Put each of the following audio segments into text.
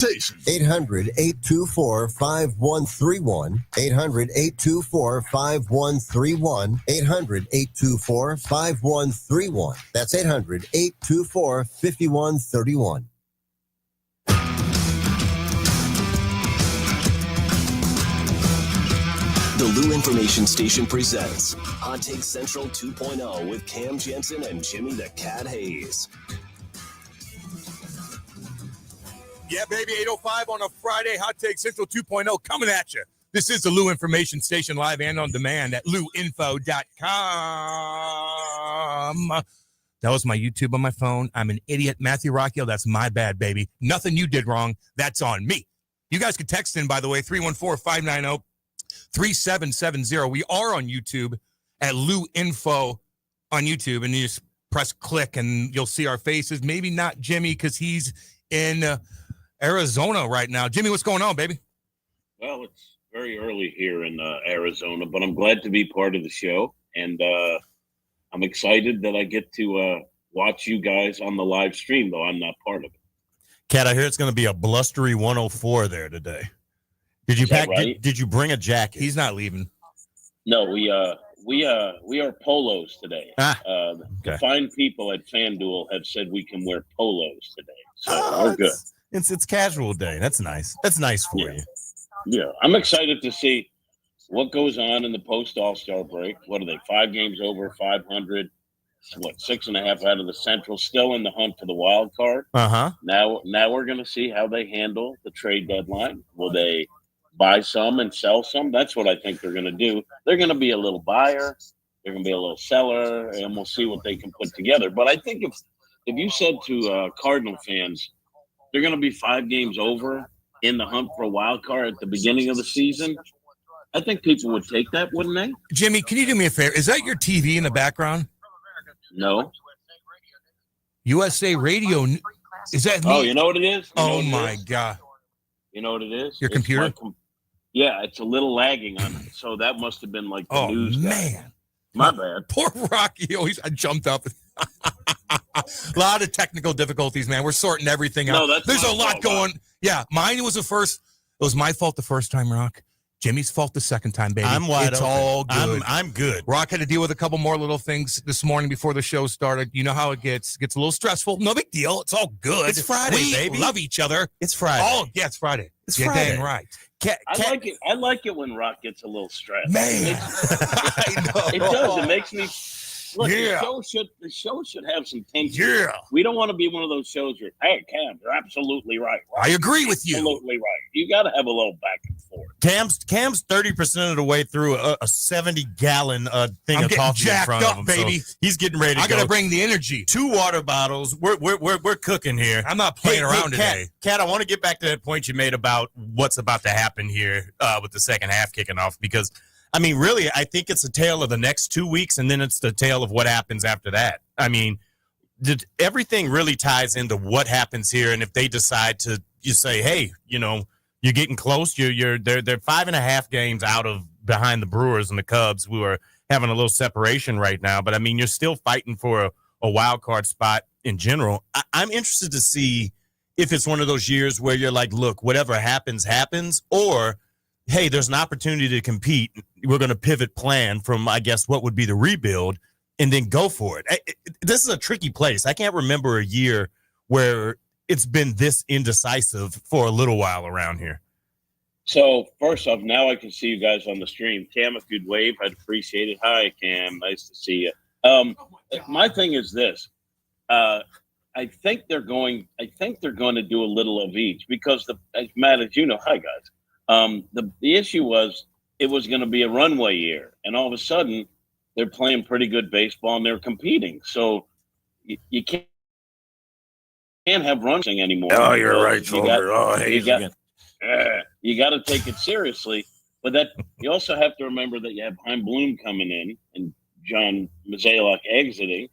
800-824-5131. 800-824-5131. 800-824-5131. That's 800-824-5131. The Lou Information Station presents Hot Take Central 2.0 with Cam Janssen and Jimmy the Cat Hayes. Yeah, baby, 8:05 on a Friday, Hot Take Central 2.0 coming at you. This is the Lou Information Station, live and on demand at louinfo.com. That was my YouTube on my phone. I'm an idiot. Matthew Rocchio, that's my bad, baby. Nothing you did wrong. That's on me. You guys can text in, by the way, 314-590-3770. We are on YouTube at Lou Info on YouTube, and you just press click, and you'll see our faces. Maybe not Jimmy, because he's in Arizona right now. Jimmy, what's going on, baby? Well, it's very early here in Arizona, but I'm glad to be part of the show, and I'm excited that I get to watch you guys on the live stream, though I'm not part of it. Kat, I hear it's going to be a blustery 104 there today. Did you pack? Right? Did you bring a jacket? He's not leaving. No, we are polos today. The fine people at FanDuel have said we can wear polos today, so we're good. It's casual day. That's nice. That's nice for you. Yeah, I'm excited to see what goes on in the post All-Star break. What are they? 5 games over 500. What, 6.5 out of the Central? Still in the hunt for the wild card. Now we're going to see how they handle the trade deadline. Will they buy some and sell some? That's what I think they're going to do. They're going to be a little buyer. They're going to be a little seller, and we'll see what they can put together. But I think if you said to Cardinal fans, they're going to be 5 games over in the hunt for a wild card at the beginning of the season, I think people would take that, wouldn't they? Jimmy, can you do me a favor? Is that your TV in the background? No. USA Radio. Is that me? Oh, you know what it is? Oh, my God. You know what it is? Your computer? Yeah, it's a little lagging on it. So that must have been like the news guy. Man. My bad. Poor Rocky. I jumped up. A lot of technical difficulties, man. We're sorting everything out. No, There's a lot going. Yeah, mine was the first. It was my fault the first time, Rock. Jimmy's fault the second time, baby. I'm wide It's open. all good. I'm good. Rock had to deal with a couple more little things this morning before the show started. You know how it gets. It gets a little stressful. No big deal. It's all good. It's Friday, we baby. love each other. It's Friday. Oh, yeah, it's Friday. It's You're Friday. dang right. I like it when Rock gets a little stressed. Man. I know. It does. It makes me. Look, Yeah. the show should have some tension. Yeah. We don't want to be one of those shows where, hey, Cam, you're absolutely right. I agree with you. Absolutely right. You got to have a little back and forth. Cam's 30% of the way through a 70-gallon thing I'm of getting coffee in jacked front up, of him. baby. So he's getting ready to I go. got to bring the energy. 2 water bottles. We're cooking here. I'm not playing around today. Kat, I want to get back to that point you made about what's about to happen here with the second half kicking off, because I mean, really, I think it's a tale of the next 2 weeks, and then it's the tale of what happens after that. I mean, everything really ties into what happens here, and if they decide to, you say, hey, you're getting close. They're 5.5 games out of behind the Brewers and the Cubs, who are having a little separation right now. But I mean, you're still fighting for a wild card spot in general. I'm interested to see if it's one of those years where you're like, look, whatever happens, or hey, there's an opportunity to compete. We're going to pivot plan from, I guess, what would be the rebuild and then go for it. This is a tricky place. I can't remember a year where it's been this indecisive for a little while around here. So first off, now I can see you guys on the stream. Cam, if you'd wave, I'd appreciate it. Hi, Cam. Nice to see you. My thing is this. I think they're going to do a little of each because Matt, as you know, hi guys. The issue was it was going to be a runway year, and all of a sudden they're playing pretty good baseball and they're competing. So you can't have running anymore. Oh, you're right, Soldier. You got to take it seriously, but that you also have to remember that you have Heim Bloom coming in and John Mozeliak exiting.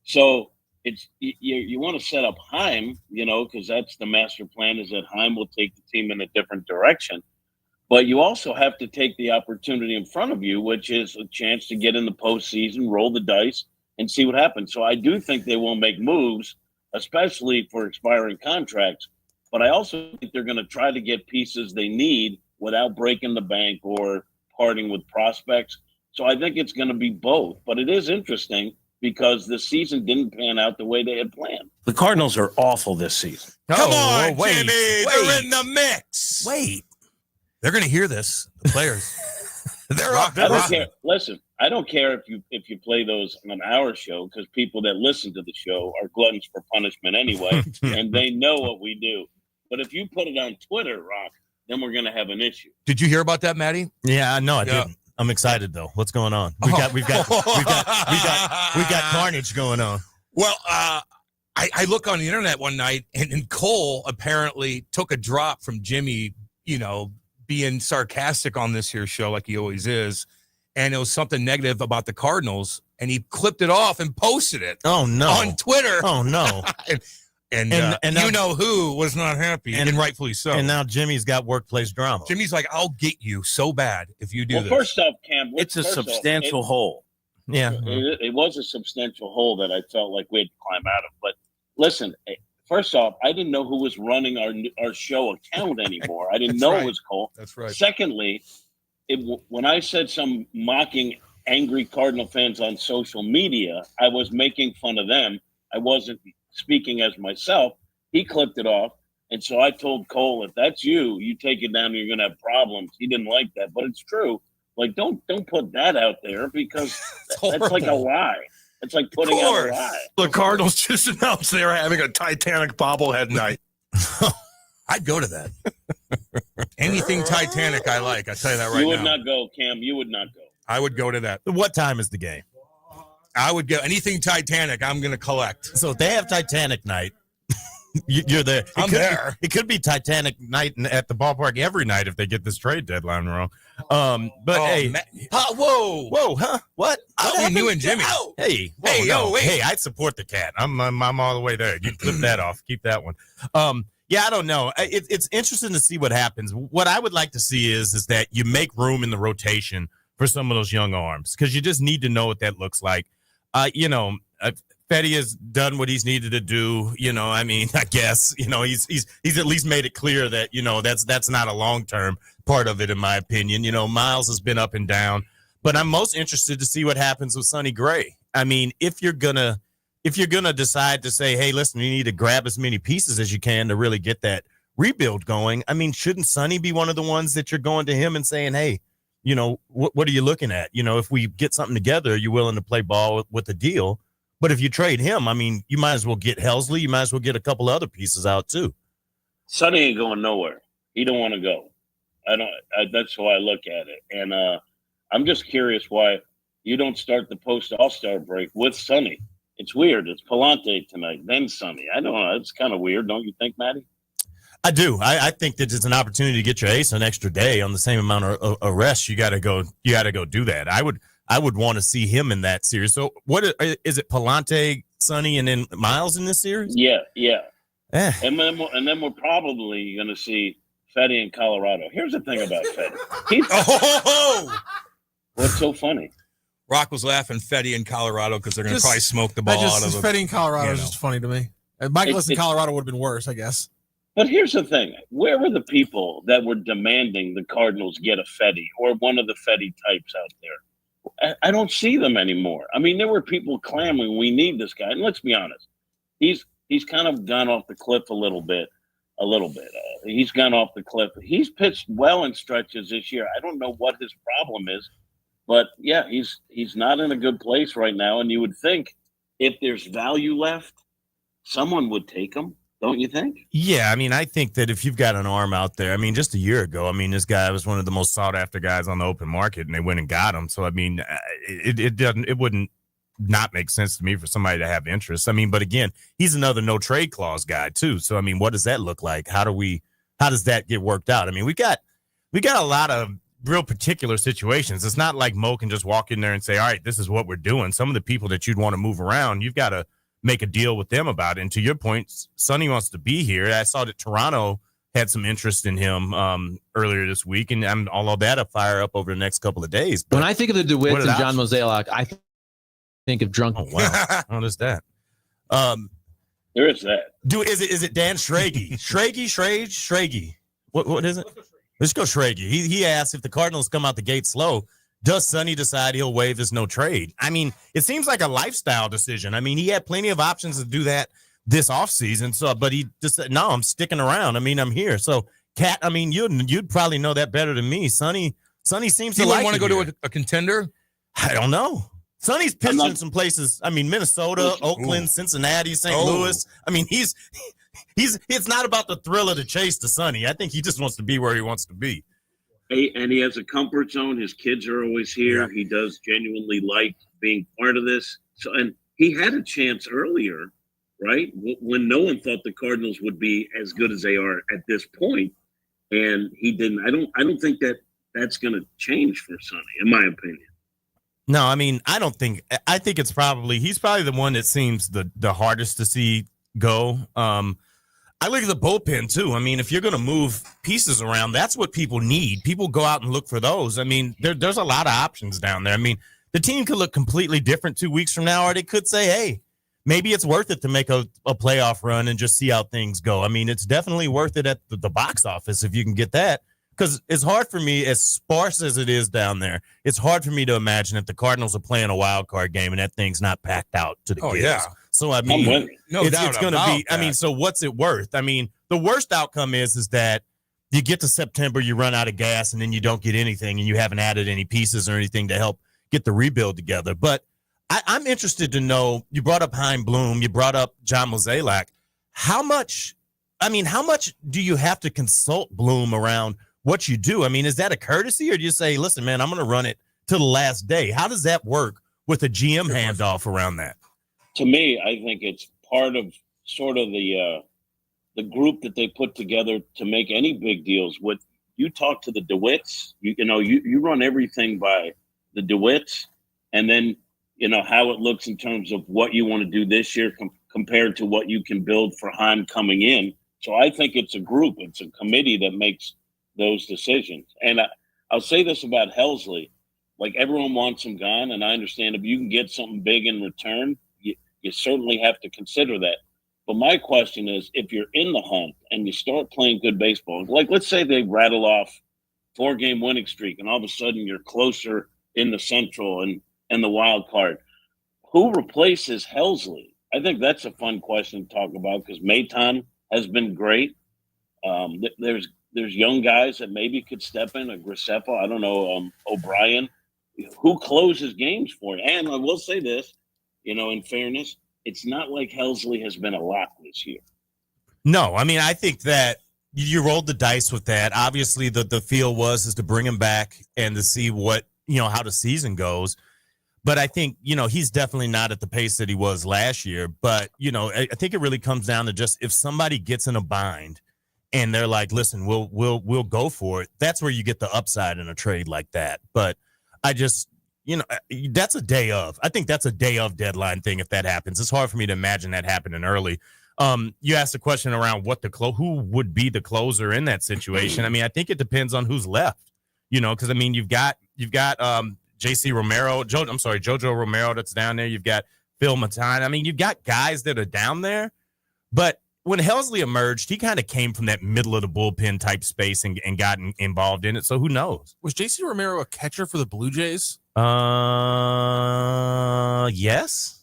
So it's you want to set up Heim, because that's the master plan is that Heim will take the team in a different direction. But you also have to take the opportunity in front of you, which is a chance to get in the postseason, roll the dice, and see what happens. So I do think they will make moves, especially for expiring contracts. but I also think they're going to try to get pieces they need without breaking the bank or parting with prospects. So I think it's going to be both. But it is interesting because the season didn't pan out the way they had planned. The Cardinals are awful this season. Come on, wait, Jimmy. They're in the mix. Wait. They're going to hear this, the players. They're up. I don't care. Listen, I don't care if you play those on our show because people that listen to the show are gluttons for punishment anyway, and they know what we do. But if you put it on Twitter, Rock, then we're going to have an issue. Did you hear about that, Maddie? Yeah, no, I didn't. I'm excited though. What's going on? We've got carnage going on. Well, I look on the internet one night, and Cole apparently took a drop from Jimmy, being sarcastic on this here show like he always is, and it was something negative about the Cardinals, and he clipped it off and posted it. Oh no, on Twitter. Oh no, and now, who was not happy, and rightfully so. And now Jimmy's got workplace drama. Jimmy's like, I'll get you so bad if you do this. First off, Cam, it's a substantial hole. Yeah, it was a substantial hole that I felt like we had to climb out of. But listen, first off, I didn't know who was running our show account anymore. I didn't know it was Cole. That's right. Secondly, when I said some mocking angry Cardinal fans on social media, I was making fun of them. I wasn't speaking as myself. He clipped it off. And so I told Cole, if that's you take it down, you're going to have problems. He didn't like that, but it's true. Like, don't put that out there because that's like a lie. It's like putting out a lie. The Cardinals just announced they're having a Titanic bobblehead night. I'd go to that. Anything Titanic I like. I tell you that right now. You would not go, Cam. You would not go. I would go to that. What time is the game? I would go. Anything Titanic, I'm going to collect. So if they have Titanic night, you're there. I'm there. It could be Titanic night at the ballpark every night if they get this trade deadline wrong. Hey, whoa, huh? What? You and Jimmy. Hey, wait. Hey, I'd support the cat. I'm all the way there. You clip that off. Keep that one. Yeah, I don't know. It's interesting to see what happens. What I would like to see is that you make room in the rotation for some of those young arms because you just need to know what that looks like. Fetty has done what he's needed to do. I guess, he's at least made it clear that, that's not a long-term part of it, in my opinion. Miles has been up and down, but I'm most interested to see what happens with Sonny Gray. I mean, if you're going to decide to say, hey, listen, you need to grab as many pieces as you can to really get that rebuild going. I mean, shouldn't Sonny be one of the ones that you're going to him and saying, hey, what are you looking at? If we get something together, are you willing to play ball with the deal? But if you trade him, I mean, you might as well get Helsley. You might as well get a couple other pieces out too. Sonny ain't going nowhere. He don't want to go. That's how I look at it. And I'm just curious why you don't start the post All-Star break with Sonny. It's weird. It's Palante tonight, then Sonny. I don't know. It's kind of weird, don't you think, Matty? I do. I think that it's an opportunity to get your ace an extra day on the same amount of rest. You got to go do that. I would want to see him in that series. So what is it? Palante, Sonny, and then Miles in this series? Yeah. And then we're probably going to see Fetty in Colorado. Here's the thing about Fetty. What's so funny? Rock was laughing Fetty in Colorado because they're going to probably smoke the ball out of him. Fetty in Colorado is just funny to me. Michaelis in Colorado would have been worse, I guess. But here's the thing. Where were the people that were demanding the Cardinals get a Fetty or one of the Fetty types out there? I don't see them anymore. I mean, there were people clamoring, we need this guy. And let's be honest, he's kind of gone off the cliff a little bit. He's gone off the cliff. He's pitched well in stretches this year. I don't know what his problem is, but yeah, he's not in a good place right now. And you would think if there's value left, someone would take him. Don't you think? Yeah, I mean, I think that if you've got an arm out there, I mean, just a year ago, I mean, this guy was one of the most sought after guys on the open market, and they went and got him. So, I mean, it wouldn't not make sense to me for somebody to have interest. I mean, but again, he's another no trade clause guy too. So, I mean, what does that look like? How does that get worked out? I mean, we got a lot of real particular situations. It's not like Mo can just walk in there and say, all right, this is what we're doing. Some of the people that you'd want to move around, you've got to make a deal with them about it. And to your point, Sonny wants to be here. I saw that Toronto had some interest in him earlier this week, and all of that will fire up over the next couple of days. But when I think of the DeWitts and John Mozeliak, I think of drunk. Oh, wow. What is that? There is that. Is it Dan Schrage? Schrage? What is it? Let's go Schrage. He asked if the Cardinals come out the gate slow, does Sonny decide he'll waive his no trade? I mean, it seems like a lifestyle decision. I mean, he had plenty of options to do that this offseason. So, but he just said, no, I'm sticking around. I mean, I'm here. So, Kat, I mean, you'd probably know that better than me. Sonny seems to like. Want to go to a contender? I don't know. Sonny's pitched in some places. I mean, Minnesota, Oakland, Cincinnati, St. Louis. I mean, he's. It's not about the thrill of the chase to Sonny. I think he just wants to be where he wants to be. And he has a comfort zone. His kids are always here. Yeah. He does genuinely like being part of this. So, and he had a chance earlier, right, when no one thought the Cardinals would be as good as they are at this point, and he didn't. I don't think that's going to change for Sonny, in my opinion. No, I mean, I think he's probably the one that seems the hardest to see go. I look at the bullpen too. I mean, if you're going to move pieces around, that's what people need. People go out and look for those. I mean, there's a lot of options down there. I mean, the team could look completely different 2 weeks from now, or they could say, hey, maybe it's worth it to make a playoff run and just see how things go. I mean, it's definitely worth it at the box office if you can get that. Because it's hard for me, as sparse as it is down there, it's hard for me to imagine if the Cardinals are playing a wild card game and that thing's not packed out to the gills. Yeah. So, I mean, it's going to be, I mean, so what's it worth? I mean, the worst outcome is that you get to September, you run out of gas, and then you don't get anything, and you haven't added any pieces or anything to help get the rebuild together. But I'm interested to know, you brought up Hein Bloom, you brought up John Mozeliak. How much do you have to consult Bloom around what you do? I mean, is that a courtesy, or do you say, listen, man, I'm going to run it to the last day? How does that work with a GM handoff around that? To me, I think it's part of sort of the group that they put together to make any big deals. With you talk to the DeWitts, you run everything by the DeWitts, and then how it looks in terms of what you want to do this year compared to what you can build for Heim coming in. So I think it's a group, it's a committee that makes those decisions. And I'll say this about Helsley, like everyone wants him gone, and I understand if you can get something big in return, you certainly have to consider that. But my question is, if you're in the hunt and you start playing good baseball, like let's say they rattle off 4-game winning streak and all of a sudden you're closer in the Central and the wild card, who replaces Helsley? I think that's a fun question to talk about because Maton has been great. There's young guys that maybe could step in, a Graceffa, I don't know, O'Brien, who closes games for you. And I will say this, in fairness, it's not like Helsley has been a lock this year. No, I mean, I think that you rolled the dice with that. Obviously, the feel is to bring him back and to see what, how the season goes. But I think, he's definitely not at the pace that he was last year. But, I think it really comes down to just if somebody gets in a bind and they're like, listen, we'll go for it. That's where you get the upside in a trade like that. But I just, that's a day of. I think that's a day of deadline thing if that happens. It's hard for me to imagine that happening early. You asked a question around who would be the closer in that situation. I mean, I think it depends on who's left. Because I mean, you've got JC Romero, Jojo Romero that's down there. You've got Phil Maton. I mean, you've got guys that are down there, but when Helsley emerged, he kind of came from that middle of the bullpen type space and got involved in it. So who knows? Was JC Romero a catcher for the Blue Jays? Yes.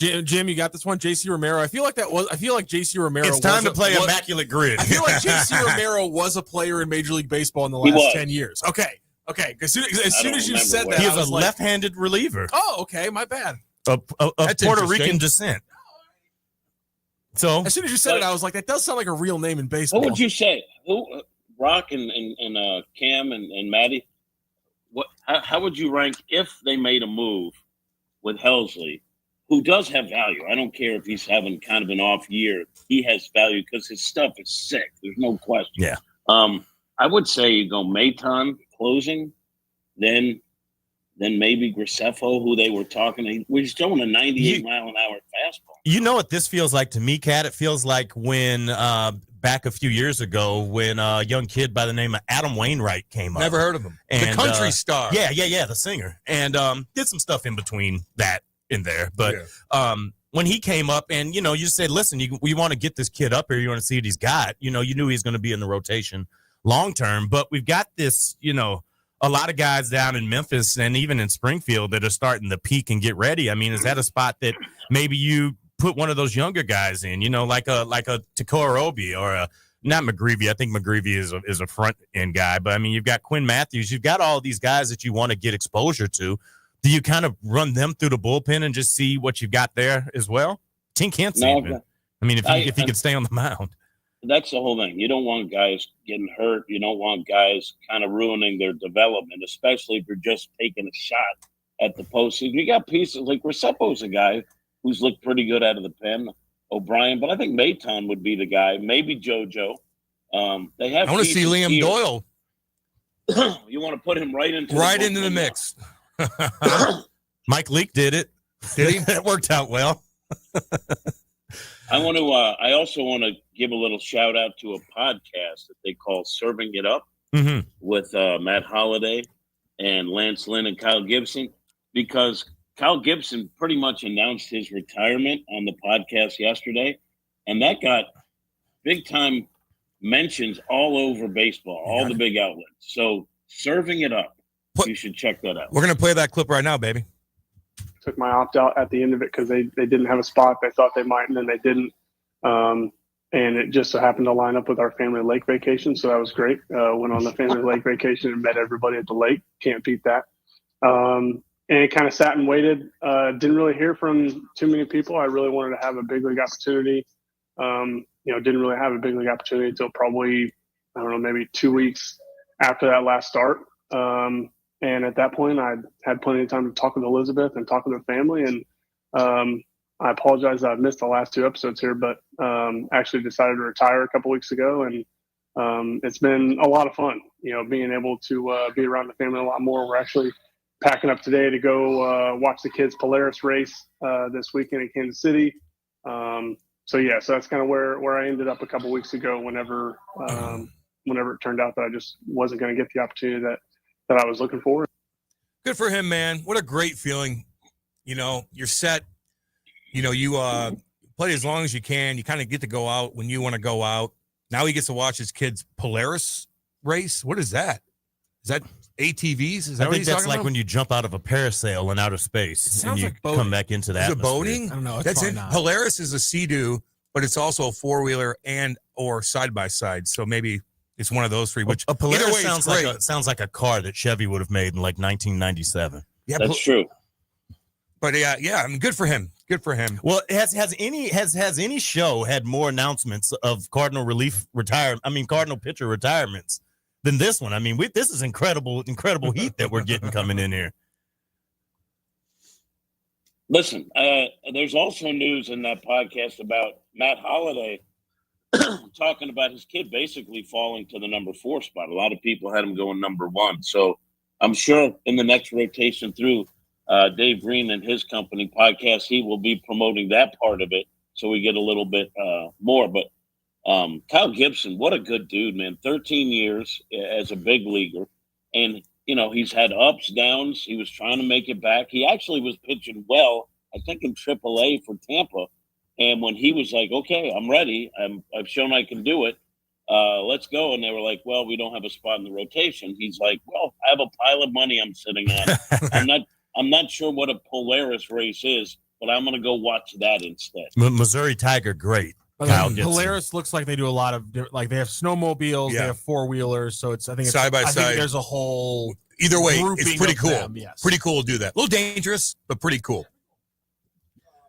Jim, you got this one? JC Romero. I feel like JC Romero. It's time to play Immaculate Grid. I feel like JC Romero was a player in Major League Baseball in the last 10 years. Okay. As soon as you said that, he was a left-handed reliever. Oh, okay. My bad. Of Puerto Rican descent. So as soon as you said it, I was like, that does sound like a real name in baseball. What would you say? Who, Rock and Cam and Maddie? How would you rank if they made a move with Helsley, who does have value? I don't care if he's having kind of an off year. He has value because his stuff is sick. There's no question. Yeah. I would say you go Maton closing, then maybe Graceffa, who they were talking. We're still in a 98-mile-an-hour fastball. You know what this feels like to me, Kat? It feels like when back a few years ago when a young kid by the name of Adam Wainwright came up. Never heard of him. And, the country star. Yeah, the singer. And did some stuff in between that in there. But when he came up and, you said, listen, we want to get this kid up here. You want to see what he's got. You knew he was going to be in the rotation long term. But we've got this, a lot of guys down in Memphis and even in Springfield that are starting to peak and get ready. I mean, is that a spot that maybe you put one of those younger guys in, like a Takora Obi or not McGreevy. I think McGreevy is a front end guy. But, I mean, you've got Quinn Matthews. You've got all these guys that you want to get exposure to. Do you kind of run them through the bullpen and just see what you've got there as well? Tink Henson, even. I mean, if he could stay on the mound. That's the whole thing. You don't want guys getting hurt. You don't want guys kind of ruining their development, especially if you're just taking a shot at the postseason. You got pieces like Resepo's a guy who's looked pretty good out of the pen, O'Brien, but I think Mayton would be the guy, maybe JoJo. They have. I want to see Liam here. Doyle. You want to put him right into the mix. Mike Leake did it. Did he? It worked out well. I also want to give a little shout out to a podcast that they call Serving It Up with Matt Holliday and Lance Lynn and Kyle Gibson, because Kyle Gibson pretty much announced his retirement on the podcast yesterday, and that got big time mentions all over baseball, all the big outlets. So Serving It Up. You should check that out. We're going to play that clip right now, baby. Took my opt-out at the end of it because they didn't have a spot. They thought they might, and then they didn't. And it just so happened to line up with our family lake vacation, so that was great. Went on the family lake vacation and met everybody at the lake. Can't beat that. And it kind of sat and waited. Didn't really hear from too many people. I really wanted to have a big league opportunity. Didn't really have a big league opportunity until probably, I don't know, maybe 2 weeks after that last start. And at that point, I had plenty of time to talk with Elizabeth and talk with her family. And I apologize that I've missed the last 2 episodes here, but actually decided to retire a couple weeks ago. And it's been a lot of fun, being able to be around the family a lot more. We're actually packing up today to go watch the kids' Polaris race this weekend in Kansas City. So that's kind of where I ended up a couple weeks ago whenever it turned out that I just wasn't going to get the opportunity that I was looking for. Good for him, man. What a great feeling. You're set. You play as long as you can. You kind of get to go out when you want to go out. Now he gets to watch his kids' Polaris race. What is that? Is that ATVs? Is that I think that's like when you jump out of a parasail in outer space and you come back into that. Is it boating? I don't know. That's it. Polaris is a Sea-Doo, but it's also a four-wheeler and or side-by-side. So maybe it's one of those three. Which a Polaris either way, sounds like a car that Chevy would have made in like 1997. Yeah, that's true. But yeah, I mean, good for him. Good for him. Well, has any show had more announcements of Cardinal pitcher retirements than this one? I mean, this is incredible heat that we're getting coming in here. Listen, there's also news in that podcast about Matt Holliday talking about his kid basically falling to the number 4 spot. A lot of people had him going number 1. So I'm sure in the next rotation through Dave Green and his company podcast, he will be promoting that part of it. So we get a little bit more. But Kyle Gibson, what a good dude, man. 13 years as a big leaguer. And, he's had ups, downs. He was trying to make it back. He actually was pitching well, I think, in AAA for Tampa. And when he was like, okay, I'm ready, I've shown I can do it, let's go. And they were like, well, we don't have a spot in the rotation. He's like, well, I have a pile of money I'm sitting on. I'm not sure what a Polaris race is, but I'm going to go watch that instead. Missouri Tiger, great. Polaris looks like they do a lot of they have snowmobiles, they have 4-wheelers, so I think side by side. There's a whole either way. It's pretty cool. Them, yes. Pretty cool to do that. A little dangerous, but pretty cool.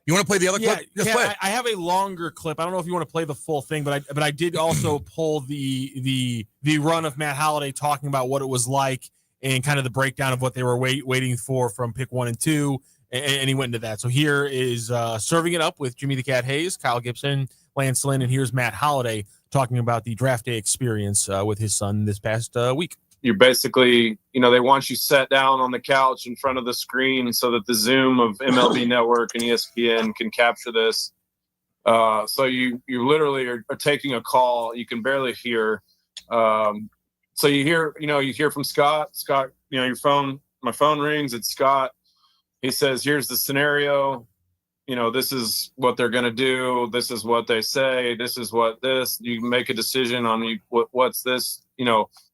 You want to play the other clip? Just play it. I have a longer clip. I don't know if you want to play the full thing, but I did also pull the run of Matt Holliday talking about what it was like and kind of the breakdown of what they were waiting for from pick 1 and 2, and he went into that. So here is Serving It Up with Jimmy the Cat Hayes, Kyle Gibson, Lance Lynn, and here's Matt Holliday talking about the draft day experience with his son this past week. You're basically, they want you sat down on the couch in front of the screen so that the Zoom of MLB Network and ESPN can capture this. So you literally are taking a call. You can barely hear. So you hear from Scott. Scott, my phone rings. It's Scott. He says, here's the scenario. this is what they're going to do. This is what they say. This is what you make a decision on what's this,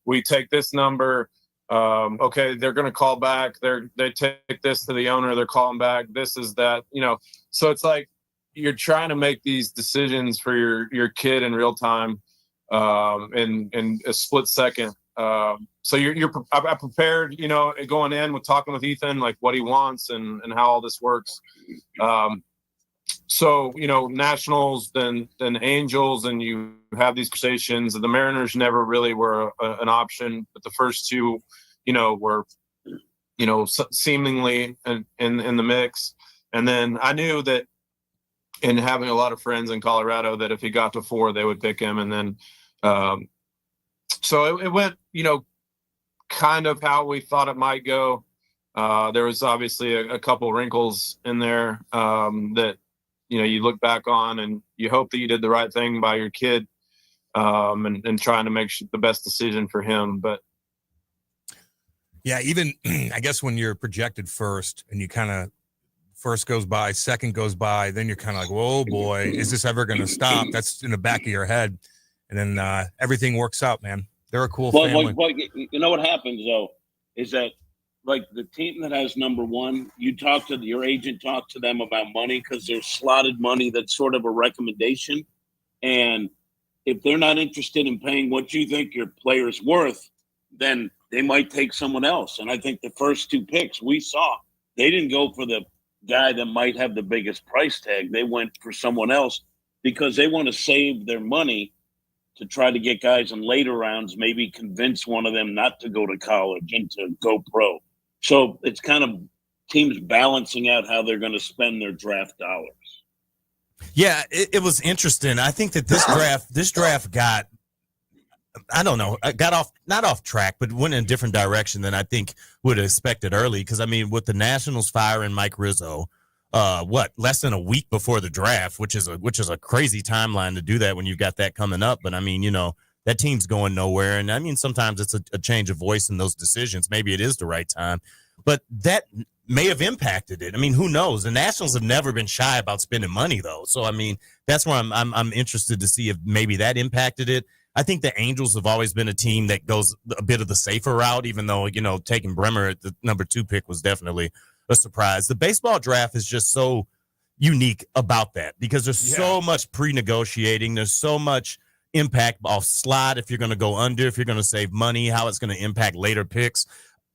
we take this number. Okay, they're going to call back. They take this to the owner. They're calling back. This is that, so it's like you're trying to make these decisions for your kid in real time, in a split second. So I prepared, going in with talking with Ethan, like what he wants and how all this works. So, Nationals, then Angels, and you have these conversations. The Mariners never really were an option, but the first two, were, seemingly in the mix. And then I knew that, in having a lot of friends in Colorado, that if he got to 4, they would pick him. And then, so it went, kind of how we thought it might go. There was obviously a couple wrinkles in there that, you look back on and you hope that you did the right thing by your kid, and trying to make the best decision for him. But yeah, even I guess when you're projected first and you kind of first goes by, second goes by, then you're kind of like, whoa, boy, is this ever going to stop? That's in the back of your head. And then everything works out, man. They're a cool family. Well, you know what happens, though, is that, like, the team that has number 1, your agent talks to them about money because there's slotted money that's sort of a recommendation. And if they're not interested in paying what you think your player's worth, then they might take someone else. And I think the first 2 picks we saw, they didn't go for the guy that might have the biggest price tag. They went for someone else because they want to save their money to try to get guys in later rounds, maybe convince one of them not to go to college and to go pro. So it's kind of teams balancing out how they're going to spend their draft dollars. Yeah, it was interesting. I think that this draft got, I don't know, not off track, but went in a different direction than I think would have expected early. Because, I mean, with the Nationals firing Mike Rizzo, less than a week before the draft, which is a crazy timeline to do that when you've got that coming up. But I mean, that team's going nowhere. And I mean, sometimes it's a change of voice in those decisions. Maybe it is the right time, but that may have impacted it. I mean, who knows? The Nationals have never been shy about spending money, though. So I mean, that's where I'm interested to see if maybe that impacted it. I think the Angels have always been a team that goes a bit of the safer route, even though, taking Bremer at the number 2 pick was definitely a surprise. The baseball draft is just so unique about that because there's so much pre-negotiating. There's so much impact off slot, if you're going to go under, if you're going to save money, how it's going to impact later picks.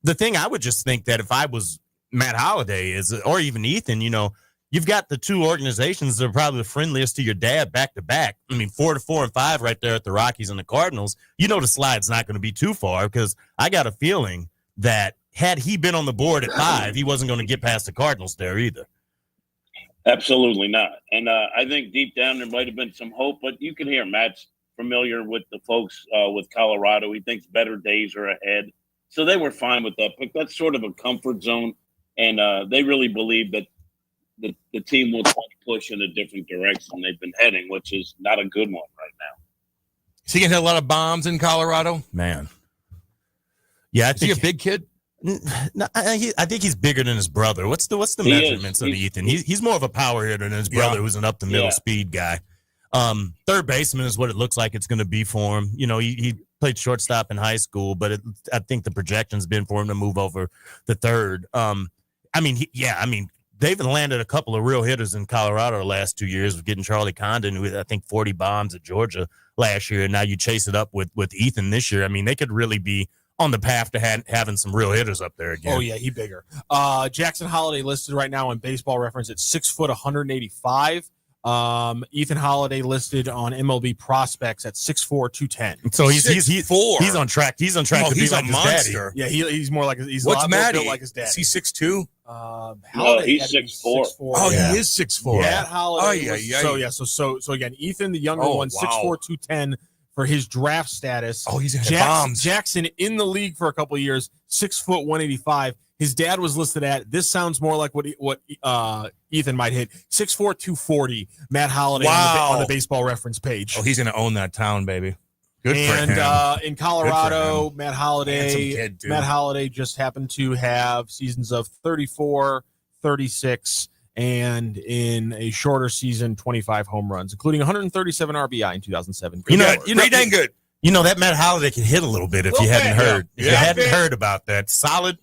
The thing I would just think that if I was Matt Holliday or even Ethan, you've got the 2 organizations that are probably the friendliest to your dad back to back. I mean, 4 to 4 and 5 right there at the Rockies and the Cardinals. The slide's not going to be too far because I got a feeling that had he been on the board at 5, he wasn't going to get past the Cardinals there either. Absolutely not. And I think deep down there might have been some hope, but you can hear Matt's familiar with the folks with Colorado. He thinks better days are ahead. So they were fine with that pick. That's sort of a comfort zone. And they really believe that the team will push in a different direction they've been heading, which is not a good one right now. Is he going to hit a lot of bombs in Colorado? Man. Yeah, Is he a big kid? No, I think he's bigger than his brother. What's the measurements of Ethan? He's more of a power hitter than his brother, who's an up the middle speed guy. Third baseman is what it looks like it's going to be for him. He played shortstop in high school, but I think the projection's been for him to move over the third. They've landed a couple of real hitters in Colorado the last 2 years with getting Charlie Condon, who I think 40 bombs at Georgia last year, and now you chase it up with Ethan this year. I mean, they could really be on the path to having some real hitters up there again. Oh, yeah, he bigger. Jackson Holiday listed right now on Baseball Reference at 6 foot, 185. Ethan Holiday listed on MLB Prospects at 6'4", 210. So he's on track. He's on track to be like his monster. daddy. Yeah, he's more like he's what's a lot Matty? built like his dad. Is he 6'2"? No, he's 6'4". Oh, yeah. he is 6'4". Matt Holiday. So again, Ethan, the younger one, 6'4", 210 for his draft status. Oh, he's gonna hit bombs. Jackson in the league for a couple of years, 6 foot, 185. His dad was listed at, this sounds more like what Ethan might hit, 6'4", 240. Matt Holiday on the Baseball Reference page. Oh, he's going to own that town, baby. Good for him. And in Colorado, Matt Holiday Matt just happened to have seasons of 34, 36, and in a shorter season, 25 home runs, including 137 RBI in 2007. Pretty dang good. You know, that Matt Holliday can hit a little bit if you hadn't heard. If you hadn't heard about that. Solid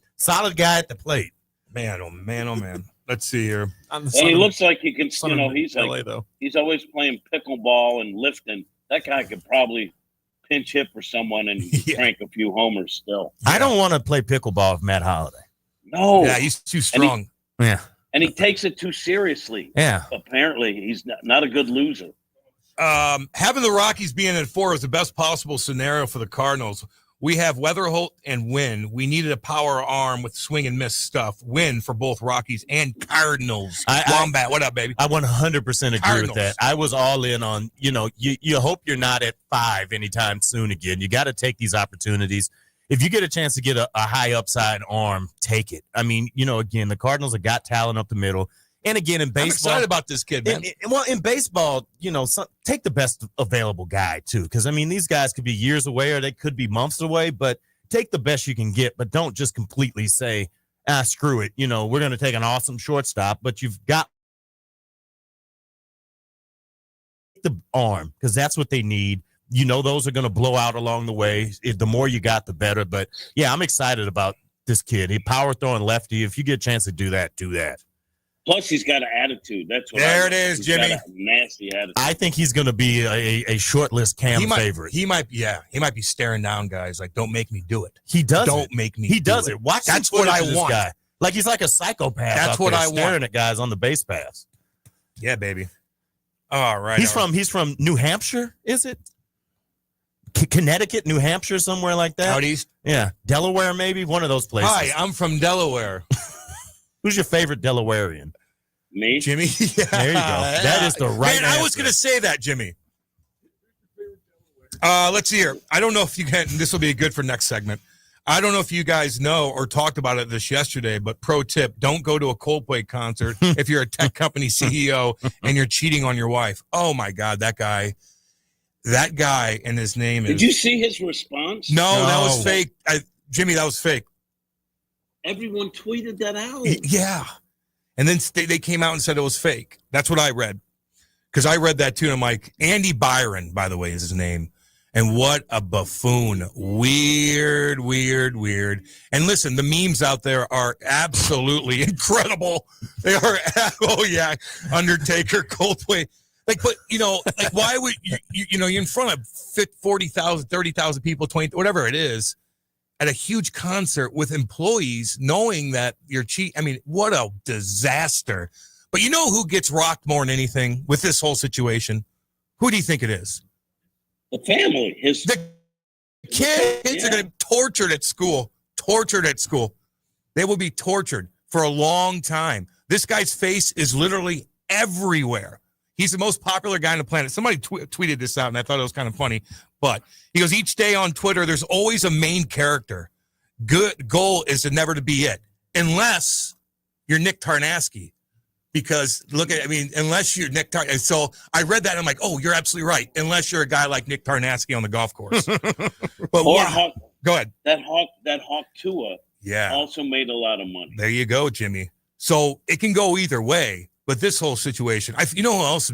guy at the plate. Man, oh man, oh man. Let's see here. And he looks like he can, son you know, of he's LA, like, though. he's always playing pickleball and lifting. That guy could probably pinch hit for someone and crank a few homers still. I don't want to play pickleball with Matt Holliday. No. Yeah, he's too strong. And he takes it too seriously. Yeah. Apparently, he's not a good loser. Having the Rockies being at 4 is the best possible scenario for the Cardinals. We have Weatherholt and Wynn. We needed a power arm with swing and miss stuff. Win for both Rockies and Cardinals. Wombat, what up, baby? I 100% agree Cardinals. with that. I was all in on, you know, you hope you're not at 5 anytime soon again. You got to take these opportunities. If you get a chance to get a high upside arm, take it. I mean, you know, again, the Cardinals have got talent up the middle. And again, in baseball, I'm excited about this kid, man. In baseball, you know, take the best available guy too, because I mean, these guys could be years away or they could be months away. But take the best you can get, but don't just completely say, screw it. You know, we're going to take an awesome shortstop, but you've got the arm because that's what they need. You know, those are going to blow out along the way. The more you got, the better. But yeah, I'm excited about this kid. He power throwing lefty. If you get a chance to do that, do that. Plus, he's got an attitude. That's what. There it is, he's Jimmy. got a nasty attitude. I think he's going to be a short list Cam favorite. He might be staring down guys like, don't make me do it. He does. Don't make me. He does it. Watch. That's what I want. Guy. Like he's like a psychopath. That's what I want. Staring at guys on the base pass. Yeah, baby. All right. He's from New Hampshire. Is it? Connecticut, New Hampshire, somewhere like that. Out east. Yeah, Delaware, maybe one of those places. Hi, I'm from Delaware. Who's your favorite Delawarean? Me, Jimmy. Yeah. There you go. That is the right. Man, I was going to say that, Jimmy. Let's see here. I don't know if you can. This will be good for next segment. I don't know if you guys know or talked about it this yesterday, but pro tip: don't go to a Coldplay concert if you're a tech company CEO and you're cheating on your wife. Oh my God, that guy, and his name is. Did you see his response? No, that was fake. Jimmy, that was fake. Everyone tweeted that out. Yeah. And then they came out and said it was fake. That's what I read. Because I read that too. And I'm like, Andy Byron, by the way, is his name. And what a buffoon. Weird. And listen, the memes out there are absolutely incredible. They are, Undertaker, Coldplay. Like, but, you know, like, why would you're in front of 40,000, 30,000 people, 20, whatever it is, at a huge concert with employees knowing that you're cheating. I mean, what a disaster. But you know who gets rocked more than anything with this whole situation? Who do you think it is? The family. The kids are going to be tortured at school. They will be tortured for a long time. This guy's face is literally everywhere. He's the most popular guy on the planet. Somebody tweeted this out, and I thought it was kind of funny. But he goes, each day on Twitter, there's always a main character. Good goal is to never to be it, unless you're Nick Tarnasky. Because unless you're Nick Tarnasky. So I read that, and I'm like, oh, you're absolutely right. Unless you're a guy like Nick Tarnasky on the golf course. But go ahead. That Hawk Tua also made a lot of money. There you go, Jimmy. So it can go either way. But this whole situation, you know who else?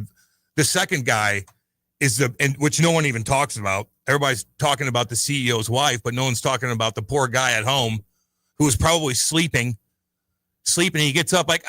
The second guy is which no one even talks about. Everybody's talking about the CEO's wife, but no one's talking about the poor guy at home who was probably sleeping. He gets up like,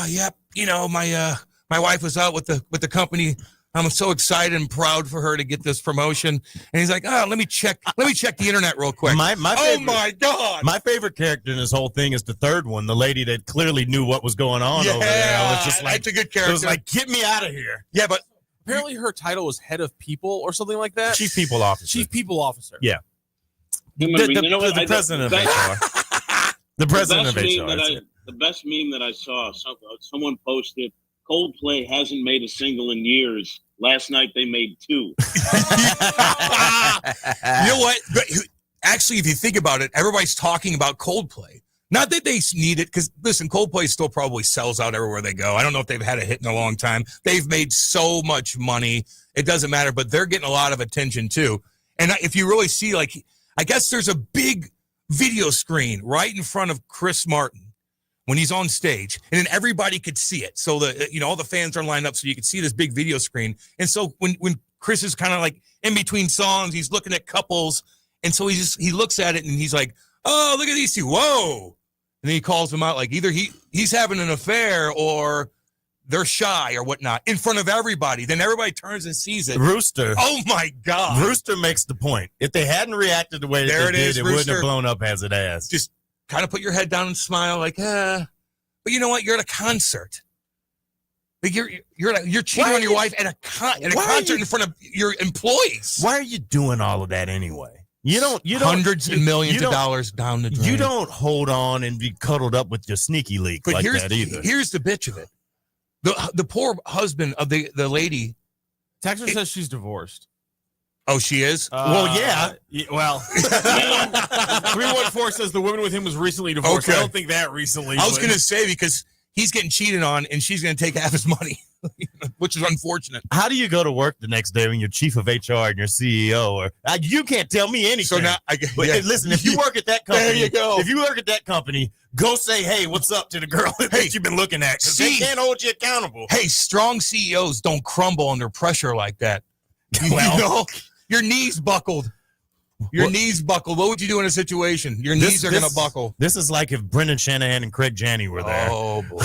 yep, you know, my wife was out with the company. I'm so excited and proud for her to get this promotion. And he's like, let me check the internet real quick. My favorite, my God. My favorite character in this whole thing is the third one, the lady that clearly knew what was going on over there. I was just like, that's a good character. It was like, get me out of here. Yeah, but apparently her title was head of people or something like that. Chief people officer. Yeah. The president of HR. The president of HR. The best meme that I saw, someone posted, Coldplay hasn't made a single in years. Last night they made 2. You know what? Actually, if you think about it, everybody's talking about Coldplay. Not that they need it, because listen, Coldplay still probably sells out everywhere they go. I don't know if they've had a hit in a long time. They've made so much money. It doesn't matter, but they're getting a lot of attention too. And if you really see, like, I guess there's a big video screen right in front of Chris Martin when he's on stage, and then everybody could see it. So all the fans are lined up so you could see this big video screen. And so when Chris is kind of like in between songs, he's looking at couples. And so he looks at it and he's like, oh, look at these two. Whoa. And then he calls them out like either he's having an affair or they're shy or whatnot in front of everybody. Then everybody turns and sees it. Rooster. Oh, my God. Rooster makes the point. If they hadn't reacted the way that they did, it wouldn't have blown up as it has. Just kind of put your head down and smile like, But you know what? You're at a concert. Like you're cheating on your wife at a concert in front of your employees. Why are you doing all of that anyway? You don't hundreds of millions of dollars down the drain. You don't hold on and be cuddled up with your sneaky leak like that either. Here's the bitch of it. The poor husband of the lady. Texter says she's divorced. Oh, she is? Well, yeah. Well, 314 says the woman with him was recently divorced. Okay. I don't think that recently. I was going to say because he's getting cheated on and she's going to take half his money, which is unfortunate. How do you go to work the next day when your chief of HR and your CEO or you can't tell me anything? So now, listen, if you work at that company, there you go. If you work at that company, go say, hey, what's up to the girl that you've been looking at? Because they can't hold you accountable. Hey, strong CEOs don't crumble under pressure like that. Well, your knees buckled. Knees buckled. What would you do in a situation? Your knees are going to buckle. This is like if Brendan Shanahan and Craig Janney were there. Oh, boy.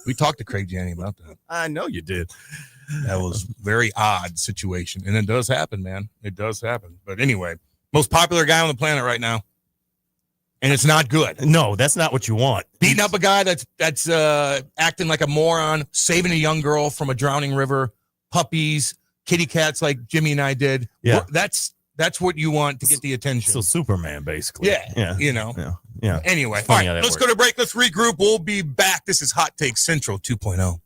We talked to Craig Janney about that. I know you did. That was a very odd situation. And it does happen, man. It does happen. But anyway, most popular guy on the planet right now. And it's not good. No, that's not what you want. Beating up a guy that's acting like a moron, saving a young girl from a drowning river, puppies, kitty cats like Jimmy and I did. Yeah. That's what you want to get the attention. So Superman, basically. Yeah. Yeah. Anyway, all right, let's go to break. Let's regroup. We'll be back. This is Hot Take Central 2.0.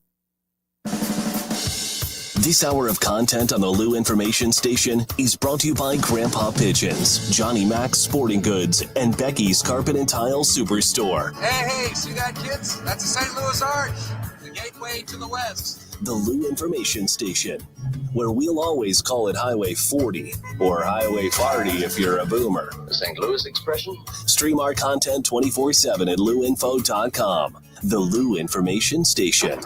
This hour of content on the Lou Information Station is brought to you by Grandpa Pigeons, Johnny Mac's Sporting Goods, and Becky's Carpet and Tile Superstore. Hey, see that, kids? That's the St. Louis Arch, the gateway to the west. The Lou Information Station, where we'll always call it Highway 40 or Highway 40 if you're a boomer. The St. Louis expression? Stream our content 24/7 at louinfo.com. The Lou Information Station.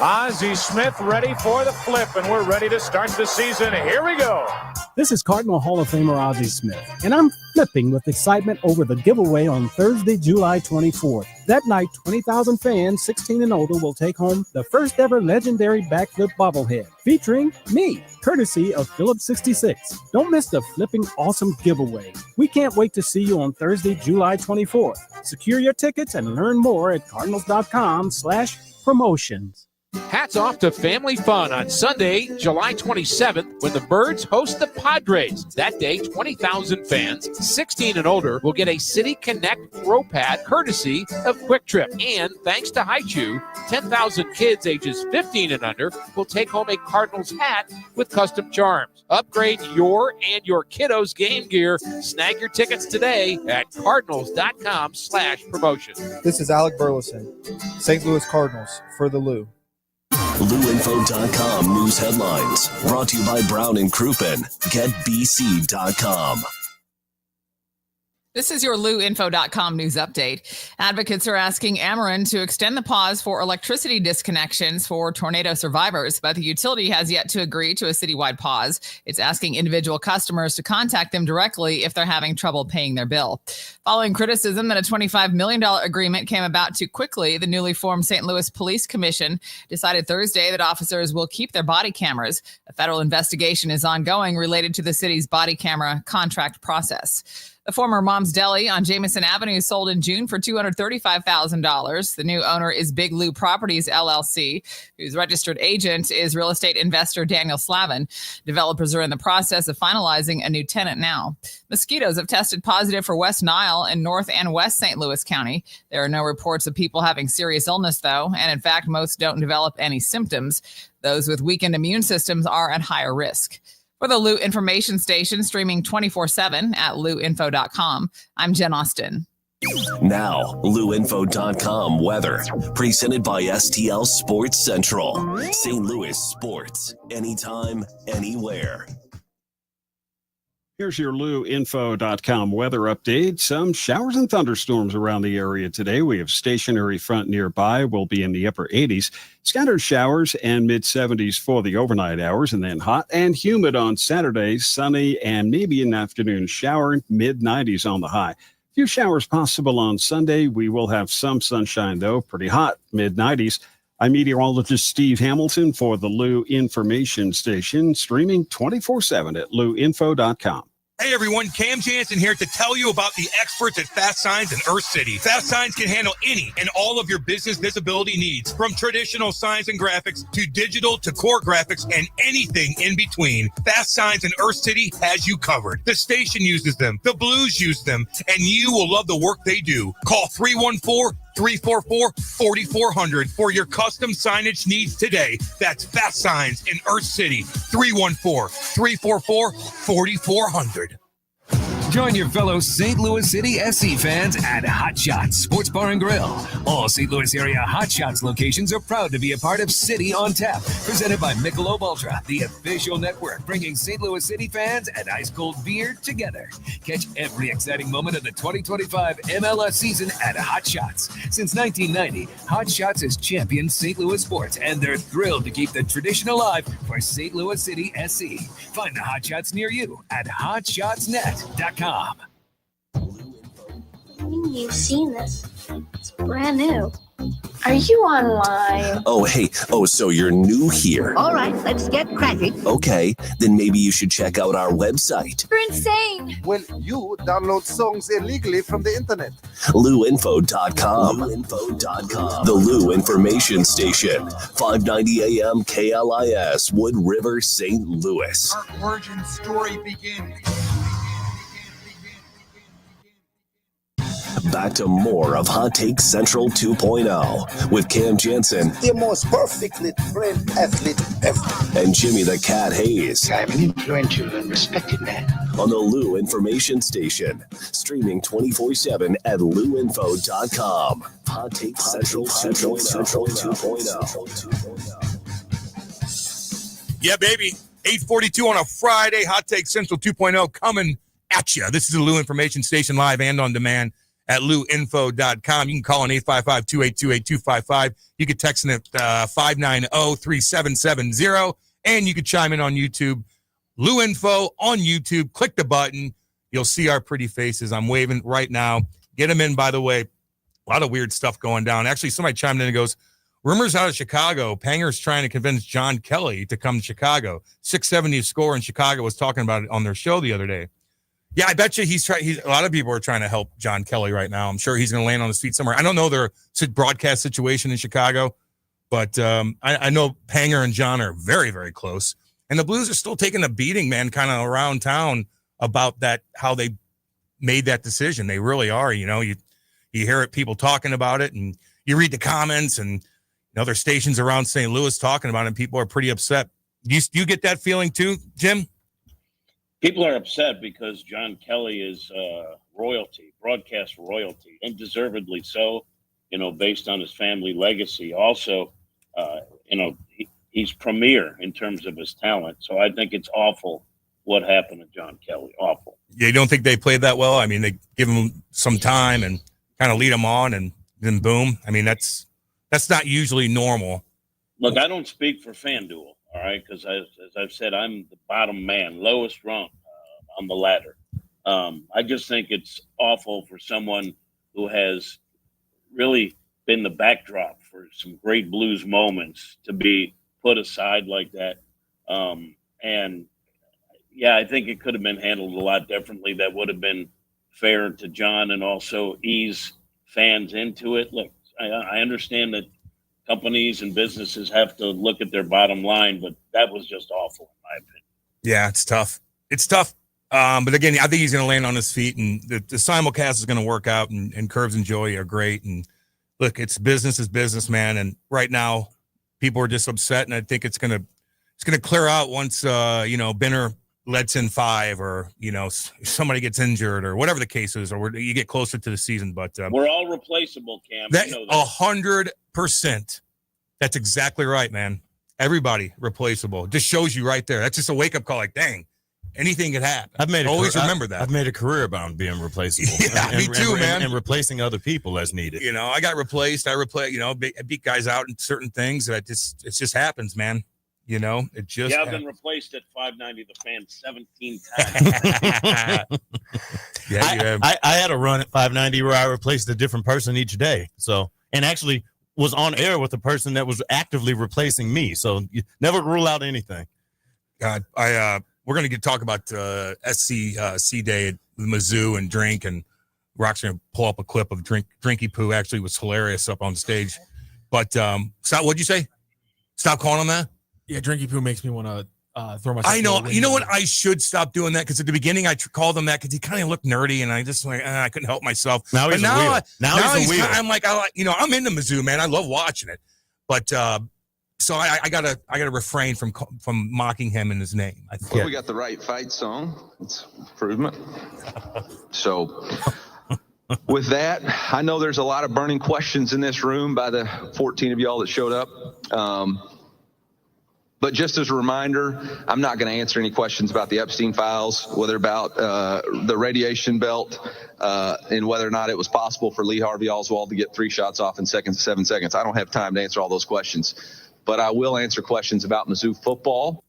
Ozzie Smith ready for the flip, and we're ready to start the season. Here we go. This is Cardinal Hall of Famer Ozzie Smith, and I'm flipping with excitement over the giveaway on Thursday, July 24th. That night, 20,000 fans 16 and older will take home the first ever legendary backflip bobblehead, featuring me, courtesy of Phillips 66. Don't miss the flipping awesome giveaway. We can't wait to see you on Thursday, July 24th. Secure your tickets and learn more at cardinals.com/promotions. Hats off to family fun on Sunday, July 27th, when the Birds host the Padres. That day, 20,000 fans, 16 and older, will get a City Connect throw pad courtesy of Quick Trip. And thanks to Haichu, 10,000 kids ages 15 and under will take home a Cardinals hat with custom charms. Upgrade your and your kiddos' game gear. Snag your tickets today at cardinals.com/promotion. This is Alec Burleson, St. Louis Cardinals for the Lou. LouInfo.com news headlines brought to you by Brown and Crouppen. GetBC.com. This is your LouInfo.com news update. Advocates are asking Ameren to extend the pause for electricity disconnections for tornado survivors, but the utility has yet to agree to a citywide pause. It's asking individual customers to contact them directly if they're having trouble paying their bill. Following criticism that a $25 million agreement came about too quickly, the newly formed St. Louis Police Commission decided Thursday that officers will keep their body cameras. A federal investigation is ongoing related to the city's body camera contract process. The former Mom's Deli on Jamison Avenue sold in June for $235,000. The new owner is Big Lou Properties, LLC, whose registered agent is real estate investor Daniel Slavin. Developers are in the process of finalizing a new tenant now. Mosquitoes have tested positive for West Nile in North and West St. Louis County. There are no reports of people having serious illness, though, and in fact, most don't develop any symptoms. Those with weakened immune systems are at higher risk. For the Lou Information Station, streaming 24/7 at louinfo.com, I'm Jen Austin. Now, LouInfo.com weather, presented by STL Sports Central. St. Louis sports, anytime, anywhere. Here's your LouInfo.com weather update. Some showers and thunderstorms around the area today. We have stationary front nearby. We'll be in the upper 80s. Scattered showers and mid-70s for the overnight hours, and then hot and humid on Saturday, sunny and maybe an afternoon shower, mid-90s on the high. Few showers possible on Sunday. We will have some sunshine, though. Pretty hot, mid-90s. I'm meteorologist Steve Hamilton for the Lou Information Station, streaming 24/7 at louinfo.com. Hey everyone, Cam Janssen here to tell you about the experts at Fast Signs in Earth City. Fast Signs can handle any and all of your business visibility needs, from traditional signs and graphics to digital to core graphics and anything in between. Fast Signs in Earth City has you covered. The station uses them, the Blues use them, and you will love the work they do. Call 314-344-4400 for your custom signage needs today. That's Fast Signs in Earth City, 314-344-4400. Join your fellow St. Louis City SC fans at Hot Shots Sports Bar and Grill. All St. Louis area Hot Shots locations are proud to be a part of City on Tap, presented by Michelob Ultra, the official network bringing St. Louis City fans and ice-cold beer together. Catch every exciting moment of the 2025 MLS season at Hot Shots. Since 1990, Hot Shots has championed St. Louis sports, and they're thrilled to keep the tradition alive for St. Louis City SC. Find the Hot Shots near you at hotshotsnet.com. You've seen this. It's brand new. Are you online? Oh, hey. Oh, so you're new here. All right, let's get cracking. Okay, then maybe you should check out our website. You're insane. Well, you download songs illegally from the internet. LouInfo.com. LouInfo.com. The Lou Information Station. 590 AM KLIS, Wood River, St. Louis. Our origin story begins. Back to more of Hot Take Central 2.0 with Cam Janssen. The most perfectly trained athlete ever. And Jimmy the Cat Hayes. I'm an influential and respected man. On the Lou Information Station. Streaming 24/7 at louinfo.com. Hot Take Central 2.0. Yeah, baby. 8:42 on a Friday. Hot Take Central 2.0 coming at you. This is the Lou Information Station, live and on demand at louinfo.com. You can call on 855-282-8255. You can text in at 590-3770. And you can chime in on YouTube. Lou Info on YouTube. Click the button. You'll see our pretty faces. I'm waving right now. Get them in, by the way. A lot of weird stuff going down. Actually, somebody chimed in and goes, rumors out of Chicago. Panger's trying to convince John Kelly to come to Chicago. 670 score in Chicago. Was talking about it on their show the other day. Yeah, I bet you a lot of people are trying to help John Kelly right now. I'm sure he's going to land on his feet somewhere. I don't know their broadcast situation in Chicago, but I know Panger and John are very, very close. And the Blues are still taking a beating, man, kind of around town about that, how they made that decision. They really are. You know, you hear it, people talking about it, and you read the comments and other stations around St. Louis talking about it, and people are pretty upset. Do you get that feeling too, Jim? People are upset because John Kelly is royalty, broadcast royalty, and deservedly so, based on his family legacy. Also, he's premier in terms of his talent. So I think it's awful what happened to John Kelly. Awful. Yeah, you don't think they played that well? I mean, they give him some time and kind of lead him on, and then boom. I mean, that's not usually normal. Look, I don't speak for FanDuel. All right, because as I've said, I'm the bottom man, lowest rung on the ladder. I just think it's awful for someone who has really been the backdrop for some great Blues moments to be put aside like that. And yeah, I think it could have been handled a lot differently. That would have been fair to John and also ease fans into it. Look, I understand that companies and businesses have to look at their bottom line, but that was just awful, in my opinion. Yeah, it's tough. But again, I think he's going to land on his feet, and the simulcast is going to work out, and Curves and Joey are great. And look, it's business, man. And right now, people are just upset, and I think it's going to clear out once Benner lets in 5, or somebody gets injured, or whatever the case is, or you get closer to the season. But we're all replaceable, Cam. That 100%. That's exactly right, man. Everybody replaceable. Just shows you right there. That's just a wake up call. Like, dang, Anything could happen. Always remember that. I've made a career about being replaceable. Yeah, me too, man. And replacing other people as needed. You know, I got replaced. I beat guys out in certain things. It just happens, man. You know, it just. Yeah, I've been replaced at 590 the fan 17 times. Yeah, you have. I had a run at 590 where I replaced a different person each day. So, and actually was on air with a person that was actively replacing me. So you never rule out anything. God, we're going to talk about SC Day at Mizzou and drink, and Rock's going to pull up a clip of Drinky Poo. Actually, was hilarious up on stage. But stop. What'd you say? Stop calling him that. Yeah, Drinky Poo makes me want to throw myself. I know. You know what? I should stop doing that because at the beginning I called him that because he kind of looked nerdy, and I just I couldn't help myself. Now he's a wheel. Now he's a wheel. I'm like, I'm into Mizzou, man. I love watching it, but. So I gotta refrain from mocking him in his name. Well, we got the right fight song. It's improvement. So with that, I know there's a lot of burning questions in this room by the 14 of y'all that showed up. But just as a reminder, I'm not going to answer any questions about the Epstein files, whether about the radiation belt, and whether or not it was possible for Lee Harvey Oswald to get 3 shots off in 7 seconds. I don't have time to answer all those questions. But I will answer questions about Mizzou football.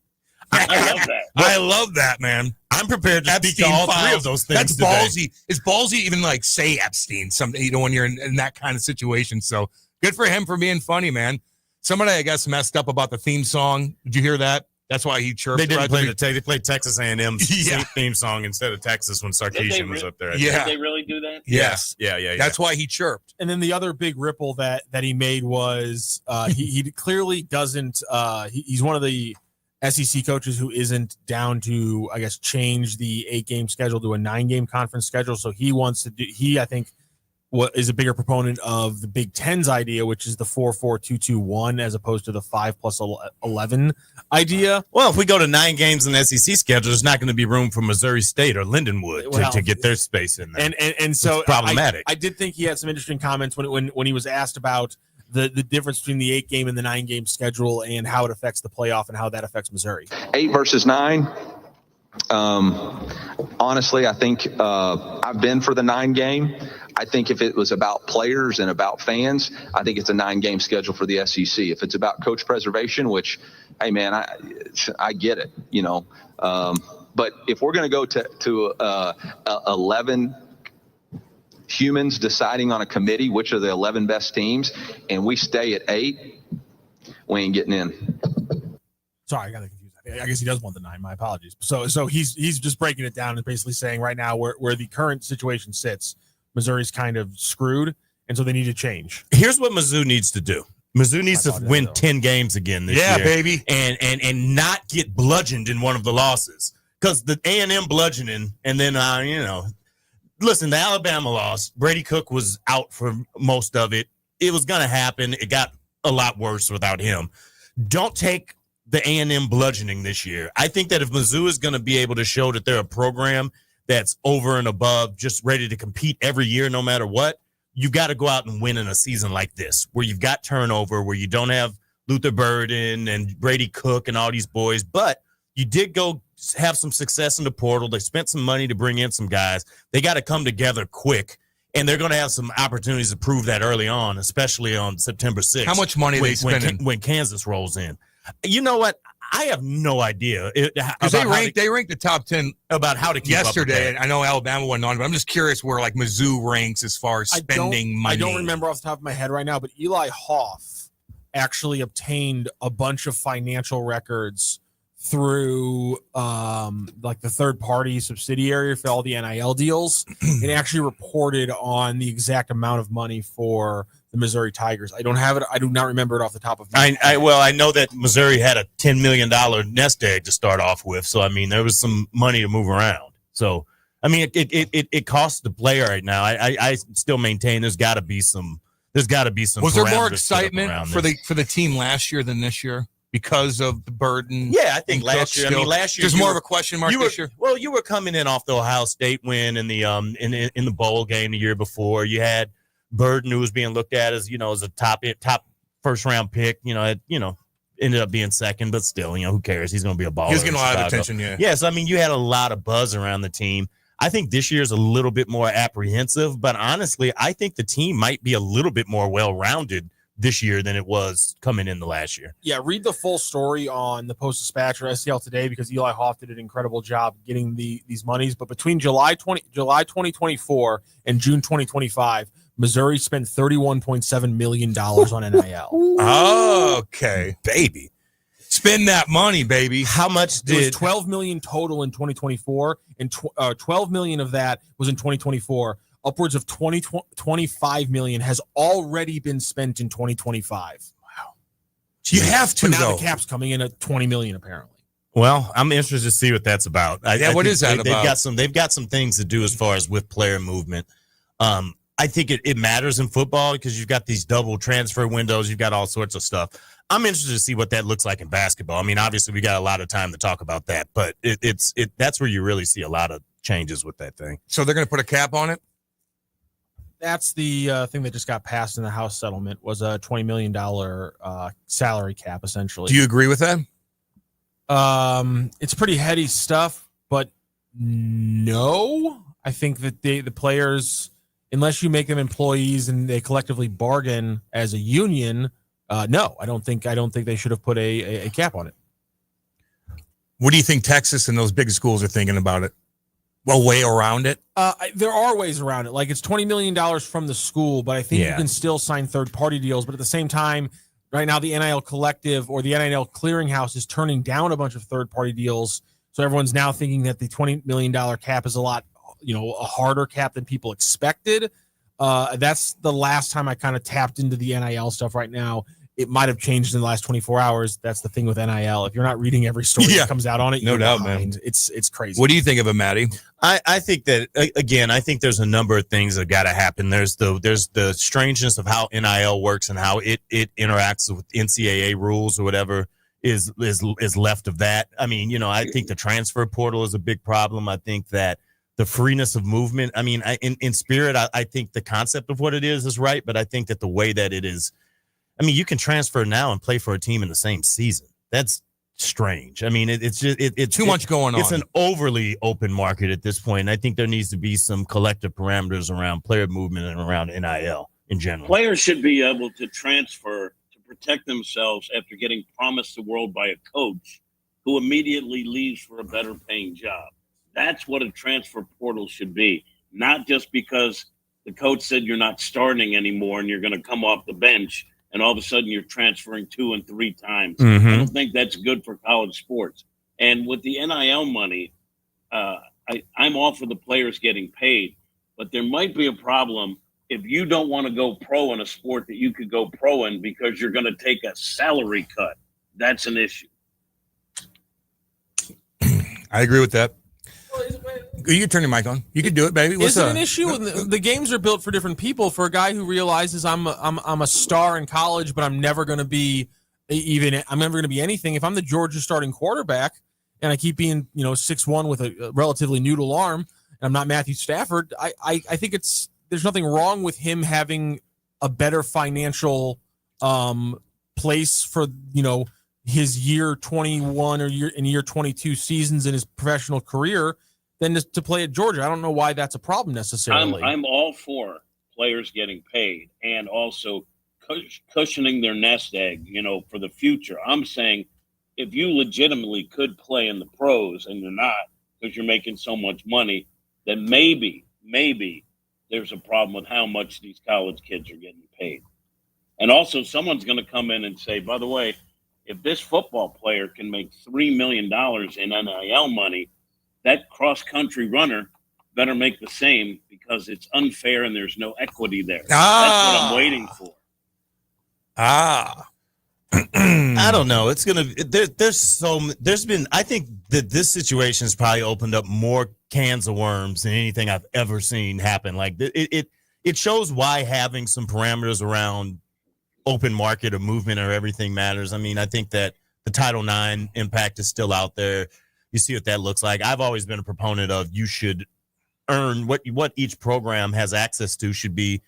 I love that. I love that, man. I'm prepared to speak to all 3 of those things. That's ballsy. It's ballsy even like say Epstein, when you're in that kind of situation. So good for him for being funny, man. Somebody, I guess, messed up about the theme song. Did you hear that? That's why he chirped. They didn't play they played Texas A&M's theme song instead of Texas when Sarkeesian was up there. Yeah. Did they really do that? Yes. Yeah. That's why he chirped. And then the other big ripple that he made was he clearly doesn't. He's one of the SEC coaches who isn't down to, I guess, change the 8-game schedule to a 9-game conference schedule. So he wants to do. I think. What is a bigger proponent of the Big Ten's idea, which is the 4-4-2-2-1 as opposed to the 5+11 idea. Well, if we go to 9 games in the SEC schedule, there's not going to be room for Missouri State or Lindenwood to get their space in there. And so it's problematic. I did think he had some interesting comments when he was asked about the difference between the 8-game and the 9-game schedule and how it affects the playoff and how that affects Missouri. 8 versus 9. Honestly, I think I've been for the 9-game. I think if it was about players and about fans, I think it's a 9-game schedule for the SEC. If it's about coach preservation, which, hey man, I get it, you know. But if we're going to go to 11 humans deciding on a committee which are the 11 best teams, and we stay at 8, we ain't getting in. Sorry, I got confused. I guess he does want the 9. My apologies. So he's just breaking it down and basically saying right now where the current situation sits, Missouri's kind of screwed, and so they need to change. Here's what Mizzou needs to do. Mizzou needs to win 10 games again this year. Yeah, baby. And not get bludgeoned in one of the losses. Because the A&M bludgeoning, and then, listen, the Alabama loss, Brady Cook was out for most of it. It was going to happen. It got a lot worse without him. Don't take the A&M bludgeoning this year. I think that if Mizzou is going to be able to show that they're a program that's over and above, just ready to compete every year no matter what, you got to go out and win in a season like this, where you've got turnover, where you don't have Luther Burden and Brady Cook and all these boys, but you did go have some success in the portal. They spent some money to bring in some guys. They got to come together quick, and they're going to have some opportunities to prove that early on, especially on September 6th. How much money they spending when Kansas rolls in? You know what? I have no idea. Because they ranked the top 10 about how to keep yesterday. Up with I know Alabama wasn't on, but I'm just curious where like Mizzou ranks as far as spending money. I don't remember off the top of my head right now, but Eli Hoff actually obtained a bunch of financial records through like the third party subsidiary for all the NIL deals. It actually reported on the exact amount of money for the Missouri Tigers. I don't have it. I do not remember it off the top of my head. I know that Missouri had a $10 million nest egg to start off with. So, I mean, there was some money to move around. So, I mean, it costs the player right now. I still maintain there's got to be some. Was there more excitement for the team last year than this year because of the burden? Yeah, I think last year. Last year there's more of a question mark this year. Well, you were coming in off the Ohio State win in the in the bowl game the year before. You had Burden, who was being looked at as as a top first round pick. ended up being second, but still, who cares? He's going to be a baller. He's getting a lot of attention, yeah. Yeah, so, you had a lot of buzz around the team. I think this year's a little bit more apprehensive, but honestly, I think the team might be a little bit more well-rounded this year than it was coming in the last year. Yeah, read the full story on the Post-Dispatch or STL Today because Eli Hoff did an incredible job getting these monies. But between July 2024 and June 2025, Missouri spent $31.7 million on NIL. Okay, baby. Spend that money, baby. How much It was $12 million total in 2024, and $12 million of that was in 2024. Upwards of $25 million has already been spent in 2025. Wow. You have to, but now though. the cap's coming in at $20 million, apparently. Well, I'm interested to see what that's about. What is that about? They've got some things to do as far as with player movement. I think it matters in football because you've got these double transfer windows. You've got all sorts of stuff. I'm interested to see what that looks like in basketball. Obviously, we got a lot of time to talk about that, but that's where you really see a lot of changes with that thing. So they're going to put a cap on it? That's the thing that just got passed in the House settlement was a $20 million salary cap, essentially. Do you agree with that? It's pretty heady stuff, but no. I think that the players, unless you make them employees and they collectively bargain as a union, no, I don't think they should have put a cap on it. What do you think Texas and those big schools are thinking about it? A way around it? There are ways around it. Like it's $20 million from the school, but I think you can still sign third-party deals. But at the same time, right now the NIL Collective or the NIL Clearinghouse is turning down a bunch of third-party deals. So everyone's now thinking that the $20 million cap is a lot, a harder cap than people expected. That's the last time I kind of tapped into the NIL stuff right now. It might have changed in the last 24 hours. That's the thing with NIL. If you're not reading every story that comes out on it, no you're doubt, behind. man. It's crazy. What do you think of it, Maddie? I think that again, I think there's a number of things that got to happen. There's the strangeness of how NIL works and how it interacts with NCAA rules or whatever is left of that. I think the transfer portal is a big problem. I think that the freeness of movement. In spirit, I think the concept of what it is right, but I think that the way that it is. You can transfer now and play for a team in the same season. That's strange. It's just too much going on. It's an overly open market at this point. And I think there needs to be some collective parameters around player movement and around NIL in general. Players should be able to transfer to protect themselves after getting promised the world by a coach who immediately leaves for a better paying job. That's what a transfer portal should be, not just because the coach said you're not starting anymore and you're going to come off the bench and all of a sudden you're transferring 2 and 3 times. Mm-hmm. I don't think that's good for college sports. And with the NIL money, I'm all for the players getting paid, but there might be a problem if you don't want to go pro in a sport that you could go pro in because you're going to take a salary cut. That's an issue. I agree with that. You can turn your mic on. You can do it, baby. What's Is it up? an issue? The games are built for different people. For a guy who realizes I'm a star in college, but I'm never going to be anything. If I'm the Georgia starting quarterback and I keep being 6'1" with a relatively noodle arm, and I'm not Matthew Stafford, I think there's nothing wrong with him having a better financial place for his year 21 or year 22 seasons in his professional career than to play at Georgia. I don't know why that's a problem necessarily. I'm all for players getting paid and also cushioning their nest egg, for the future. I'm saying if you legitimately could play in the pros and you're not because you're making so much money, then maybe there's a problem with how much these college kids are getting paid. And also someone's going to come in and say, by the way, if this football player can make $3 million in NIL money, that cross-country runner better make the same because it's unfair and there's no equity there. That's what I'm waiting for. I don't know. It's gonna. There's been. I think that this situation has probably opened up more cans of worms than anything I've ever seen happen. Like it shows why having some parameters around open market or movement or everything matters. I think that the Title IX impact is still out there. You see what that looks like. I've always been a proponent of you should earn what each program has access to should be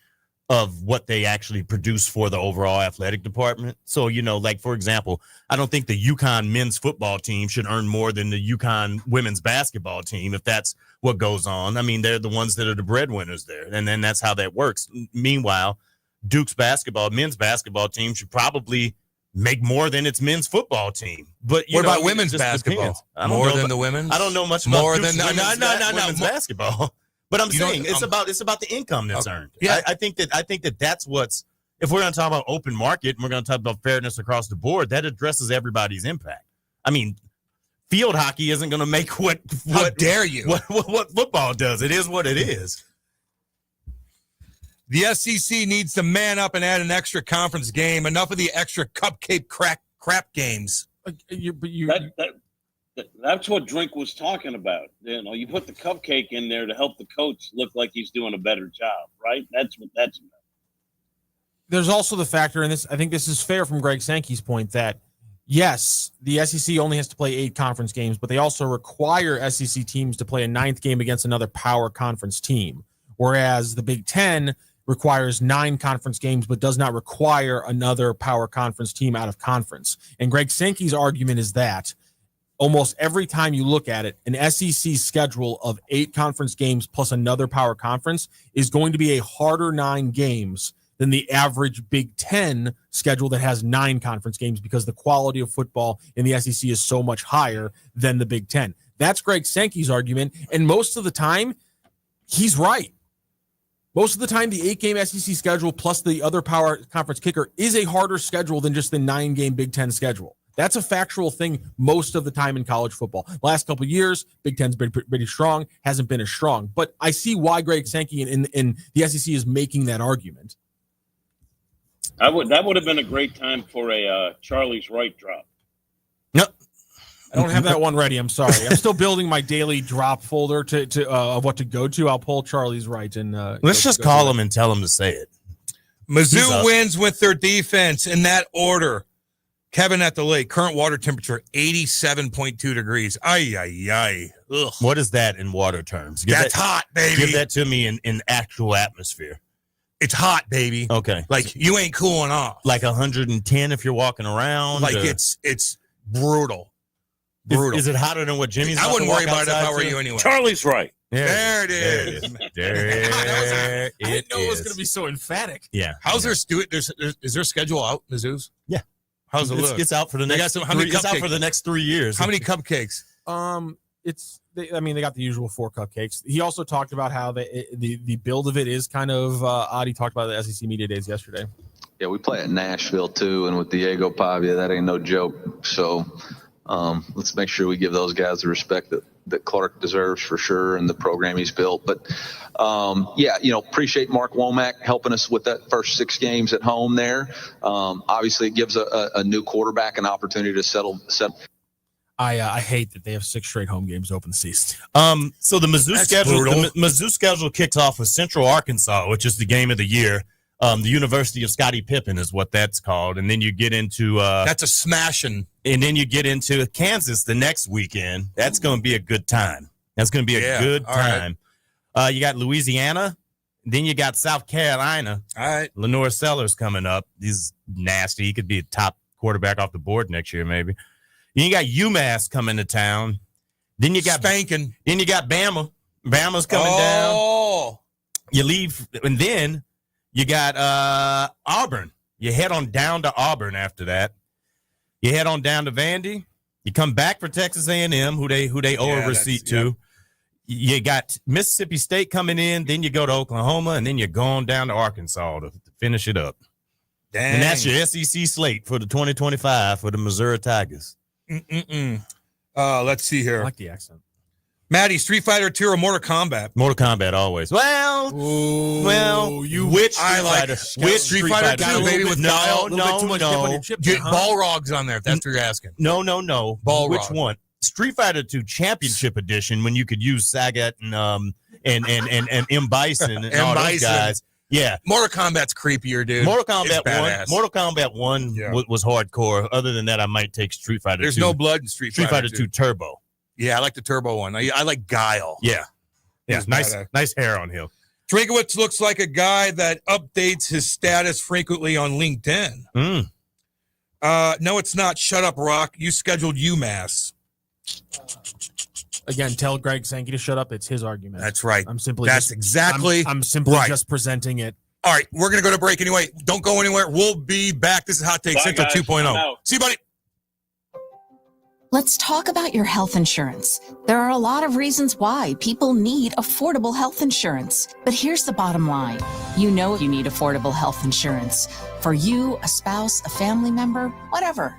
of what they actually produce for the overall athletic department. So, like, for example, I don't think the UConn men's football team should earn more than the UConn women's basketball team if that's what goes on. I mean, they're the ones that are the breadwinners there, and then that's how that works. Meanwhile, Duke's men's basketball team should probably make more than its men's football team. But what about women's basketball? More than the women's? I don't know much more about than women's basketball. But I'm saying it's about the income that's earned. Yeah, I think that's what's, if we're going to talk about open market and we're going to talk about fairness across the board, that addresses everybody's impact. I mean, field hockey isn't going to make what how dare you what football does. It is what it is. The SEC needs to man up and add an extra conference game. Enough of the extra cupcake crap games. That's what Drink was talking about. You put the cupcake in there to help the coach look like he's doing a better job, right? That's what that's about. There's also the factor in this. I think this is fair from Greg Sankey's point that, yes, the SEC only has to play 8 conference games, but they also require SEC teams to play a 9th game against another power conference team, whereas the Big Ten requires 9 conference games but does not require another power conference team out of conference. And Greg Sankey's argument is that almost every time you look at it, an SEC schedule of 8 conference games plus another power conference is going to be a harder 9 games than the average Big Ten schedule that has 9 conference games because the quality of football in the SEC is so much higher than the Big Ten. That's Greg Sankey's argument, and most of the time, he's right. Most of the time, the 8-game SEC schedule plus the other power conference kicker is a harder schedule than just the 9-game Big Ten schedule. That's a factual thing most of the time in college football. Last couple of years, Big Ten's been pretty strong, hasn't been as strong. But I see why Greg Sankey in the SEC is making that argument. That would have been a great time for a Charlie's Right drop. No, I don't have that one ready. I'm sorry. I'm still building my daily drop folder to of what to go to. I'll pull Charlie's Right and let's just call him and tell him to say it. Mizzou wins with their defense in that order. Kevin at the lake, current water temperature 87.2 degrees. Ay, ay, ay. Ugh. What is that in water terms? That's hot, baby. Give that to me in actual atmosphere. It's hot, baby. Okay. Like you ain't cooling off. Like 110 if you're walking around. Like it's brutal. Brutal. Is it hotter than what Jimmy's? I wouldn't worry about it if I were you anyway. Charlie's Right. There it is. There I didn't know it was going to be so emphatic. Yeah. How's their is their schedule out, Mizzou's? Yeah. How's it look? It's out for the next. It's out for the next 3 years. How many cupcakes? They got the usual 4 cupcakes. He also talked about how the build of it is kind of odd. He talked about the SEC Media Days yesterday. Yeah, we play at Nashville too, and with Diego Pavia, that ain't no joke. So let's make sure we give those guys the respect that Clark deserves for sure, and the program he's built. But appreciate Mark Womack helping us with that first 6 games at home there. Obviously, it gives a new quarterback an opportunity to settle. I hate that they have 6 straight home games open season. So the Mizzou schedule kicks off with Central Arkansas, which is the game of the year. The University of Scottie Pippen is what that's called, and then you get into that's a smashing. And then you get into Kansas the next weekend. That's going to be a good time. That's going to be a good time. Right. You got Louisiana, then you got South Carolina. All right, Lenore Sellers coming up. He's nasty. He could be a top quarterback off the board next year, maybe. Then you got UMass coming to town. Then you got spanking. Then you got Bama. Bama's coming down. You leave, and then you got Auburn. You head on down to Auburn after that. You head on down to Vandy. You come back for Texas A&M, who they owe a receipt to. Yep. You got Mississippi State coming in. Then you go to Oklahoma, and then you're going down to Arkansas to finish it up. Dang. And that's your SEC slate for the 2025 for the Missouri Tigers. Let's see here. I like the accent. Maddie, Street Fighter 2 or Mortal Kombat? Mortal Kombat always. Well, which Street Fighter 2, baby, with Guile? No. Balrog's on there, if that's what you're asking. No. Balrog. Which one? Street Fighter 2 Championship Edition, when you could use Sagat and M. Bison and all those guys. Yeah. Mortal Kombat's creepier, dude. Mortal Kombat 1 was hardcore. Other than that, I might take Street Fighter 2. There's no blood in Street Fighter 2 Turbo. Yeah, I like the Turbo one. I like Guile. Yeah. Nice hair on him. Drinkowitz looks like a guy that updates his status frequently on LinkedIn. No, it's not. Shut up, Rock. You scheduled UMass. Again, tell Greg Sankey to shut up. It's his argument. That's right. I'm simply That's just, exactly I'm simply right. just presenting it. All right, we're going to go to break anyway. Don't go anywhere. We'll be back. This is Hot Take Central 2.0. See you, buddy. Let's talk about your health insurance. There are a lot of reasons why people need affordable health insurance. But here's the bottom line. You know you need affordable health insurance. For you, a spouse, a family member, whatever.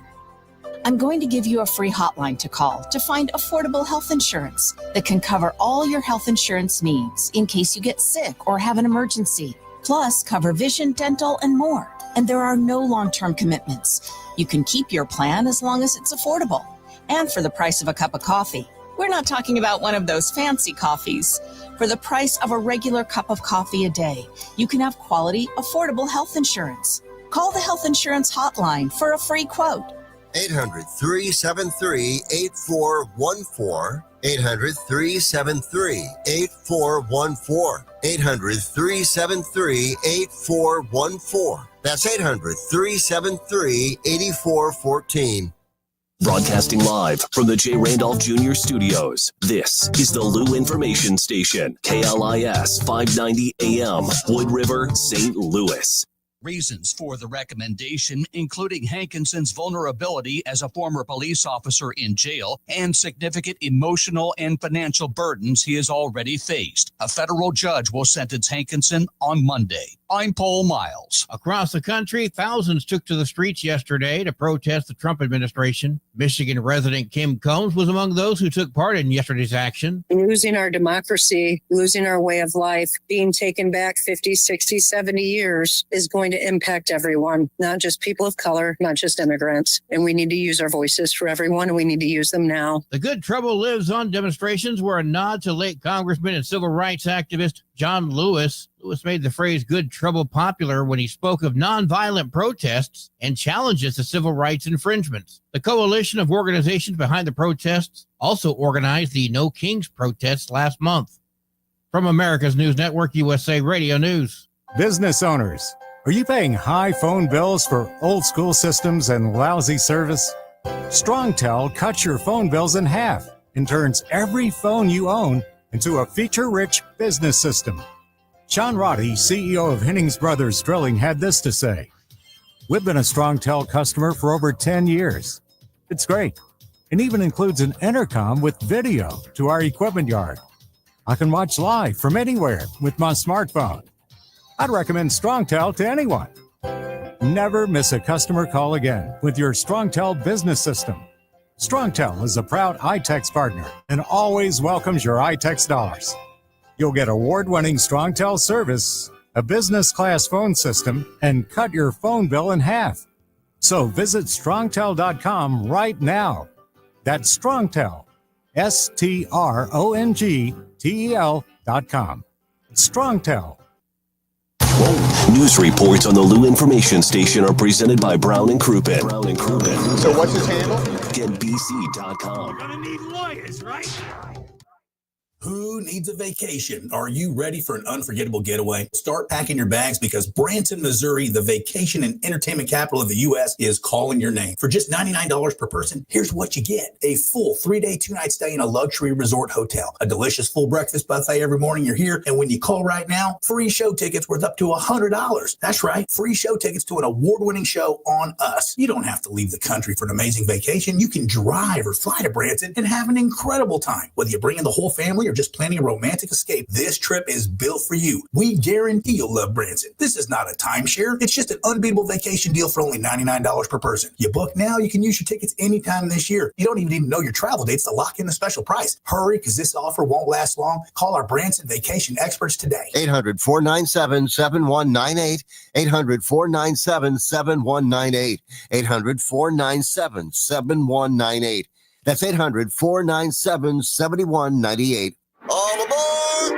I'm going to give you a free hotline to call to find affordable health insurance that can cover all your health insurance needs in case you get sick or have an emergency. Plus, cover vision, dental, and more. And there are no long-term commitments. You can keep your plan as long as it's affordable. And for the price of a cup of coffee. We're not talking about one of those fancy coffees. For the price of a regular cup of coffee a day, you can have quality, affordable health insurance. Call the health insurance hotline for a free quote. 800-373-8414. 800-373-8414. 800-373-8414. That's 800-373-8414. Broadcasting live from the J. Randolph Jr. Studios, this is the Lou Information Station, KLIS 590 AM, Wood River, St. Louis. Reasons for the recommendation, including Hankinson's vulnerability as a former police officer in jail and significant emotional and financial burdens he has already faced. A federal judge will sentence Hankinson on Monday. I'm Paul Miles. Across the country, thousands took to the streets yesterday to protest the Trump administration. Michigan resident Kim Combs was among those who took part in yesterday's action. Losing our democracy, losing our way of life, being taken back 50, 60, 70 years is going to impact everyone, not just people of color, not just immigrants. And we need to use our voices for everyone, and we need to use them now. The Good Trouble Lives On demonstrations were a nod to late Congressman and civil rights activist John Lewis. Lewis made the phrase good trouble popular when he spoke of nonviolent protests and challenges to civil rights infringements. The coalition of organizations behind the protests also organized the No Kings protests last month. From America's News Network, USA Radio News. Business owners, are you paying high phone bills for old school systems and lousy service? StrongTel cuts your phone bills in half and turns every phone you own into a feature-rich business system. Sean Roddy, CEO of Hennings Brothers Drilling, had this to say. We've been a StrongTel customer for over 10 years. It's great. It even includes an intercom with video to our equipment yard. I can watch live from anywhere with my smartphone. I'd recommend StrongTel to anyone. Never miss a customer call again with your StrongTel business system. StrongTel is a proud iTex partner and always welcomes your iTex dollars. You'll get award-winning StrongTel service, a business-class phone system, and cut your phone bill in half. So visit strongtel.com right now. That's StrongTel, StrongTel.com. StrongTel. News reports on the Lou Information Station are presented by Brown and Crouppen. So what's his handle? GetBC.com. You're gonna need lawyers, right? Who needs a vacation? Are you ready for an unforgettable getaway? Start packing your bags because Branson, Missouri, the vacation and entertainment capital of the U.S., is calling your name. For just $99 per person, here's what you get. A full 3-day, 2-night stay in a luxury resort hotel. A delicious full breakfast buffet every morning you're here. And when you call right now, free show tickets worth up to $100. That's right, free show tickets to an award-winning show on us. You don't have to leave the country for an amazing vacation. You can drive or fly to Branson and have an incredible time. Whether you bring in the whole family or just planning a romantic escape, this trip is built for you. We guarantee you'll love Branson. This is not a timeshare. It's just an unbeatable vacation deal for only $99 per person. You book now, you can use your tickets anytime this year. You don't even need to know your travel dates to lock in the special price. Hurry, because this offer won't last long. Call our Branson vacation experts today. 800-497-7198. 800-497-7198. 800-497-7198. That's 800-497-7198. All aboard!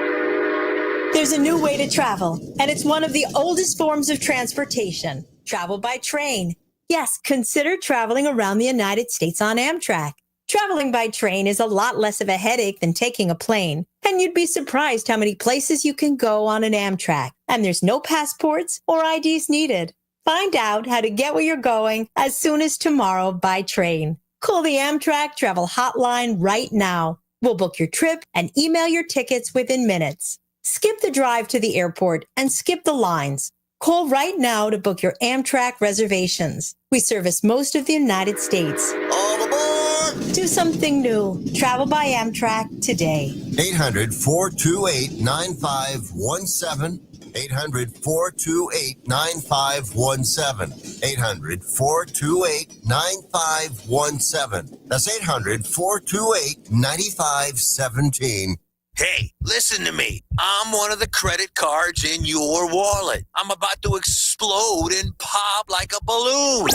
There's a new way to travel, and it's one of the oldest forms of transportation. Travel by train. Yes, consider traveling around the United States on Amtrak. Traveling by train is a lot less of a headache than taking a plane, and you'd be surprised how many places you can go on an Amtrak, and there's no passports or IDs needed. Find out how to get where you're going as soon as tomorrow by train. Call the Amtrak Travel Hotline right now. We'll book your trip and email your tickets within minutes. Skip the drive to the airport and skip the lines. Call right now to book your Amtrak reservations. We service most of the United States. All aboard! Do something new. Travel by Amtrak today. 800-428-9517. 800-428-9517. 800-428-9517. That's 800-428-9517. Hey, listen to me. I'm one of the credit cards in your wallet. I'm about to explode and pop like a balloon.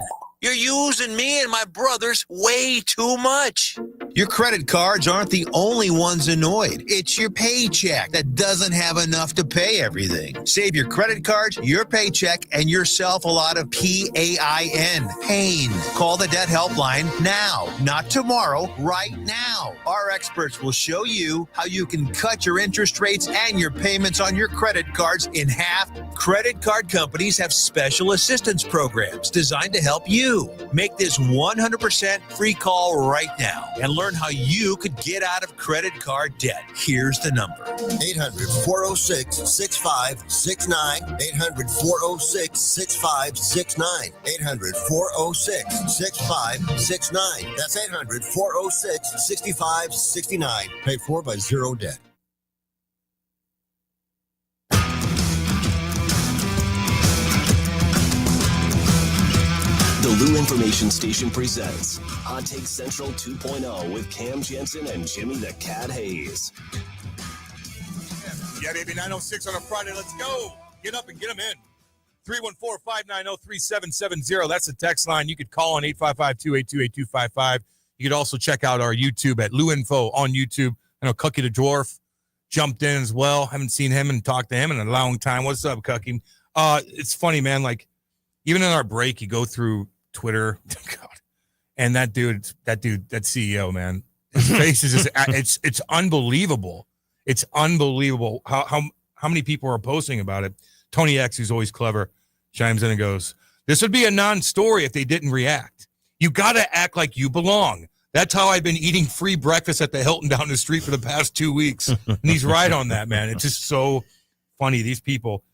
You're using me and my brothers way too much. Your credit cards aren't the only ones annoyed. It's your paycheck that doesn't have enough to pay everything. Save your credit cards, your paycheck, and yourself a lot of PAIN. Pain. Call the debt helpline now, not tomorrow, right now. Our experts will show you how you can cut your interest rates and your payments on your credit cards in half. Credit card companies have special assistance programs designed to help you. Make this 100% free call right now and learn how you could get out of credit card debt. Here's the number. 800-406-6569. 800-406-6569. 800-406-6569. That's 800-406-6569. Paid for by Zero Debt. The Lou Information Station presents Hot Take Central 2.0 with Cam Janssen and Jimmy the Cat Hayes. Yeah, baby, 906 on a Friday. Let's go. Get up and get them in. 314-590-3770. That's the text line. You could call on 855-282-8255. You could also check out our YouTube at Lou Info on YouTube. I know Cookie the Dwarf jumped in as well. Haven't seen him and talked to him in a long time. What's up, Cookie? It's funny, man. Like, even in our break, you go through Twitter, God, and that CEO, man, his face is just, it's unbelievable. It's unbelievable how many people are posting about it. Tony X, who's always clever, chimes in and goes, "This would be a non-story if they didn't react. You got to act like you belong. That's how I've been eating free breakfast at the Hilton down the street for the past 2 weeks." And he's right on that, man. It's just so funny. These people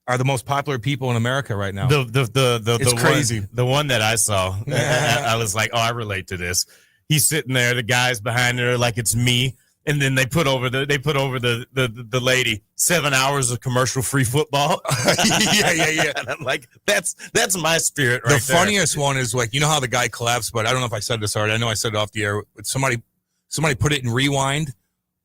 are the most popular people in America right now. It's crazy. The one that I saw, I was like, oh, I relate to this. He's sitting there, the guy's behind her like it's me, and then they put over the lady 7 hours of commercial free football. yeah. And I'm like, that's my spirit right The there. funniest one is, like, you know how the guy collapsed, but I don't know if I said this already. I know I said it off the air. But somebody put it in rewind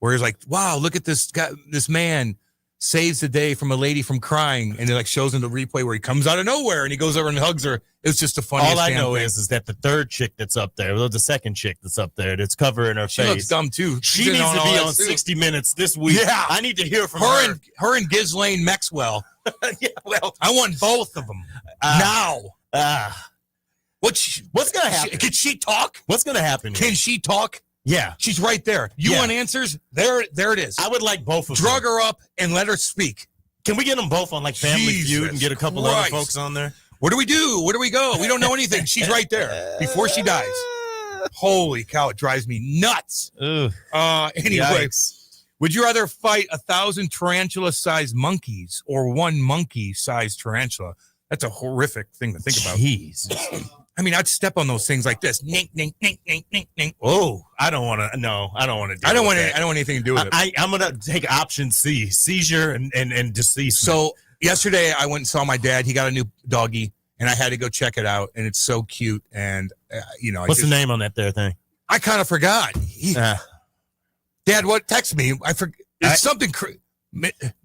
where he's like, wow, look at this guy, this man saves the day from a lady from crying, and it like shows in the replay where he comes out of nowhere and he goes over and hugs her. It's just the funniest. All I know thing. is that the third chick that's up there, the second chick that's up there, that's covering her She face. looks dumb too. She needs to be on 60 Minutes this week. Yeah, I need to hear from her. her. Her and Ghislaine Maxwell. Yeah, well, I want both of them now. What's gonna happen? Can she talk? What's gonna happen? Can she talk? Yeah, she's right there. You want answers? There it is. I would like both of them. Drug her up and let her speak. Can we get them both on like Family Feud and get a couple other folks on there? Where do we do? Where do we go? We don't know anything. She's right there before she dies. Holy cow, it drives me nuts. Anyway, yikes. Would you rather fight 1,000 tarantula-sized monkeys or one monkey-sized tarantula? That's a horrific thing to think about. Jeez. I mean, I'd step on those things like this. Nink, nink, nink, nink, nink, nink. Oh, I don't want to. No, I don't want to. I don't want anything to do with it. I'm gonna take option C: seizure and deceasement. So yesterday, I went and saw my dad. He got a new doggy, and I had to go check it out. And it's so cute. And what's the name on that there thing? I kind of forgot. Dad, what? Text me. I forgot. It's something.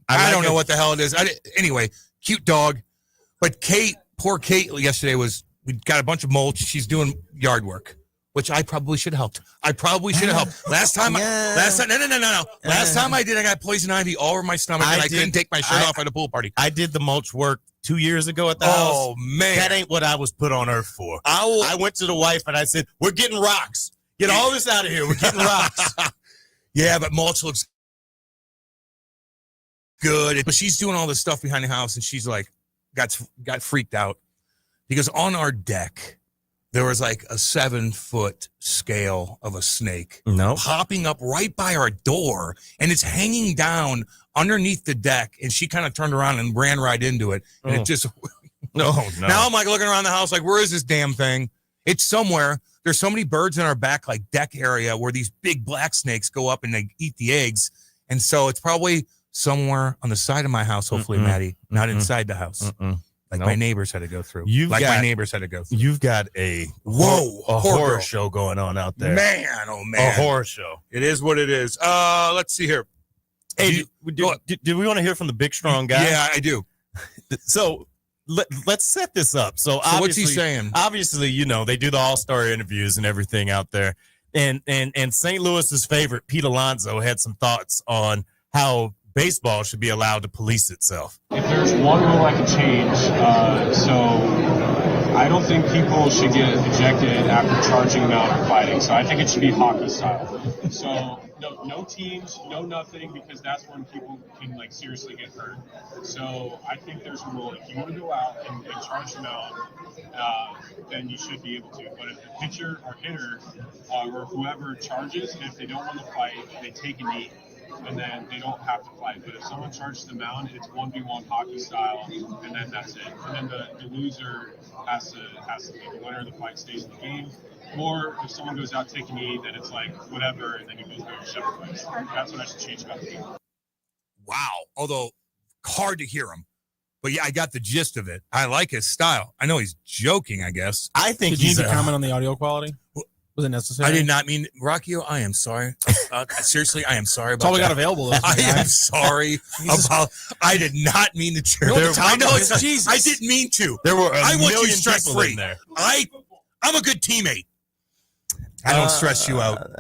I don't know what the hell it is. Anyway, cute dog. But Kate, poor Kate, yesterday we got a bunch of mulch. She's doing yard work, which I probably should have helped. Last time, no. Last time I did, I got poison ivy all over my stomach, and I couldn't take my shirt off at a pool party. I did the mulch work 2 years ago at the house. Oh, man. That ain't what I was put on earth for. I went to the wife and I said, we're getting rocks. Get all this out of here. We're getting rocks. Yeah, but mulch looks good. But she's doing all this stuff behind the house, and she's like, got freaked out because on our deck there was like a 7-foot scale of a snake hopping up right by our door, and it's hanging down underneath the deck. And she kind of turned around and ran right into it, and it just no. Now I'm like looking around the house, like, where is this damn thing? It's somewhere. There's so many birds in our back, like deck area, where these big black snakes go up and they eat the eggs. And so it's probably somewhere on the side of my house, hopefully, Maddie, not inside the house. Like my neighbors had to go through. My neighbors had to go through. You've got a horror show going on out there. Man, oh man. A horror show. It is what it is. Let's see here. Hey, do we want to hear from the big strong guy? Yeah, I do. So let's set this up. So what's he saying? Obviously, you know, they do the all-star interviews and everything out there. And St. Louis's favorite, Pete Alonso, had some thoughts on how baseball should be allowed to police itself. If there's one rule I could change, so I don't think people should get ejected after charging them out or fighting. So I think it should be hockey style. So no teams, no nothing, because that's when people can like seriously get hurt. So I think there's a rule. If you want to go out and charge them out, then you should be able to. But if the pitcher or hitter or whoever charges, if they don't want to fight, they take a knee. And then they don't have to fight. But if someone charges them out, it's 1v1 hockey style, and then that's it. And then the loser has to leave. The winner of the fight stays in the game. Or if someone goes out taking a knee, then it's like whatever, and then you both go your separate ways. That's what I should change about the game. Wow. Although hard to hear him. But yeah, I got the gist of it. I like his style. I know he's joking, I guess. I think Did you need to comment on the audio quality? Was it necessary? I did not mean, Rockio, I am sorry. Seriously, I am sorry about That's all we that. got available. I am sorry about, I did not mean to cheer. I know it's Jesus. I didn't mean to. There were I want you million stress people in free. there. I'm a good teammate. I don't stress you out.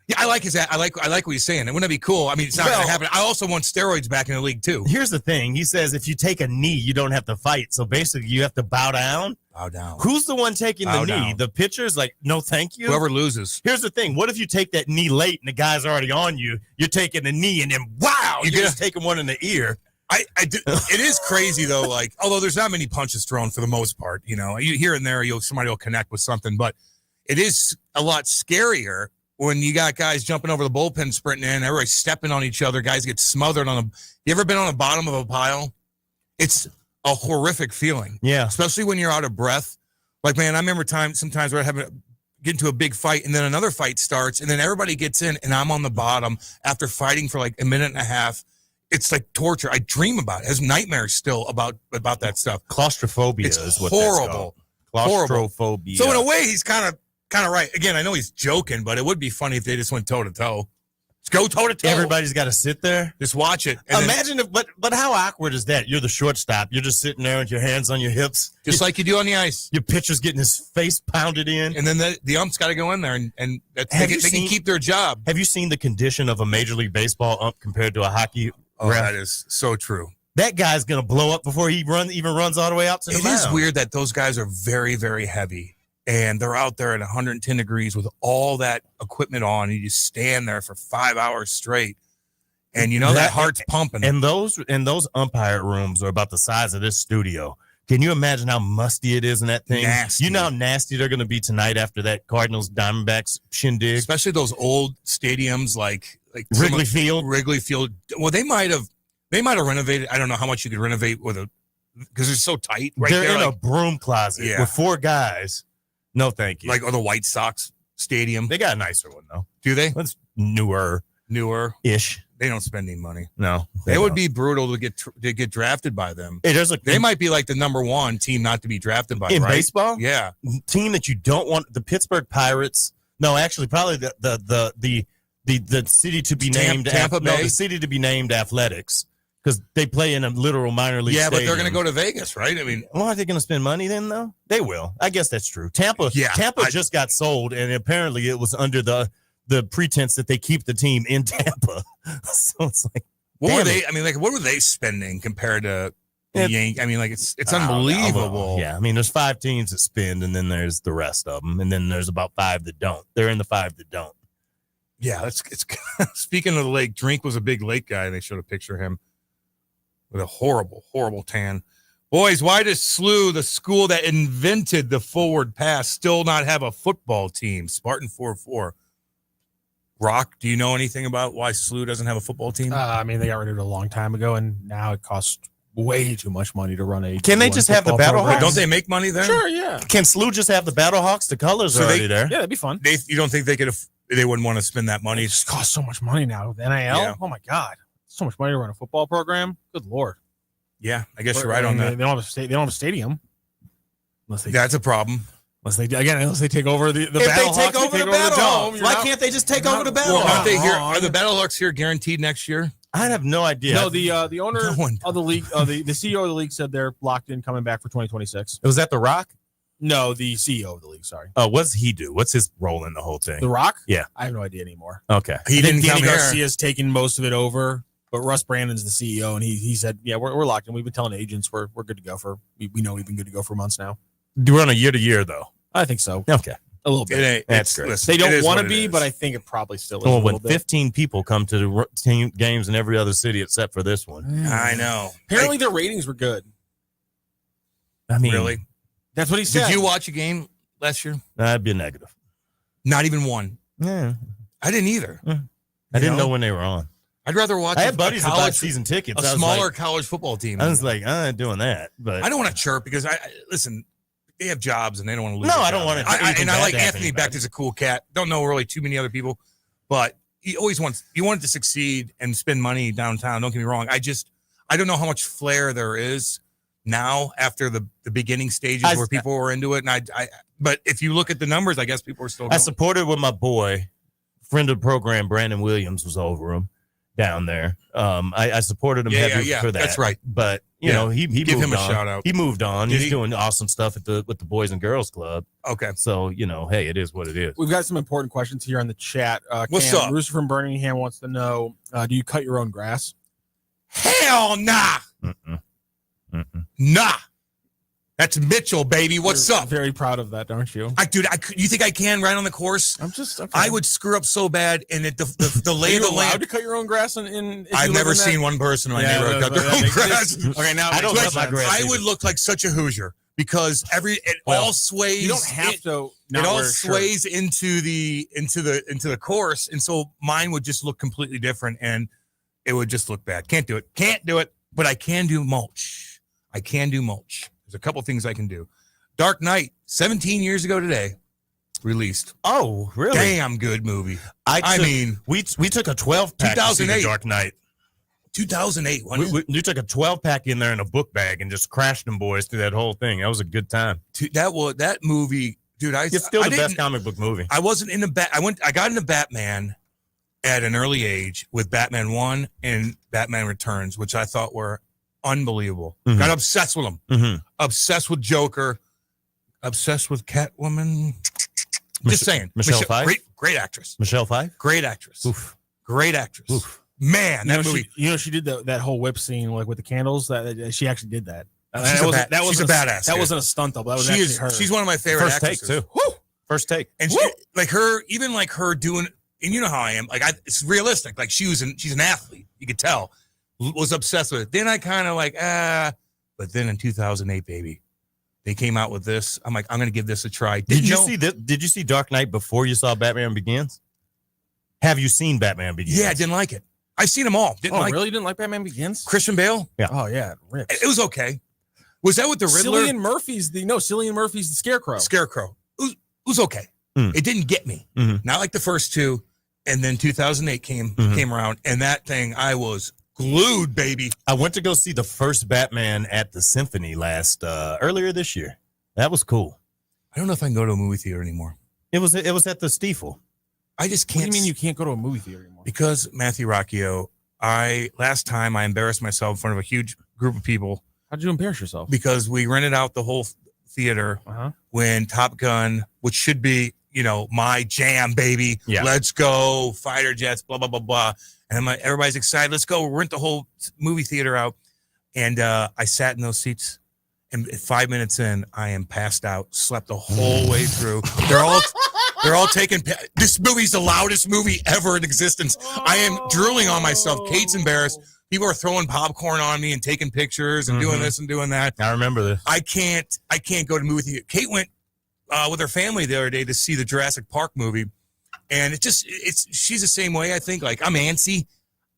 Yeah, I like his. I like what he's saying. Wouldn't that be cool? I mean, it's not going to happen. I also want steroids back in the league too. Here's the thing. He says if you take a knee, you don't have to fight. So basically, you have to bow down. Bow down. Who's the one taking Bow the knee? down. The pitcher's like, no, thank you. Whoever loses. Here's the thing. What if you take that knee late and the guy's already on you? You're taking the knee and then wow, you're just taking one in the ear. I do. It is crazy though. Like, although there's not many punches thrown for the most part, you know, here and there, somebody will connect with something, but it is a lot scarier when you got guys jumping over the bullpen, sprinting in, everybody stepping on each other, guys get smothered on them. You ever been on the bottom of a pile? It's a horrific feeling. Yeah. Especially when you're out of breath. Like, man, I remember sometimes where I get into a big fight and then another fight starts and then everybody gets in and I'm on the bottom after fighting for like a minute and a half. It's like torture. I dream about it. I have nightmares still about that stuff. Claustrophobia is what horrible. That's called. Claustrophobia. So in a way, he's kind of right. Again, I know he's joking, but it would be funny if they just went toe to toe. Let's go toe to toe. Everybody's got to sit there. Just watch it. Imagine but how awkward is that? You're the shortstop. You're just sitting there with your hands on your hips, just like you do on the ice. Your pitcher's getting his face pounded in, and then the ump's got to go in there and they can keep their job. Have you seen the condition of a Major League Baseball ump compared to a hockey ref? That is so true. That guy's gonna blow up before he even runs all the way out to the mound. It is weird that those guys are very, very heavy. And they're out there at 110 degrees with all that equipment on. And you just stand there for 5 hours straight. And you know that heart's pumping. And those umpire rooms are about the size of this studio. Can you imagine how musty it is in that thing? Nasty. You know how nasty they're going to be tonight after that Cardinals Diamondbacks shindig? Especially those old stadiums like Wrigley Field. Wrigley Field. Well, they might have renovated. I don't know how much you could renovate because they're so tight. Right they're there, in a broom closet with 4 guys. No, thank you. Like the White Sox stadium. They got a nicer one, though. Do they? It's newer-ish. They don't spend any money. No. It would be brutal to get drafted by them. They might be like the number 1 team not to be drafted by. In right? baseball? Yeah. Team that you don't want, the Pittsburgh Pirates. No, actually, probably the city to be named Tampa Bay. No, the city to be named Athletics. Because they play in a literal minor league stadium. But they're going to go to Vegas, right? I mean, well, are they going to spend money then, though? They will. I guess that's true. Tampa just got sold, and apparently it was under the pretense that they keep the team in Tampa. So it's like, what were they? I mean, like, what were they spending compared to Yank. I mean, like it's unbelievable. Yeah, I mean, there's 5 teams that spend, and then there's the rest of them, and then there's about 5 that don't. They're in the 5 that don't. Yeah, it's speaking of the lake, Drink was a big lake guy. They showed a picture of him with a horrible, horrible tan. Boys, why does SLU, the school that invented the forward pass, still not have a football team? Spartan 4-4. Rock, do you know anything about why SLU doesn't have a football team? I mean, they got rid of it a long time ago, and now it costs way too much money to run a. Can they just have the Battlehawks? Don't they make money there? Sure, yeah. Can SLU just have the Battlehawks? The colors are already there. Yeah, that'd be fun. You don't think they wouldn't want to spend that money? It just costs so much money now with NIL. Yeah. Oh my God, so much money to run a football program. Good Lord. Yeah, I guess you're right on that. They don't have a stadium. That's a problem. Unless they take over the If Battlehawks, they take over the Battlehawks, why can't they just take over the Well, aren't they Battlehawks? here? Are the Battlehawks here guaranteed next year? I have no idea. No, the owner of the league, the CEO of the league said they're locked in coming back for 2026. Was that The Rock? No, the CEO of the league. Sorry. Oh, what does he do? What's his role in the whole thing? The Rock? Yeah. I have no idea anymore. Okay. He didn't come here. Garcia's taking most of it over, but Russ Brandon's the CEO, and he said, "Yeah, we're locked in. We've been telling agents we're good to go for. We know we've been good to go for months now. Do we run a year to year though? I think so. Okay. A little bit. That's great. Listen, They don't it is want to what be, it but is. I think it probably still is. Well, a when little bit. 15 people come to the team games in every other city except for this one. I know. Apparently, their ratings were good. I mean, Really? That's what he said. Did you watch a game last year? that'd be a negative. Not even one. Yeah. I didn't either. I didn't know when they were on. I'd rather watch I had a buddies that bought college season tickets. a I was smaller like- college football team. I was like, I'm not doing that. But I don't want to chirp because I listen. They have jobs and they don't want to lose. No, their I don't job. want it- I anything bad like to happen Anthony to anybody. Becht is a cool cat. Don't know really too many other people, but he always wants. You want it to succeed and spend money downtown. Don't get me wrong. I don't know how much flair there is now after the beginning stages where people were into it. And but if you look at the numbers, I guess people are still. I Going. supported with my boy, friend of the program, Brandon Williams was over him down there. I supported him heavy for that. That's right. But you know, he give moved him a on. shout out. He moved on. Did He's he? doing awesome stuff with the Boys and Girls Club. Okay. So you know, hey, it is what it is. We've got some important questions here in the chat. What's Cam, up? Rooster from Birmingham wants to know: do you cut your own grass? Hell nah. Nah. That's Mitchell, baby. What's You're up? Very proud of that, don't you? You think I can right on the course? I'm just. Okay. I would screw up so bad, and the lay Are of you the allowed land. to cut your own grass? In if I've you live never in that? seen one person in my Yeah, neighborhood cut their that own makes grass. sense. Okay, now I don't makes cut my sense. grass. I would look like such a Hoosier because it all sways. You don't have to. It all sways into the course, and so mine would just look completely different, and it would just look bad. Can't do it. But I can do mulch. There's a couple things I can do. Dark Knight, 17 years ago today, released. Oh, really? Damn good movie. I mean, we took a 12-pack to see 2008. The Dark Knight. 2008. wasn't it? We took a 12-pack in there in a book bag and just crashed them boys through that whole thing. That was a good time. That movie, dude. It's still I the best didn't- comic book movie. I wasn't into I got into Batman at an early age with Batman 1 and Batman Returns, which I thought were unbelievable. Mhm. Got obsessed with them. Mm-hmm. Obsessed with Joker. Obsessed with Catwoman. Just saying. Michelle Pfeiffer? Great actress. Michelle Pfeiffer? Great actress. Oof. Great actress. Oof. Man, that movie. She did that whole whip scene like with the candles. That she actually did that. She's a badass. That dude. wasn't a stunt though. That was actually her. She's one of my favorite First take, actresses. too. Woo! First take. And she, like her doing, and you know how I am. Like it's realistic. Like she's an athlete. You could tell. Was obsessed with it. Then I kind of but then in 2008, baby, they came out with this. I'm like, I'm gonna give this a try. Did you see this? Did you see Dark Knight before you saw Batman Begins? Have you seen Batman Begins? Yeah, I didn't like it. I've seen them all. Didn't like really didn't like Batman Begins? Christian Bale. Yeah. Oh yeah, rips. It was okay. Was that with the Riddler? Cillian Murphy's the Scarecrow. Scarecrow. It was okay. Mm. It didn't get me. Mhm. Not like the first two. And then 2008 came around, and that thing I was glued, baby. I went to go see the first Batman at the Symphony earlier this year. That was cool. I don't know if I can go to a movie theater anymore. It was at the Stiefel. I just What can't. do you mean you can't go to a movie theater anymore? Because Matthew Rocchio, last time I embarrassed myself in front of a huge group of people How'd you embarrass yourself? because we rented out the whole theater when Top Gun, which should be, my jam, baby. Yeah. Let's go, fighter jets, blah, blah, blah, blah. And everybody's excited. Let's go rent the whole movie theater out. And I sat in those seats, and 5 minutes in, I am passed out, slept the whole way through. They're all taking. This movie's the loudest movie ever in existence. I am drooling on myself. Kate's embarrassed. People are throwing popcorn on me and taking pictures and doing this and doing that. I remember this. I can't go to the movie with you. Kate went with her family the other day to see the Jurassic Park movie, and she's the same way. I think like I'm antsy.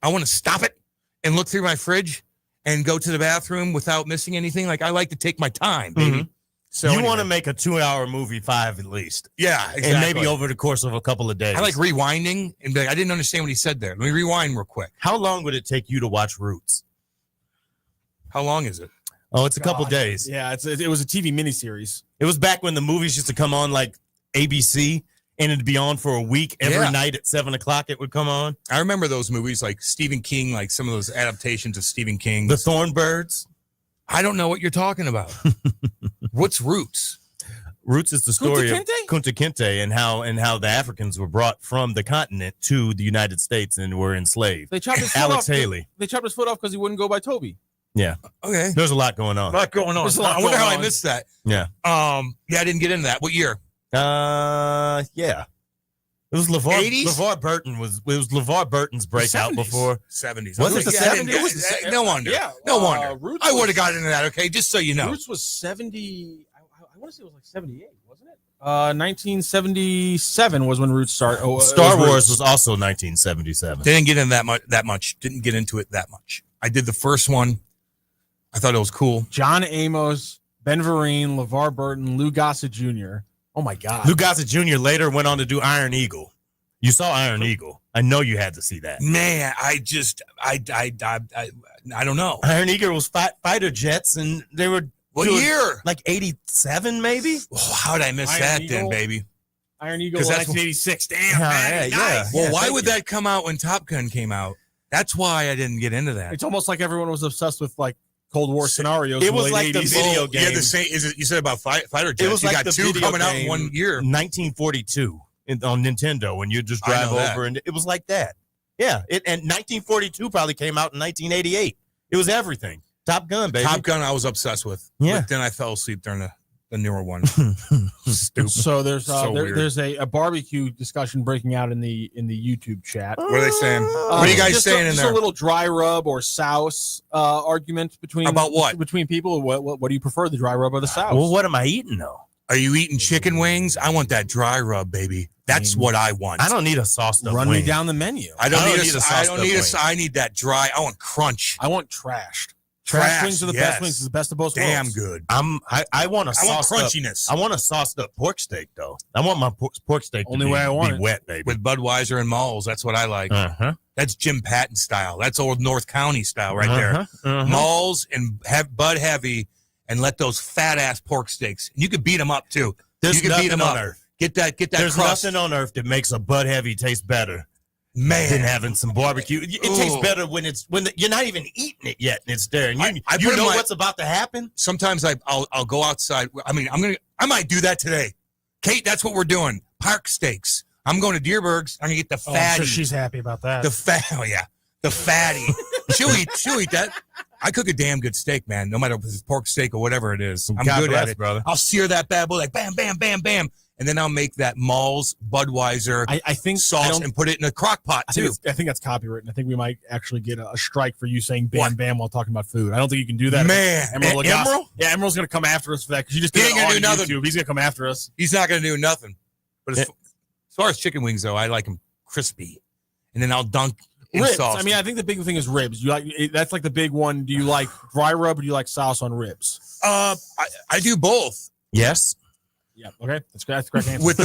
I want to stop it and look through my fridge and go to the bathroom without missing anything. Like I like to take my time, baby. So you want to make a 2-hour movie 5 at least. Yeah, exactly. And maybe over the course of a couple of days. I like rewinding and be like, I didn't understand what he said there. Let me rewind real quick. How long would it take you to watch Roots? How long is it? Oh, it's a couple days. Yeah, it was a TV miniseries. It was back when the movies used to come on like ABC, and it'd be on for a week. Every night at 7:00 it would come on. I remember those movies like Stephen King, like some of those adaptations of Stephen King. The Thornbirds. I don't know what you're talking about. What's Roots? Roots is the story of Kunta Kinte and how the Africans were brought from the continent to the United States and were enslaved. They chopped his foot Alex off. Haley. They chopped his foot off because he wouldn't go by Toby. Yeah. Okay. There's a lot going on. I wonder how I missed that. Yeah. I didn't get into that. What year? Yeah. It was LeVar. 80s? LeVar Burton was LeVar Burton's breakout 70s. before 70s. Was it the 70s? No wonder. Yeah. No wonder. Roots I would have gotten into that. Okay, just so you know. Roots was 70. I want to say it was like 78, wasn't it? 1977 was when Roots started. Star Wars was also 1977. They didn't get into that much. Didn't get into it that much. I did the first one. I thought it was cool. John Amos, Ben Vereen, LeVar Burton, Lou Gossett Jr. Oh my God. Lou Gossett Jr. later went on to do Iron Eagle. You saw Iron Eagle. I know you had to see that. Man, I don't know. Iron Eagle was fighter jets, and they were what year? Like 87, maybe. Oh, how did I miss Iron that Eagle? then, baby? Iron Eagle was 1986. Damn, man. Yeah. Well, why would that come out when Top Gun came out? That's why I didn't get into that. It's almost like everyone was obsessed with like Cold War scenarios. It in was the like late the 80s. video game. Yeah, the same. Is it? You said about fighter jets. It was you like got the two video coming out in game 1 year. 1942 on Nintendo, when you just drive over, and it was like that. Yeah, and 1942 probably came out in 1988. It was everything. Top Gun, baby. Top Gun, I was obsessed with. Yeah. But then I fell asleep during the newer one. Stupid. So there's weird. there's a barbecue discussion breaking out in the YouTube chat. What are they saying? What are you guys saying in there? Just a little dry rub or souse argument between About what? Between people. What do you prefer, the dry rub or the souse? Well, what am I eating though? Are you eating chicken wings? I want that dry rub, baby. That's what I want. I don't need a sauced up Run wing. me down the menu. I don't need a I need that dry. I want crunch. I want trashed. Trash Wings are the best wings. It's the best of both Damn worlds. good. I want a sauced crunchiness. I want a sauced up pork steak though. I want my pork steak Only to way I want be it. wet, baby. With Budweiser and Malls. That's what I like. That's Jim Patton style. That's old North County style right there. Malls and Bud Heavy, and let those fat ass pork steaks. You could beat them up too. There's you can nothing beat them on up. earth. Get that There's crust. nothing on earth that makes a Bud Heavy taste better Man. than having some barbecue. It tastes better when you're not even eating it yet, and it's there, and you know what's about to happen. Sometimes I'll go outside. I mean, I might do that today. Kate, that's what we're doing. Park steaks. I'm going to Deerberg's. I'm gonna get the fatty. I'm sure she's happy about that. The fatty. she'll eat that. I cook a damn good steak, man. No matter if it's pork steak or whatever it is, I'm God good bless, at it, brother. I'll sear that bad boy like bam, bam, bam, bam, and then I'll make that Malls Budweiser I think sauce and put it in a crock pot too. I think that's copywritten. I think we might actually get a strike for you saying "bam bam" while talking about food. I don't think you can do that, Man. Emerald? Emerald? Yeah, Emerald's gonna come after us for that because you just He did ain't it gonna on do nothing. YouTube. He's gonna come after us. He's not going to do nothing. But as far as chicken wings, though, I like them crispy, and then I'll dunk in Ribs. sauce. I mean, I think the big thing is ribs. You like that's like the big one. Do you like dry rub or do you like sauce on ribs? I do both. Yes. Yeah. Okay. That's the correct answer. With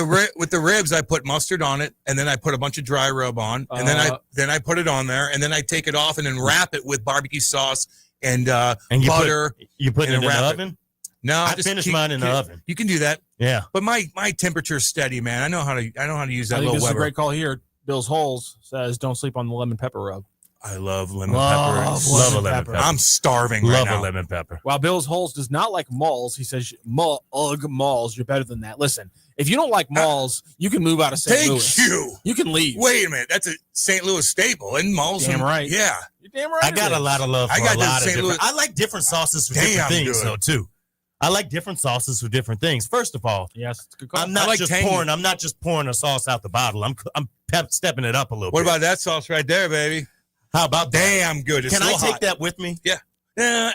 the ribs, I put mustard on it, and then I put a bunch of dry rub on, and then I put it on there, and then I take it off and then wrap it with barbecue sauce and butter. You put it in the wrap oven? No, I finished mine in the oven. You can do that. Yeah. But my temperature's steady, man. I know how to use that I think little this is a Weber. great call here. Bill's Holes says, "Don't sleep on the lemon pepper rub." I love lemon pepper. Love a lemon pepper. I'm starving Love right now. a lemon pepper. While Bill's Holes does not like malls, he says, malls, you're better than that. Listen, if you don't like malls, you can move out of St. Louis. Thank you. You can leave. Wait a minute. That's a St. Louis staple. And malls. Damn right. Yeah. Damn right. I got a lot of love for I got a lot of St. different. Louis- I like different sauces for Damn different things, good. though, too. I like different sauces for different things. First of all, Yes, it's a good call. I'm not like just tangy. pouring. I'm not just pouring a sauce out the bottle. I'm stepping it up a little What bit. about that sauce right there, baby? How about that? Damn good. It's Can I so take hot. that with me? Yeah. I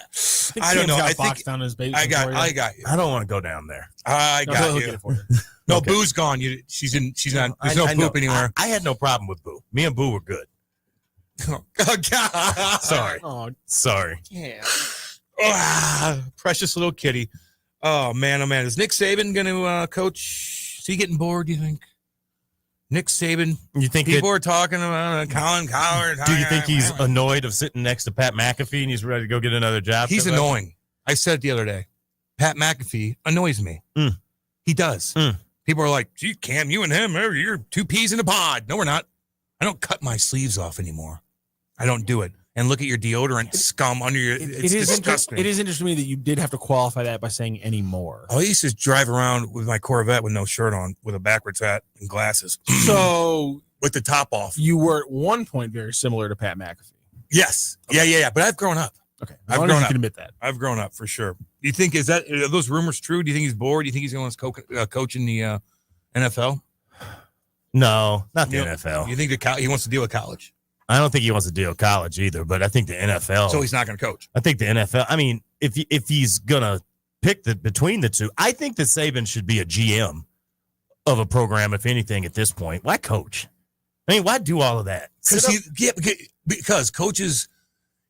don't Tim's know. got I a box think down in his basement. I got for you. you. I don't want to go down there. I No, got he'll you. get it for you. No, Okay. Boo's gone. She's not. There's I no know. poop anywhere. I had no problem with Boo. Me and Boo were good. Oh God. Sorry. Oh, Sorry. yeah. Precious little kitty. Oh man. Is Nick Saban going to coach? Is he getting bored? Do you think? Nick Saban. You think People are talking about Colin Cowherd. Do you think he's annoyed of sitting next to Pat McAfee and he's ready to go get another job? He's annoying. I said it the other day. Pat McAfee annoys me. Mm. He does. Mm. People are like, gee, Cam, you and him, you're two peas in a pod. No, we're not. I don't cut my sleeves off anymore. I don't do it. And look at your deodorant scum under your. It's disgusting. It is interesting to me that you did have to qualify that by saying anymore. I used to drive around with my Corvette with no shirt on, with a backwards hat and glasses. So with the top off. you were at one point very similar to Pat McAfee. Yes. Okay. Yeah. But I've grown up. Okay. I've grown grown up. You up. can admit that. I've grown up for sure. Do you think are those rumors true? Do you think he's bored? Do you think he's going to coach in the NFL? No, not the NFL. You think he wants to deal with college? I don't think he wants to deal with college either, but I think the NFL. So he's not going to coach. I think the NFL. I mean, if he's gonna pick between the two, I think that Saban should be a GM of a program, if anything, at this point. Why coach? I mean, why do all of that? Because coaches,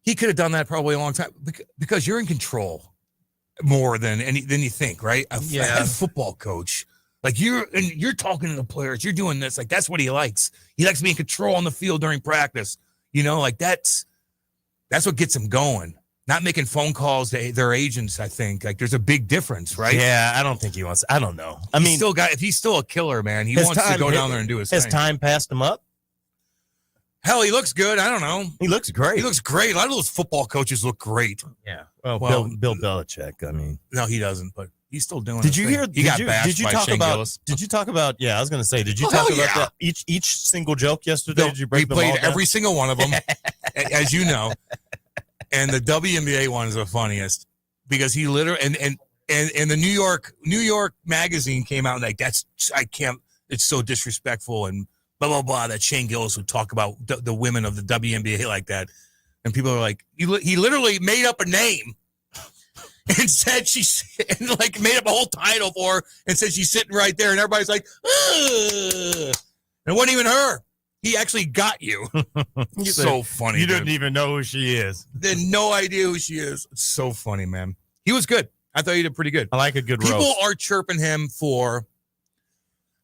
he could have done that probably a long time. Because you're in control more than you think, right? A football coach. Like you're talking to the players, you're doing this. Like that's what he likes. He likes to be in control on the field during practice. Like that's what gets him going. Not making phone calls to their agents. I think like there's a big difference, right? Yeah, I don't think he wants. I don't know. I mean, if he's still a killer, man, he wants to go down there and do his thing. Has time passed him up? Hell, he looks good. I don't know. He looks great. He looks great. A lot of those football coaches look great. Yeah. Well, Bill Belichick. I mean, no, he doesn't. But he's still doing. Did you hear? He got bashed did you by talk Shane about? Gillis. Did you talk about? Yeah, I was going to say. Did you talk about that each single joke yesterday? Did you break them all played down? every single one of them, as you know. And the WNBA one is the funniest because he literally and the New York magazine came out and like I can't. It's so disrespectful and blah blah blah that Shane Gillis would talk about the women of the WNBA like that, and people are like he literally made up a name. And said and like made up a whole title for her and said she's sitting right there and everybody's like, ugh. And it wasn't even her. He actually got you. It's so funny. You didn't even know who she is. They had no idea who she is. It's so funny, man. He was good. I thought he did pretty good. I like a good People roast. are chirping him for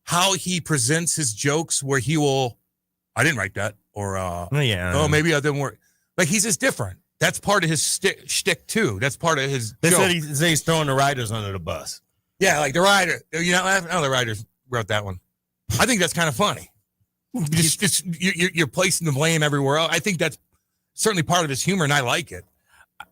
how he presents his jokes where he will, I didn't write that. Or, maybe I didn't work. Like he's just different. That's part of his shtick too. That's part of his. They joke. said he's throwing the writers under the bus. Yeah, like the writer. You're not laughing. No, the writers wrote that one. I think that's kind of funny. You're placing the blame everywhere else. I think that's certainly part of his humor, and I like it.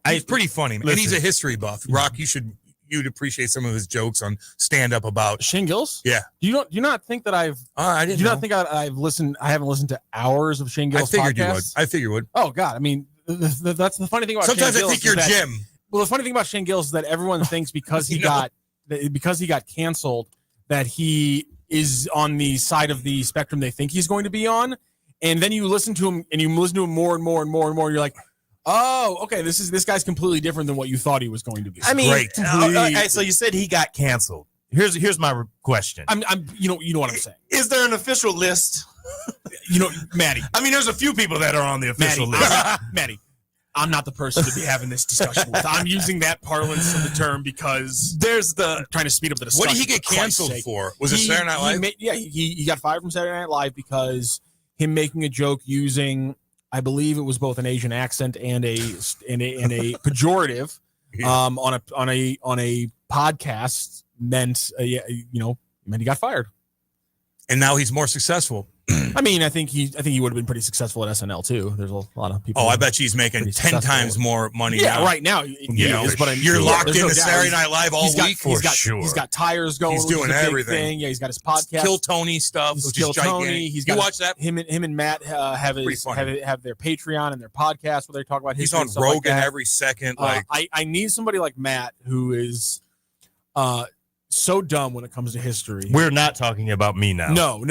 He's pretty funny, man. And he's a history buff. Rock, you'd appreciate some of his jokes on stand up about Shane Gillis. Yeah. Do you not think that I've? I didn't. Do you not think I've listened? I haven't listened to hours of Shane Gillis. I figured podcasts? you would. I figured you would. Oh God, I mean. That's the funny thing about sometimes Shane I think Gillis you're is that, Jim. Well, the funny thing about Shane Gillis is that everyone thinks because he got canceled that he is on the side of the spectrum they think he's going to be on, and then you listen to him more and more and more and more. You're like, oh, okay, this guy's completely different than what you thought he was going to be. I mean, great. Okay, so you said he got canceled. Here's my question. I'm you know what I'm saying. Is there an official list? Maddie. I mean, there's a few people that are on the official list. Maddie, I'm not the person to be having this discussion with. I'm using that parlance of the term because I'm trying to speed up the discussion. What did he get canceled for? Was it Saturday Night Live? He got fired from Saturday Night Live because him making a joke using, I believe it was both an Asian accent and a pejorative on a podcast meant he got fired. And now he's more successful. I mean, I think he would have been pretty successful at SNL too. There's a lot of people. Oh, I bet she's making 10 times more money. Yeah, now. right now. You're locked into Saturday Night Live all week. He's got tires going. He's doing everything. Thing. Yeah, he's got his podcast. Kill Tony stuff. Kill Tony. He's got watch that. Him and Matt have their Patreon and their podcast where they talk about his. He's on Rogan every second. I need somebody like Matt who is so dumb when it comes to history. We're not talking about me now. No.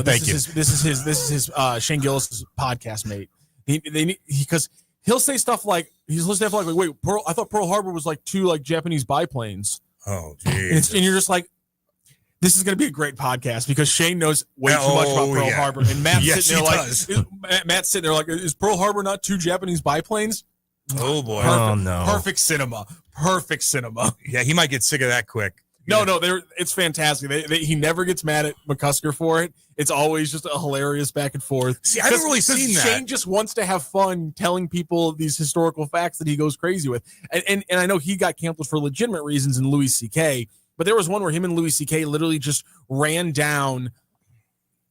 Thank you. This is his Shane Gillis' podcast mate. Because he'll say stuff like he's listening to like wait, I thought Pearl Harbor was like 2 like Japanese biplanes. Oh, geez. And you're just like, this is going to be a great podcast because Shane knows way too much about Pearl Harbor, and Matt's Matt's sitting there like, is Pearl Harbor not 2 Japanese biplanes? Oh boy! Perfect cinema. Yeah, he might get sick of that quick. No, it's fantastic. He never gets mad at McCusker for it. It's always just a hilarious back and forth. See, I haven't really seen that. Shane just wants to have fun telling people these historical facts that he goes crazy with. And I know he got canceled for legitimate reasons in Louis C.K., but there was one where him and Louis C.K. literally just ran down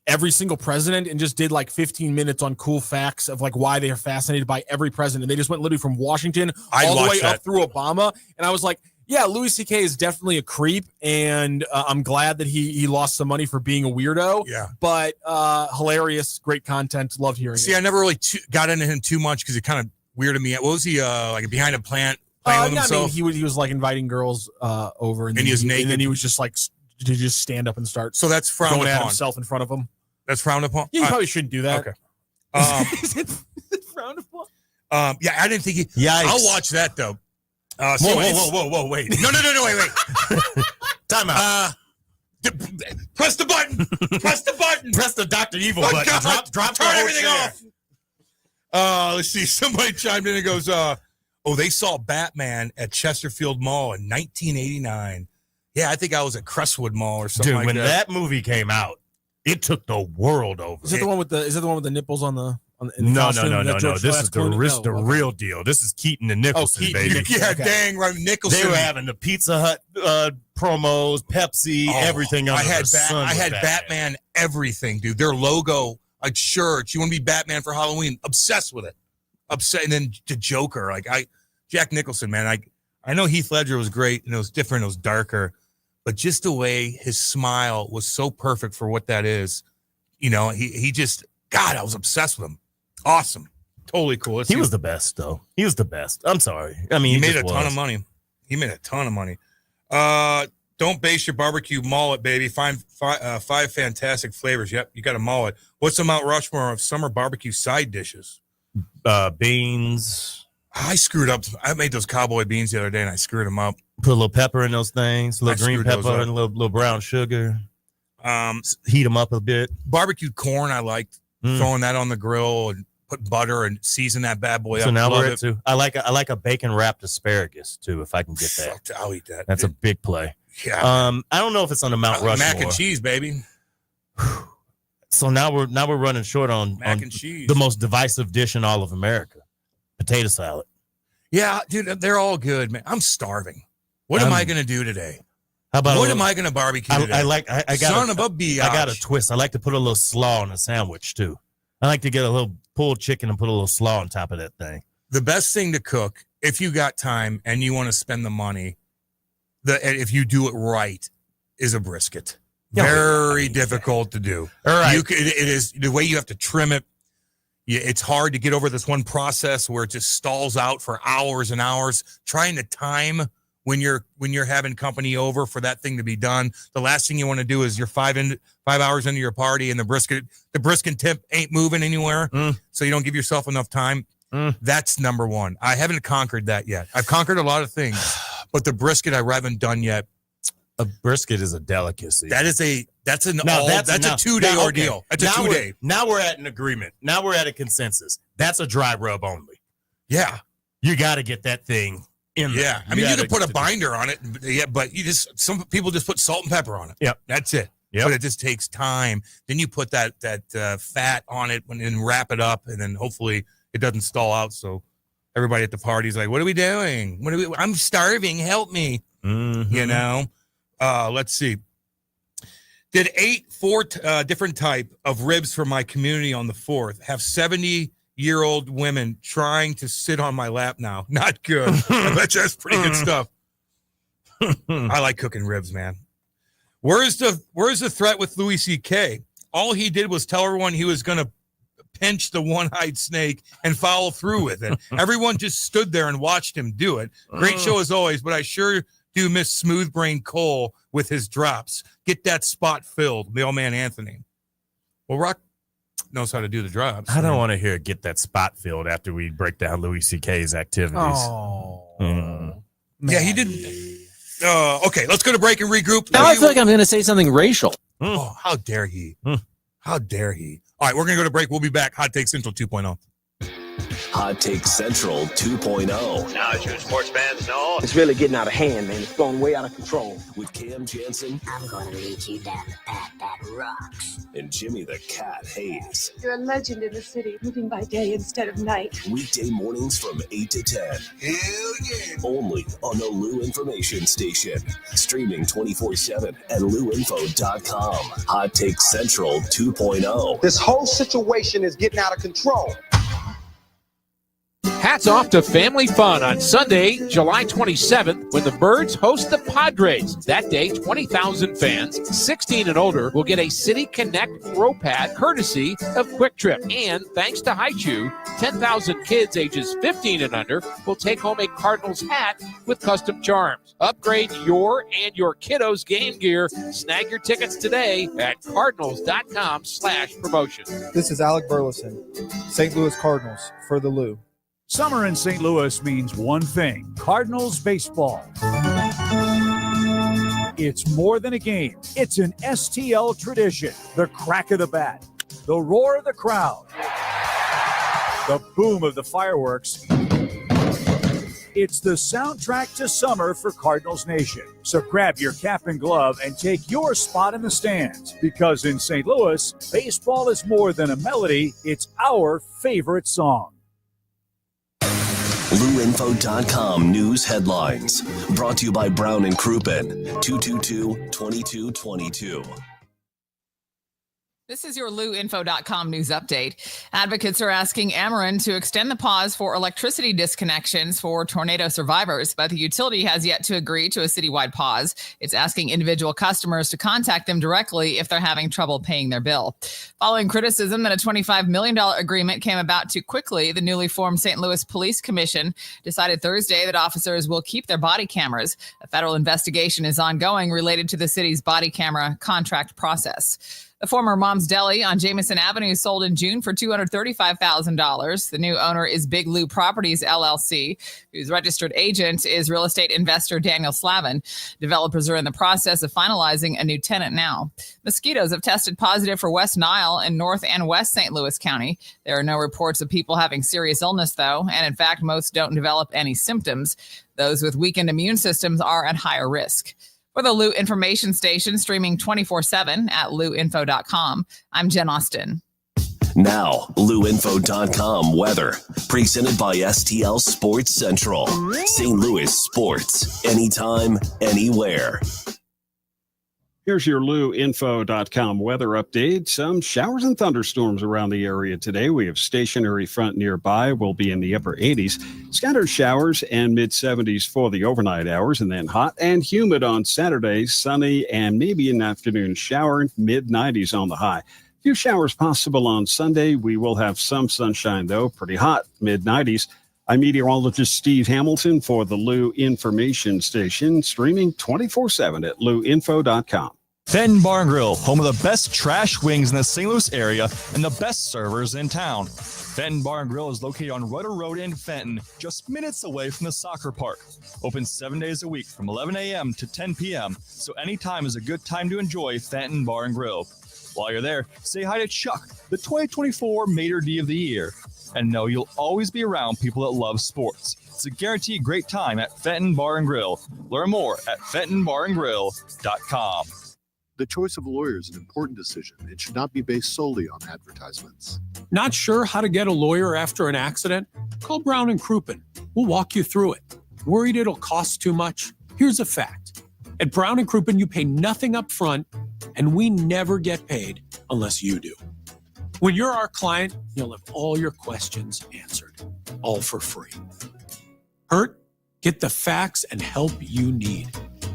every single president and just did like 15 minutes on cool facts of like why they are fascinated by every president. They just went literally from Washington all the way up through Obama. And I was like, yeah, Louis C.K. is definitely a creep, and I'm glad that he lost some money for being a weirdo. Yeah. But hilarious, great content. Loved hearing it. See, I never really got into him too much because it kind of weirded me out. What was he, like behind a plant playing with himself? I mean, he was like inviting girls over, and he was naked. And then he was just like, to just stand up and start so that's frowned going upon. at himself in front of him. That's frowned upon? Yeah, you probably shouldn't do that. Okay. Is it frowned upon? Yeah, I didn't think he... Yikes. I'll watch that, though. Whoa, wait. No, wait. Time out. Press the button. Press the button. Press the Dr. Evil button. Drop turn everything off. Let's see. Somebody chimed in and goes, they saw Batman at Chesterfield Mall in 1989. Yeah, I think I was at Crestwood Mall or something like that. Dude, when that movie came out, it took the world over. Is it the one with the nipples on the No. This is the real deal. This is Keaton and Nicholson, baby. Yeah, okay. Dang right, Nicholson. They were having the Pizza Hut promos, Pepsi, everything. I had Batman everything, dude. Their logo, like shirts. You want to be Batman for Halloween? Obsessed with it. And then the Joker, Jack Nicholson, man. I know Heath Ledger was great and it was different. It was darker, but just the way his smile was so perfect for what that is. You know, he just. God, I was obsessed with him. Awesome. Totally cool. He was the best, though. He was the best. I'm sorry. I mean, he made a ton of money. Don't base your barbecue mullet, baby. Five fantastic flavors. Yep, you got a mullet. What's the Mount Rushmore of summer barbecue side dishes? Beans. I screwed up. I made those cowboy beans the other day, and I screwed them up. Put a little pepper in those things, a little green pepper, and a little brown sugar. Heat them up a bit. Barbecued corn, I liked. Throwing that on the grill and put butter and season that bad boy up. So now we're into. I like a bacon wrapped asparagus too, if I can get that. I'll eat that. That's a big play. Yeah. I don't know if it's on the Mount Rushmore. Mac and cheese, baby. So now we're running short on mac and cheese. The most divisive dish in all of America, potato salad. Yeah, dude, they're all good, man. I'm starving. What am I going to do today? How about what am I going to barbecue today? I got a twist. I like to put a little slaw on a sandwich too. I like to get a little pulled chicken and put a little slaw on top of that thing. The best thing to cook, if you got time and you want to spend the money, if you do it right, is a brisket. Very difficult to do. All right. It is the way you have to trim it. It's hard to get over this one process where it just stalls out for hours and hours. Trying to time when you're having company over for that thing to be done. The last thing you want to do is you're 5 hours into your party and the brisket tip ain't moving anywhere. So you don't give yourself enough time. That's number one. I haven't conquered that yet. I've conquered a lot of things, but the brisket I haven't done yet. A brisket is a delicacy. That's a 2-day ordeal. That's a 2-day. Now we're at an agreement. Now we're at a consensus. That's a dry rub only. Yeah. You got to get that thing in there. Yeah. I mean, you can put a binder on it. Yeah, but some people just put salt and pepper on it. Yep. That's it. Yep. But it just takes time. Then you put that fat on it and wrap it up, and then hopefully it doesn't stall out. So everybody at the party's like, "What are we doing? I'm starving. Help me." Mm-hmm. You know. Let's see. Did 4 different type of ribs for my community on the 4th. Have 70-year-old women trying to sit on my lap now. Not good. I bet you that's pretty good stuff. I like cooking ribs, man. Where's the threat with Louis C.K.? All he did was tell everyone he was going to pinch the one-eyed snake and follow through with it. Everyone just stood there and watched him do it. Great show as always, but I sure do miss Smooth Brain Cole with his drops. Get that spot filled, mailman Anthony. Well, Rock knows how to do the drops. I don't want to hear get that spot filled after we break down Louis C.K.'s activities. Yeah, he did. Okay, let's go to break and regroup. Now I feel like I'm going to say something racial. Oh, how dare he? How dare he? All right, we're going to go to break. We'll be back. Hot Take Central 2.0. Hot Take Central 2.0. Now, as you sports fans know, it's really getting out of hand, man. It's going way out of control. With Cam Janssen. I'm going to lead you down the path that rocks. And Jimmy the Cat Hayes. You're a legend in the city, living by day instead of night. Weekday mornings from 8 to 10. Hell yeah. Only on the Lou Information Station. Streaming 24/7 at louinfo.com. Hot Take Central 2.0. This whole situation is getting out of control. Hats off to family fun on Sunday, July 27th, when the Birds host the Padres. That day, 20,000 fans, 16 and older, will get a City Connect throw pad courtesy of Quick Trip. And thanks to Haichu, 10,000 kids ages 15 and under will take home a Cardinals hat with custom charms. Upgrade your and your kiddos' game gear. Snag your tickets today at cardinals.com/promotion. This is Alec Burleson, St. Louis Cardinals for the Lou. Summer in St. Louis means one thing: Cardinals baseball. It's more than a game. It's an STL tradition. The crack of the bat, the roar of the crowd, the boom of the fireworks. It's the soundtrack to summer for Cardinals Nation. So grab your cap and glove and take your spot in the stands, because in St. Louis, baseball is more than a melody. It's our favorite song. LouInfo.com news headlines. Brought to you by Brown and Crouppen. 222-2222. This is your LouInfo.com news update. Advocates are asking Ameren to extend the pause for electricity disconnections for tornado survivors, but the utility has yet to agree to a citywide pause. It's asking individual customers to contact them directly if they're having trouble paying their bill. Following criticism that a $25 million agreement came about too quickly, the newly formed St. Louis Police Commission decided Thursday that officers will keep their body cameras. A federal investigation is ongoing related to the city's body camera contract process. The former Mom's Deli on Jamison Avenue sold in June for $235,000. The new owner is Big Lou Properties, LLC, whose registered agent is real estate investor Daniel Slavin. Developers are in the process of finalizing a new tenant now. Mosquitoes have tested positive for West Nile in North and West St. Louis County. There are no reports of people having serious illness, though, and in fact, most don't develop any symptoms. Those with weakened immune systems are at higher risk. For the Lou Information Station, streaming 24/7 at louinfo.com, I'm Jen Austin. Now, LouInfo.com weather. Presented by STL Sports Central. St. Louis sports. Anytime, anywhere. Here's your LouInfo.com weather update. Some showers and thunderstorms around the area today. We have stationary front nearby. We'll be in the upper 80s. Scattered showers and mid-70s for the overnight hours. And then hot and humid on Saturday. Sunny and maybe an afternoon shower. Mid-90s on the high. Few showers possible on Sunday. We will have some sunshine, though. Pretty hot. Mid-90s. I'm meteorologist Steve Hamilton for the Lou Information Station, streaming 24/7 at louinfo.com. Fenton Bar and Grill, home of the best trash wings in the St. Louis area and the best servers in town. Fenton Bar and Grill is located on Rudder Road in Fenton, just minutes away from the soccer park. Open 7 days a week from 11 a.m. to 10 p.m., so anytime is a good time to enjoy Fenton Bar and Grill. While you're there, say hi to Chuck, the 2024 Mater D of the Year. And know you'll always be around people that love sports. It's a guaranteed great time at Fenton Bar and Grill. Learn more at FentonBarandGrill.com. The choice of a lawyer is an important decision. It should not be based solely on advertisements. Not sure how to get a lawyer after an accident? Call Brown and Crouppen. We'll walk you through it. Worried it'll cost too much? Here's a fact. At Brown and Crouppen, you pay nothing up front And we never get paid unless you do. When you're our client, you'll have all your questions answered, all for free. Hurt? Get the facts and help you need.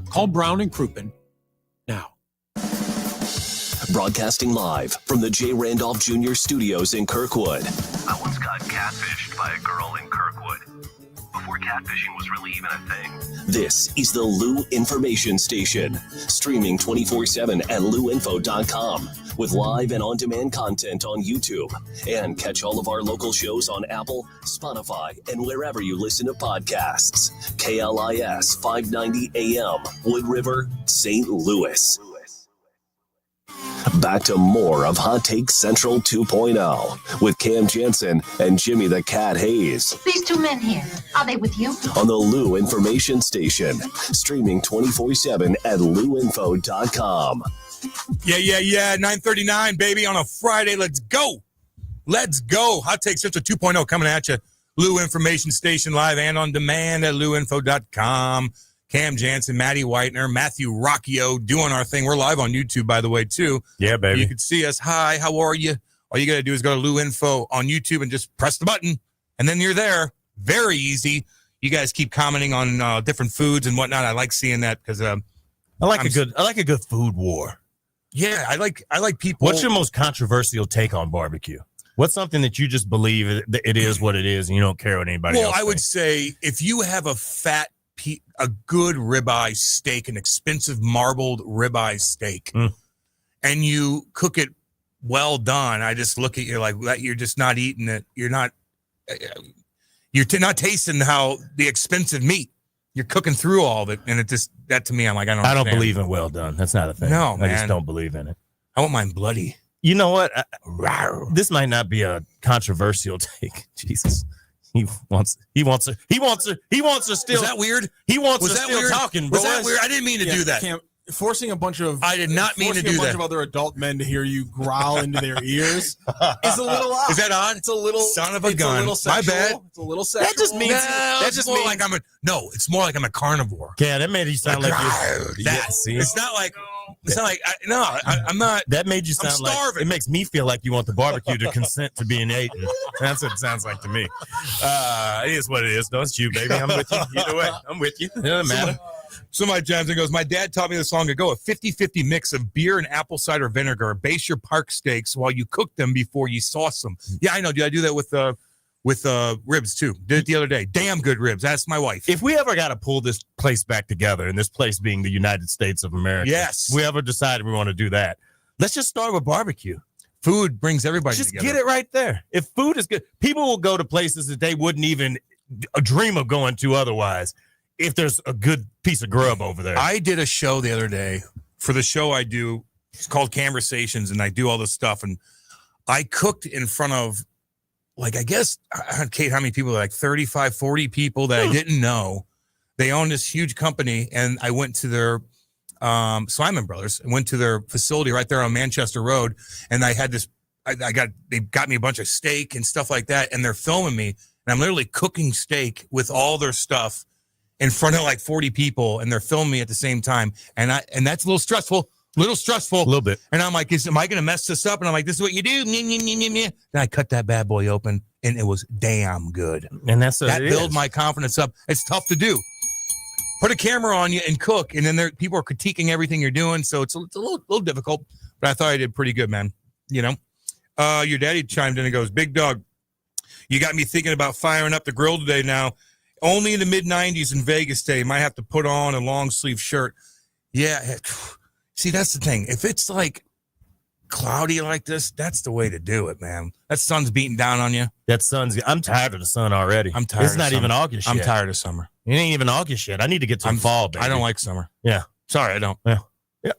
Call Brown and Crouppen now. Broadcasting live from the J. Randolph Jr. Studios in Kirkwood. I once got catfished by a girl in Kirkwood. Before catfishing was really even a thing. This is the Lou Information Station. Streaming 24/7 at louinfo.com. With live and on-demand content on YouTube. And catch all of our local shows on Apple, Spotify, and wherever you listen to podcasts. KLIS 590 AM, Wood River, St. Louis. Back to more of Hot Take Central 2.0 with Cam Janssen and Jimmy the Cat Hayes. These two men here, are they with you? On the Lou Information Station. Streaming 24/7 at louinfo.com. Yeah. 9:39, baby, on a Friday. Let's go. Hot Take Central 2.0 coming at you. Lou Information Station live and on demand at louinfo.com. Cam Janssen, Maddie Whitener, Matthew Rocchio doing our thing. We're live on YouTube, by the way, too. Yeah, baby. You can see us. Hi, how are you? All you got to do is go to Lou Info on YouTube and just press the button, and then you're there. Very easy. You guys keep commenting on different foods and whatnot. I like seeing that because I like a good food war. Yeah, I like people. What's your most controversial take on barbecue? What's something that you just believe that it is what it is and you don't care what anybody else Well, I would thinks? say if you have a good ribeye steak, an expensive marbled ribeye steak, and you cook it well done, I just look at you like that. You're just not eating it. You're not tasting how the expensive meat. You're cooking through all of it, and it just that to me, I'm like, I don't believe in well done. That's not a thing. No, man. I just don't believe in it. I want mine bloody. You know what? This might not be a controversial take. Jesus. He wants her still. Was that weird? He wants Was her that still weird? talking, Was boys. that weird? I didn't mean to do that. Cam, forcing a bunch of I did not mean to do a bunch that. of other adult men to hear you growl into their ears is a little odd. Is that odd? It's a little son of a gun. A little sexual. My bad. It's a little sexual. That just means it's more like I'm a carnivore. Yeah, that made you sound like you're It's not like I'm not. That made you sound like starving. it makes me feel like you want the barbecue to consent to being eaten. That's what it sounds like to me. It is what it is. No, it's you, baby. I'm with you. Either way, I'm with you. It doesn't matter. Somebody chimes in and goes, my dad taught me this long ago, a 50-50 mix of beer and apple cider vinegar. Base your park steaks while you cook them before you sauce them. Yeah, I know. Dude, I do that with ribs, too. Did it the other day. Damn good ribs. That's my wife. If we ever got to pull this place back together, and this place being the United States of America, yes, we ever decided we want to do that, let's just start with barbecue. Food brings everybody just together. Get it right there. If food is good, people will go to places that they wouldn't even dream of going to otherwise if there's a good piece of grub over there. I did a show the other day. For the show I do, it's called Conversations, and I do all this stuff. And I cooked in front of, like, I guess, Kate, how many people? Like 35, 40 people that I didn't know. They own this huge company, and I went to their Simon Brothers. I went to their facility right there on Manchester Road, and I had this. They got me a bunch of steak and stuff like that, and they're filming me, and I'm literally cooking steak with all their stuff in front of like 40 people, and they're filming me at the same time, and that's a little stressful. A little bit. And I'm like, am I going to mess this up? And I'm like, this is what you do. Then I cut that bad boy open, and it was damn good. And that built my confidence up. It's tough to do. Put a camera on you and cook, and then people are critiquing everything you're doing, so it's a little difficult. But I thought I did pretty good, man. You know, your daddy chimed in and goes, "Big dog, you got me thinking about firing up the grill today. Now, only in the mid-90s in Vegas today. Might have to put on a long sleeve shirt. Yeah." See, that's the thing. If it's like cloudy like this, that's the way to do it, man. That sun's beating down on you. I'm tired of the sun already. I'm tired. It's not even August yet. I'm tired of summer. It ain't even August yet. I need to get to fall, baby. I don't like summer. Yeah. Sorry, I don't. Yeah.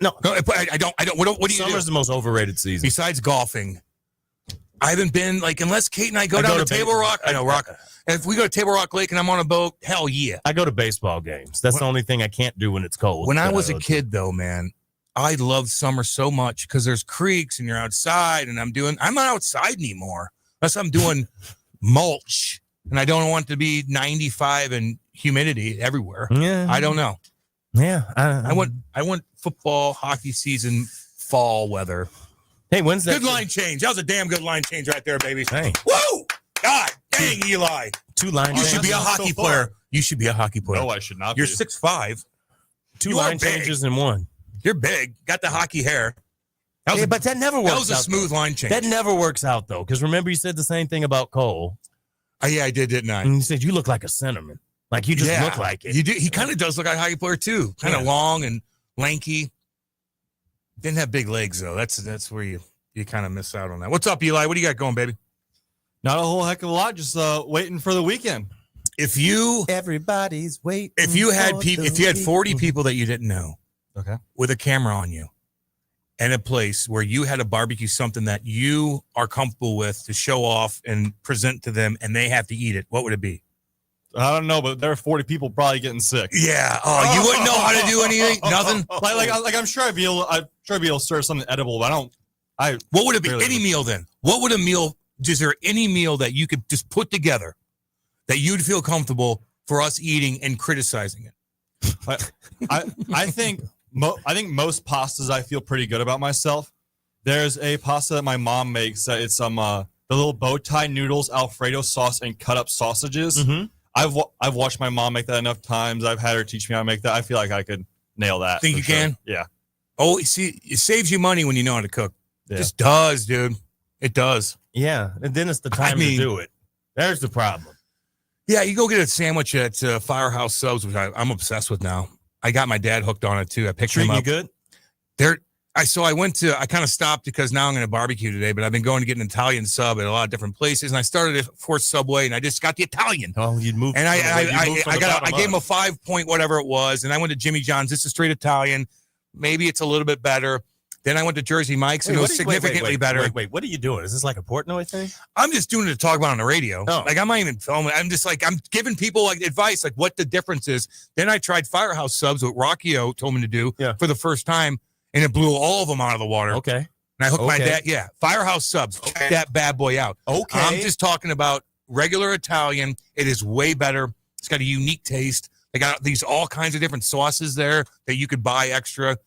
No, I don't. What do you do? Summer's the most overrated season. Besides golfing, I haven't been, like, unless Kate and I go down to Table Rock. I know, Rock. If we go to Table Rock Lake and I'm on a boat, hell yeah. I go to baseball games. That's the only thing I can't do when it's cold. When I was a kid, though, man, I loved summer so much because there's creeks and you're outside, and I'm not outside anymore unless I'm doing mulch, and I don't want to be 95 and humidity everywhere. Yeah. I don't know. Yeah. I want football, hockey season fall weather. Hey, when's that? Good line change. That was a damn good line change right there, baby. Hey. Woo! God dang, Eli. 2 line You changes. should be a hockey player. You should be a hockey player. No, I should not You're be. 6'5". 2 line changes in one. You're big. Got the hockey hair. But that never works out. That was a smooth line change. That never works out, though, because remember you said the same thing about Cole. Yeah, I did, didn't I? And you said you look like a centerman. Like you just look like it. You do. He kind of does look like a hockey player, too. Kind of long and lanky. Didn't have big legs, though. That's where you kind of miss out on that. What's up, Eli? What do you got going, baby? Not a whole heck of a lot. Just waiting for the weekend. Everybody's waiting. If you had 40 people that you didn't know, okay, with a camera on you, and a place where you had to barbecue something that you are comfortable with to show off and present to them, and they have to eat it, what would it be? I don't know, but there are 40 people probably getting sick. Yeah. Oh, you wouldn't know how to do anything? Nothing? Like I'm sure I'd be able to serve something edible, but what would it be? Any meal then? What would a meal, is there any meal that you could just put together that you'd feel comfortable for us eating and criticizing it? I think most pastas I feel pretty good about myself. There's a pasta that my mom makes. It's the little bow tie noodles, Alfredo sauce, and cut up sausages. Mm-hmm. I've watched my mom make that enough times. I've had her teach me how to make that. I feel like I could nail that. Think you can? Yeah. Oh, see, it saves you money when you know how to cook. Yeah. It just does, dude. It does. Yeah, and then it's the time to do it. There's the problem. Yeah, you go get a sandwich at Firehouse Subs, which I'm obsessed with now. I got my dad hooked on it too. I picked him up. Treating you good? I kind of stopped because now I'm going to barbecue today, but I've been going to get an Italian sub at a lot of different places, and I started at Fort Subway, and I just got the Italian. Oh, you'd move. And I gave him a 5 point whatever it was, and I went to Jimmy John's. This is straight Italian. Maybe it's a little bit better. Then I went to Jersey Mike's, and it was significantly better. Wait, what are you doing? Is this like a Portnoy thing? I'm just doing it to talk about on the radio. Oh. Like, I'm not even filming. I'm just like, I'm giving people like advice, like what the difference is. Then I tried Firehouse Subs, what Rockio told me to do for the first time, and it blew all of them out of the water. Okay. And I hooked my dad. Yeah. Firehouse Subs. Check that bad boy out. Okay. I'm just talking about regular Italian. It is way better. It's got a unique taste. They got these all kinds of different sauces there that you could buy extra.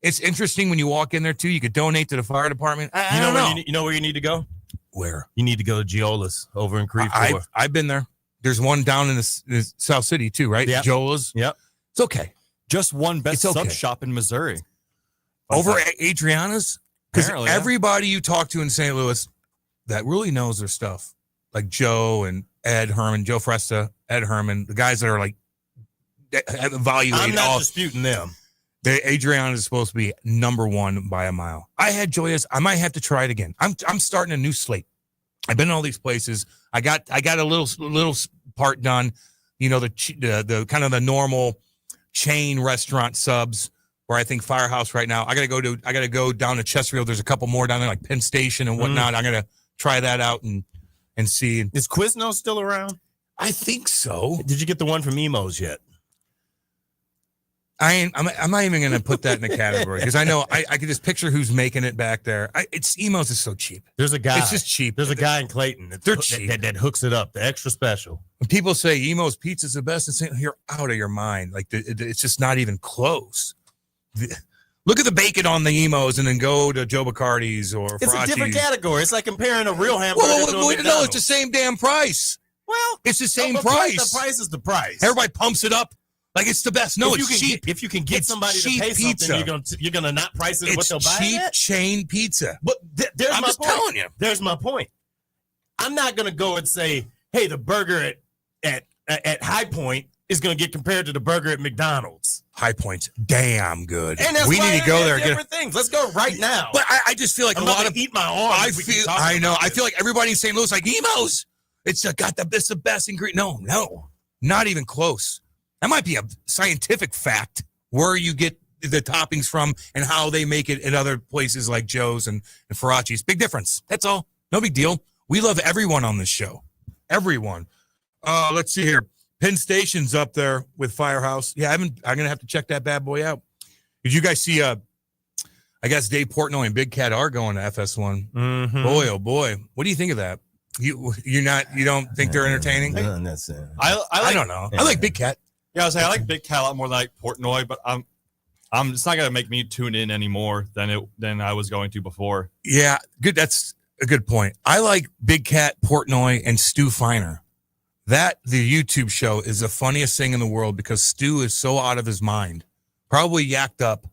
It's interesting when you walk in there too. You could donate to the fire department. I don't know. You know where you need to go? Where? You need to go to Giola's over in Creve. I've been there. There's one down in the South City too, right? Yep. Giola's. Yep. It's okay. Just one best sub shop in Missouri. Over at Adriana's? Because Apparently, everybody you talk to in St. Louis that really knows their stuff, like Joe and Ed Herman, Joe Fresta, Ed Herman, the guys that are like evaluating. I'm not disputing them. Adriana is supposed to be number one by a mile. I had Joyous. I might have to try it again. I'm starting a new slate. I've been in all these places. I got a little part done. You know, the kind of the normal chain restaurant subs where I think Firehouse right now. I gotta go down to Chesterfield. There's a couple more down there like Penn Station and whatnot. I'm gonna try that out and see. Is Quiznos still around? I think so. Did you get the one from Emo's yet? I'm not even going to put that in the category because I know I can just picture who's making it back there. Emo's is so cheap. There's a guy. It's just cheap. There's a guy in Clayton that hooks it up. The extra special. When people say Emo's pizza's the best, and you're out of your mind. Like it's just not even close. Look at the bacon on the Emo's and then go to Joe Bacardi's or It's Fracci's. a different category. It's like comparing a real hamburger to a McDonald's. No, it's the same damn price. Well, it's the same the price. The price is the price. Everybody pumps it up. Like it's the best. No, it's cheap. If you can get somebody to pay pizza. something, you're gonna not price it at what they'll buy. It's cheap at? chain pizza. But I'm just telling you. There's my point. I'm not gonna go and say, hey, the burger at High Point is gonna get compared to the burger at McDonald's. High Point's damn good. And that's we why need to go there. Different things. Let's go right now. But I just feel like I'm a not lot gonna of eat my arm. I know. I feel like everybody in St. Louis like Emo's. It's the best ingredient. No, not even close. That might be a scientific fact where you get the toppings from and how they make it at other places like Joe's and Fracci's. Big difference. That's all. No big deal. We love everyone on this show. Everyone. Let's see here. Penn Station's up there with Firehouse. Yeah, I'm gonna have to check that bad boy out. Did you guys see? I guess Dave Portnoy and Big Cat are going to FS1. Mm-hmm. Boy, oh boy, what do you think of that? You don't think they're entertaining? No, that's it. I don't know. I like Big Cat. Yeah, I like Big Cat a lot more than I like Portnoy, but It's not gonna make me tune in any more than I was going to before. Yeah, good. That's a good point. I like Big Cat Portnoy and Stu Feiner. The YouTube show is the funniest thing in the world because Stu is so out of his mind, probably yacked up.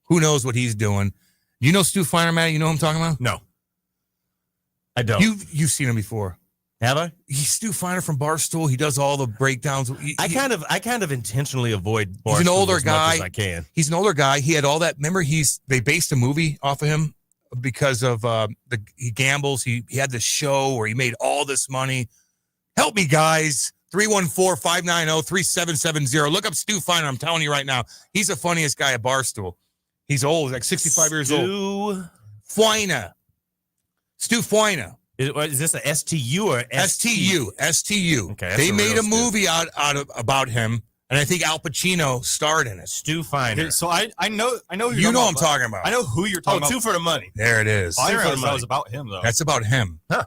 Who knows what he's doing? You know Stu Feiner, Matt? You know who I'm talking about? No, I don't. You've seen him before. Have I? He's Stu Feiner from Barstool. He does all the breakdowns. I kind of intentionally avoid Barstool he's an older as guy. much as I can. He's an older guy. He had all that. Remember, they based a movie off of him because of he gambles. He had this show where he made all this money. Help me, guys. 314-590-3770. Look up Stu Feiner. I'm telling you right now, he's the funniest guy at Barstool. He's old, like 65 years old. Feiner. Stu Feiner. Is this a STU or STU? STU. Okay, they made a movie about him, and I think Al Pacino starred in it. Stu Feiner. So I know who you know I'm talking about. I know who you're talking about. Two for the money. There it is. I didn't realize that was about him though. That's about him. Huh.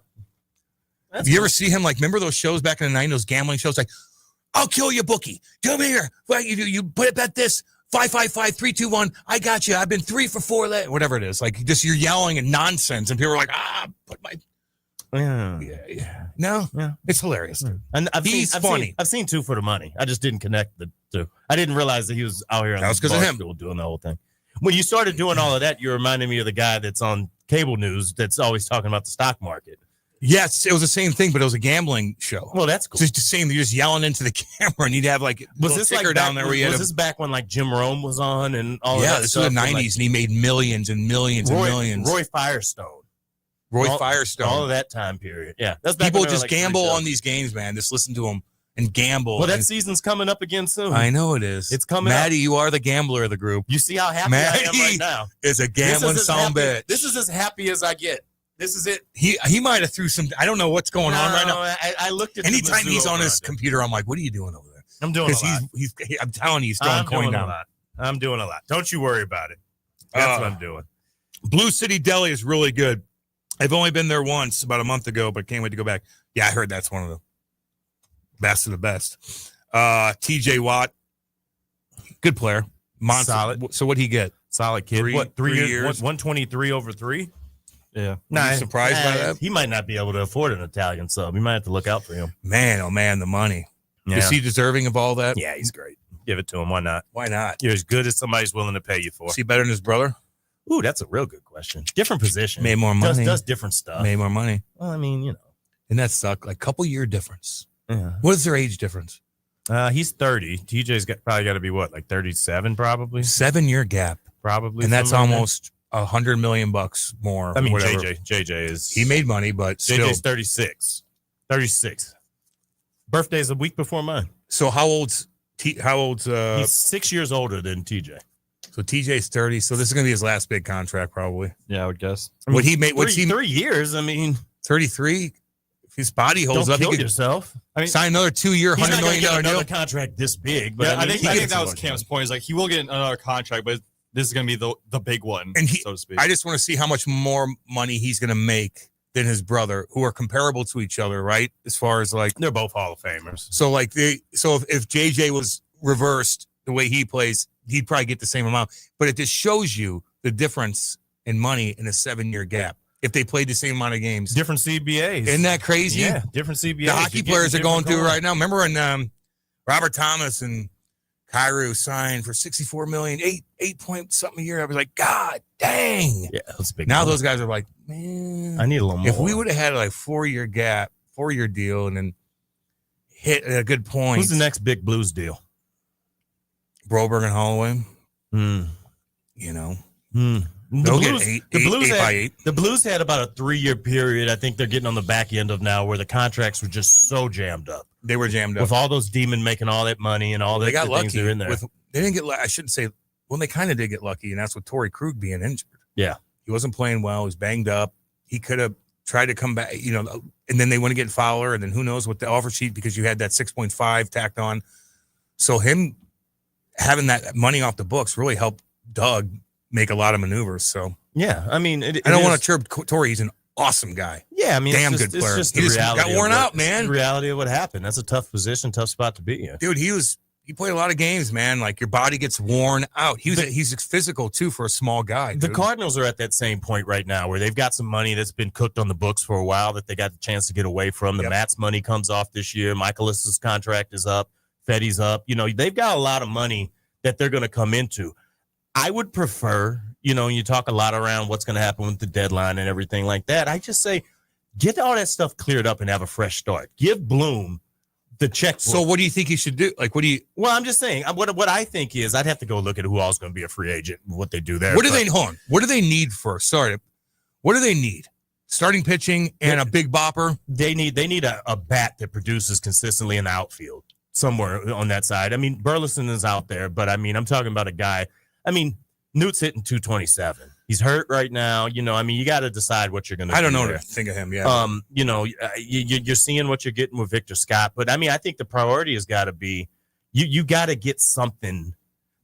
Have you ever see him? Like, remember those shows back in the 90s, those gambling shows? Like, I'll kill you, bookie. Come here. Well, you bet this 5-5-5-3-2-1. I got you. I've been 3 for 4. Whatever it is. Like, just you're yelling and nonsense, and people are like, put my. Yeah. No, yeah, it's hilarious. And he's funny. I've seen Two for the Money. I just didn't connect the two. I didn't realize that he was out here. That was because of him doing the whole thing. When you started doing all of that, you reminded me of the guy that's on cable news that's always talking about the stock market. Yes, it was the same thing, but it was a gambling show. Well, that's cool. Just the same. You're just yelling into the camera, and you'd have like was this ticker like down there? Was this back when like Jim Rome was on and all? Yeah, of that this stuff? was the 90s, and he made millions and millions and millions. Roy Firestone. Firestone. All of that time period. Yeah. That's people just like gamble on these games, man. Just listen to them and gamble. Well, that season's coming up again soon. I know it is. It's coming Maddie, up. you are the gambler of the group. You see how happy Maddie I am right now. Is a gambling bitch. This is as happy as I get. This is it. He might have threw some. I don't know what's going on right now. I looked at anytime he's on his computer, I'm like, what are you doing over there? I'm doing a lot. I'm telling you, he's throwing coin down. I'm doing a lot. Don't you worry about it. That's what I'm doing. Blue City Deli is really good. I've only been there once about a month ago, but can't wait to go back. Yeah, I heard that's one of the best of the best. TJ Watt, good player. Monster. Solid. So what'd he get? Solid kid. 3 years? 123 over 3? Yeah. Nah, surprised by that? He might not be able to afford an Italian sub. You might have to look out for him. Man, oh man, the money. Yeah. Is he deserving of all that? Yeah, he's great. Give it to him. Why not? Why not? You're as good as somebody's willing to pay you for. Is he better than his brother? Ooh, that's a real good question. Different position. Made more money. Does different stuff. Made more money. Well, I mean, you know. And that sucked. Like couple year difference. Yeah. What is their age difference? He's 30. TJ's probably got to be what, like 37 probably? 7-year gap. Probably. And that's almost $100 million more. I mean, whatever. JJ is. He made money, but still. JJ's 36. 36. Birthday's a week before mine. So how old's he's 6 years older than TJ. So TJ's 30. So this is gonna be his last big contract, probably. Yeah, I would guess. I mean, what he made? What's 3 years? I mean, 33. If his body holds up, kill he could yourself. I mean, sign another 2-year, $100 million another deal. contract this big. But yeah, I think that was Cam's point. Is like he will get another contract, but this is gonna be the big one, and so to speak. I just want to see how much more money he's gonna make than his brother, who are comparable to each other, right? As far as like they're both Hall of Famers. So like if JJ was reversed the way he plays, he'd probably get the same amount. But it just shows you the difference in money in a 7-year gap. If they played the same amount of games, different CBAs. Isn't that crazy? Yeah, different CBAs. The hockey players are going through right now. Remember when Robert Thomas and Kyrou signed for $64 million, 8 point something a year? I was like, God dang. Yeah, that's big. Now those guys are like, man, I need a little more. If we would have had like 4-year gap, 4-year deal, and then hit a good point. Who's the next big Blues deal? Broberg and Holloway. You know. They'll get eight by eight. The Blues had about a 3-year period. I think they're getting on the back end of now where the contracts were just so jammed up. They were jammed up with all those demon making all that money and all that. They got lucky. Things that are in there. They didn't get. I shouldn't say. Well, they kind of did get lucky, and that's with Torrey Krug being injured. Yeah, he wasn't playing well. He was banged up. He could have tried to come back, you know, and then they want to get Fowler, and then who knows what the offer sheet, because you had that 6.5 tacked on. So him having that money off the books really helped Doug make a lot of maneuvers. So yeah, I mean, I don't want to chirp Torrey. He's an awesome guy. Yeah, I mean, damn it's just, good player. It's just he the just reality got worn out, man. The reality of what happened. That's a tough position, tough spot to be in. Dude, he you play a lot of games, man. Like your body gets worn out. He's physical too for a small guy. The dude. Cardinals are at that same point right now where they've got some money that's been cooked on the books for a while that they got the chance to get away from. The Mats money comes off this year. Michaelis's contract is up. Fetty's up. They've got a lot of money that they're going to come into. I would prefer, you talk a lot around what's going to happen with the deadline and everything like that. I just say, get all that stuff cleared up and have a fresh start. Give Bloom the checkbook. So what do you think he should do? Like, Well, I'm just saying, what I think is I'd have to go look at who else is going to be a free agent and what they do there. What do they need first? Sorry. What do they need? Starting pitching and a big bopper? They need a bat that produces consistently in the outfield somewhere on that side. I mean, Burleson is out there, but I'm talking about a guy. Newt's hitting 227. He's hurt right now. You got to decide what you're going to do. I don't know there. what to think of him. Yeah. You're seeing what you're getting with Victor Scott, but I think the priority has got to be you got to get something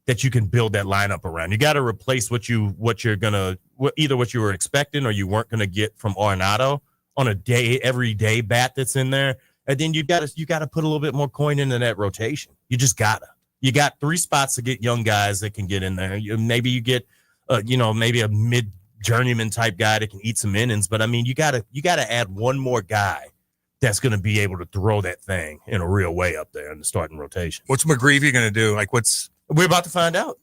that you can build that lineup around. You got to replace what you were expecting or you weren't going to get from Arenado on every day bat that's in there, and then you got to put a little bit more coin into that rotation. You just gotta. You got 3 spots to get young guys that can get in there. Maybe you get, maybe a mid journeyman type guy that can eat some innings. But you gotta add one more guy that's going to be able to throw that thing in a real way up there in the starting rotation. What's McGreevy going to do? We're about to find out.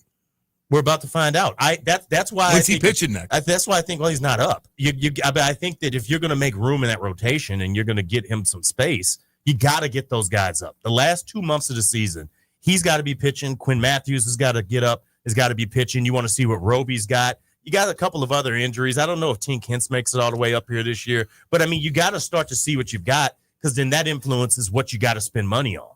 That's why. When's he pitching next? That's why I think he's not up. I think that if you're going to make room in that rotation and you're going to get him some space, you got to get those guys up. The last 2 months of the season, he's got to be pitching. Quinn Matthews has got to get up, has got to be pitching. You want to see what Roby's got. You got a couple of other injuries. I don't know if Tink Hintz makes it all the way up here this year, but you got to start to see what you've got because then that influences what you got to spend money on.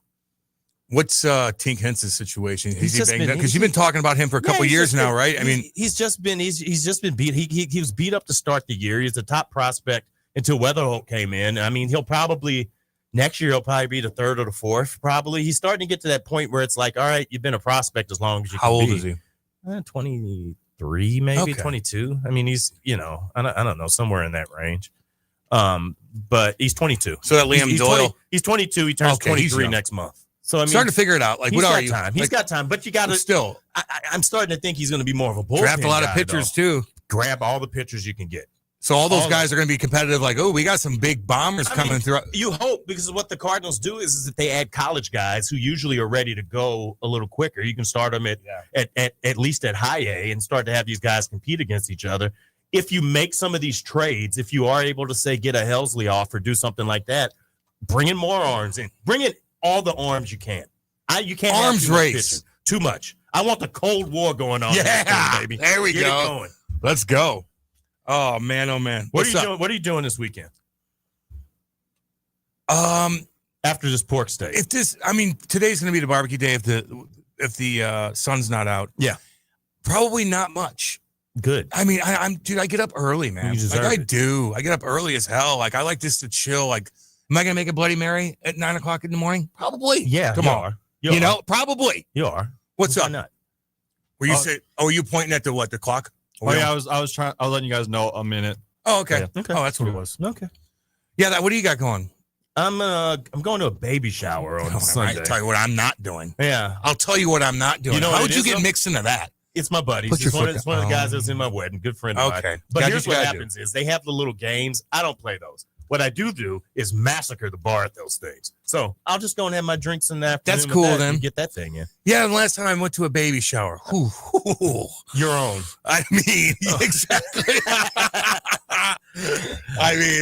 What's Tink Hintz's situation? Because you've been talking about him for a couple of years now, right? He's just been beat. He was beat up to start the year. He's the top prospect until Weatherholt came in. He'll probably. Next year, he'll probably be the 3rd or the 4th, probably. He's starting to get to that point where it's like, all right, you've been a prospect as long as you can be. How old is he? 23, maybe, 22. He's, I don't know, somewhere in that range. But he's 22. So that Liam Doyle? He's 22. He turns 23 next month. So, starting to figure it out. Like, what are you? He's got time, but you got to still. I'm starting to think he's going to be more of a bullpen draft a lot of pitchers, too. Grab all the pitchers you can get. So all those guys are going to be competitive. Like, we got some big bombers coming through. You hope, because what the Cardinals do is that they add college guys who usually are ready to go a little quicker. You can start them at least at high A and start to have these guys compete against each other. If you make some of these trades, if you are able to say get a Helsley off or do something like that, bring in more arms in. Bring in all the arms you can. You can't arms have race too much. I want the Cold War going on. Yeah, baby. There we Get go. It going. Let's go. Oh man! What are you doing? What are you doing this weekend? After this pork steak. Today's going to be the barbecue day if the sun's not out. Yeah, probably not much. Good. Dude, I get up early, man. I do. I get up early as hell. Like I like just to chill. Like, am I going to make a Bloody Mary at 9:00 in the morning? Probably. Yeah. Come on. You are. Probably. You are. What's Why up? not? Were you were you pointing at the clock? Oh yeah, I was letting you guys know a minute. Oh, okay. Yeah. Okay. Oh, that's what it was. Okay. Yeah, what do you got going? I'm going to a baby shower on Sunday. I'll tell you what I'm not doing. Yeah. I'll tell you what I'm not doing. How would you get mixed into that? It's my buddy. It's one of the guys that was in my wedding. Good friend of mine. But here's what happens is they have the little games. I don't play those. What I do is massacre the bar at those things. So I'll just go and have my drinks in the afternoon. That's cool then. And get that thing in. Yeah, and last time I went to a baby shower. Your own. Exactly.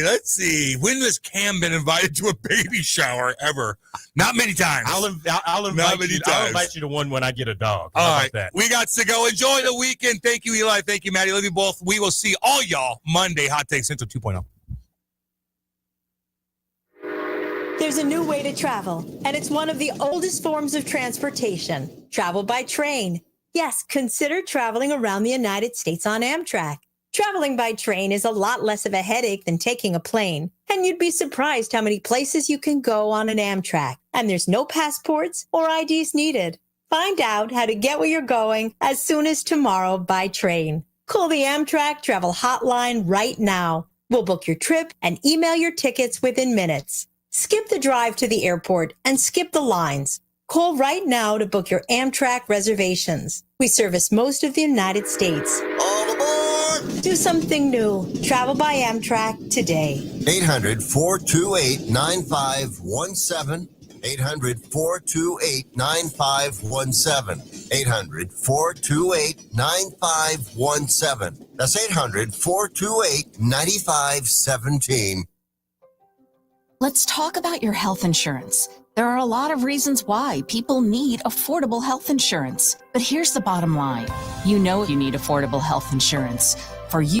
Let's see. When has Cam been invited to a baby shower ever? Not many times. I'll invite you to one when I get a dog. All right. That? We got to go. Enjoy the weekend. Thank you, Eli. Thank you, Maddie. Love you both. We will see all y'all Monday. Hot Take Central 2.0. There's a new way to travel, and it's one of the oldest forms of transportation. Travel by train. Yes, consider traveling around the United States on Amtrak. Traveling by train is a lot less of a headache than taking a plane, and you'd be surprised how many places you can go on an Amtrak, and there's no passports or IDs needed. Find out how to get where you're going as soon as tomorrow by train. Call the Amtrak Travel Hotline right now. We'll book your trip and email your tickets within minutes. Skip the drive to the airport and skip the lines. Call right now to book your Amtrak reservations. We service most of the United States. All aboard! Do something new. Travel by Amtrak today. 800-428-9517. 800-428-9517. 800-428-9517. That's 800-428-9517. Let's talk about your health insurance. There are a lot of reasons why people need affordable health insurance. But here's the bottom line. You know you need affordable health insurance. For you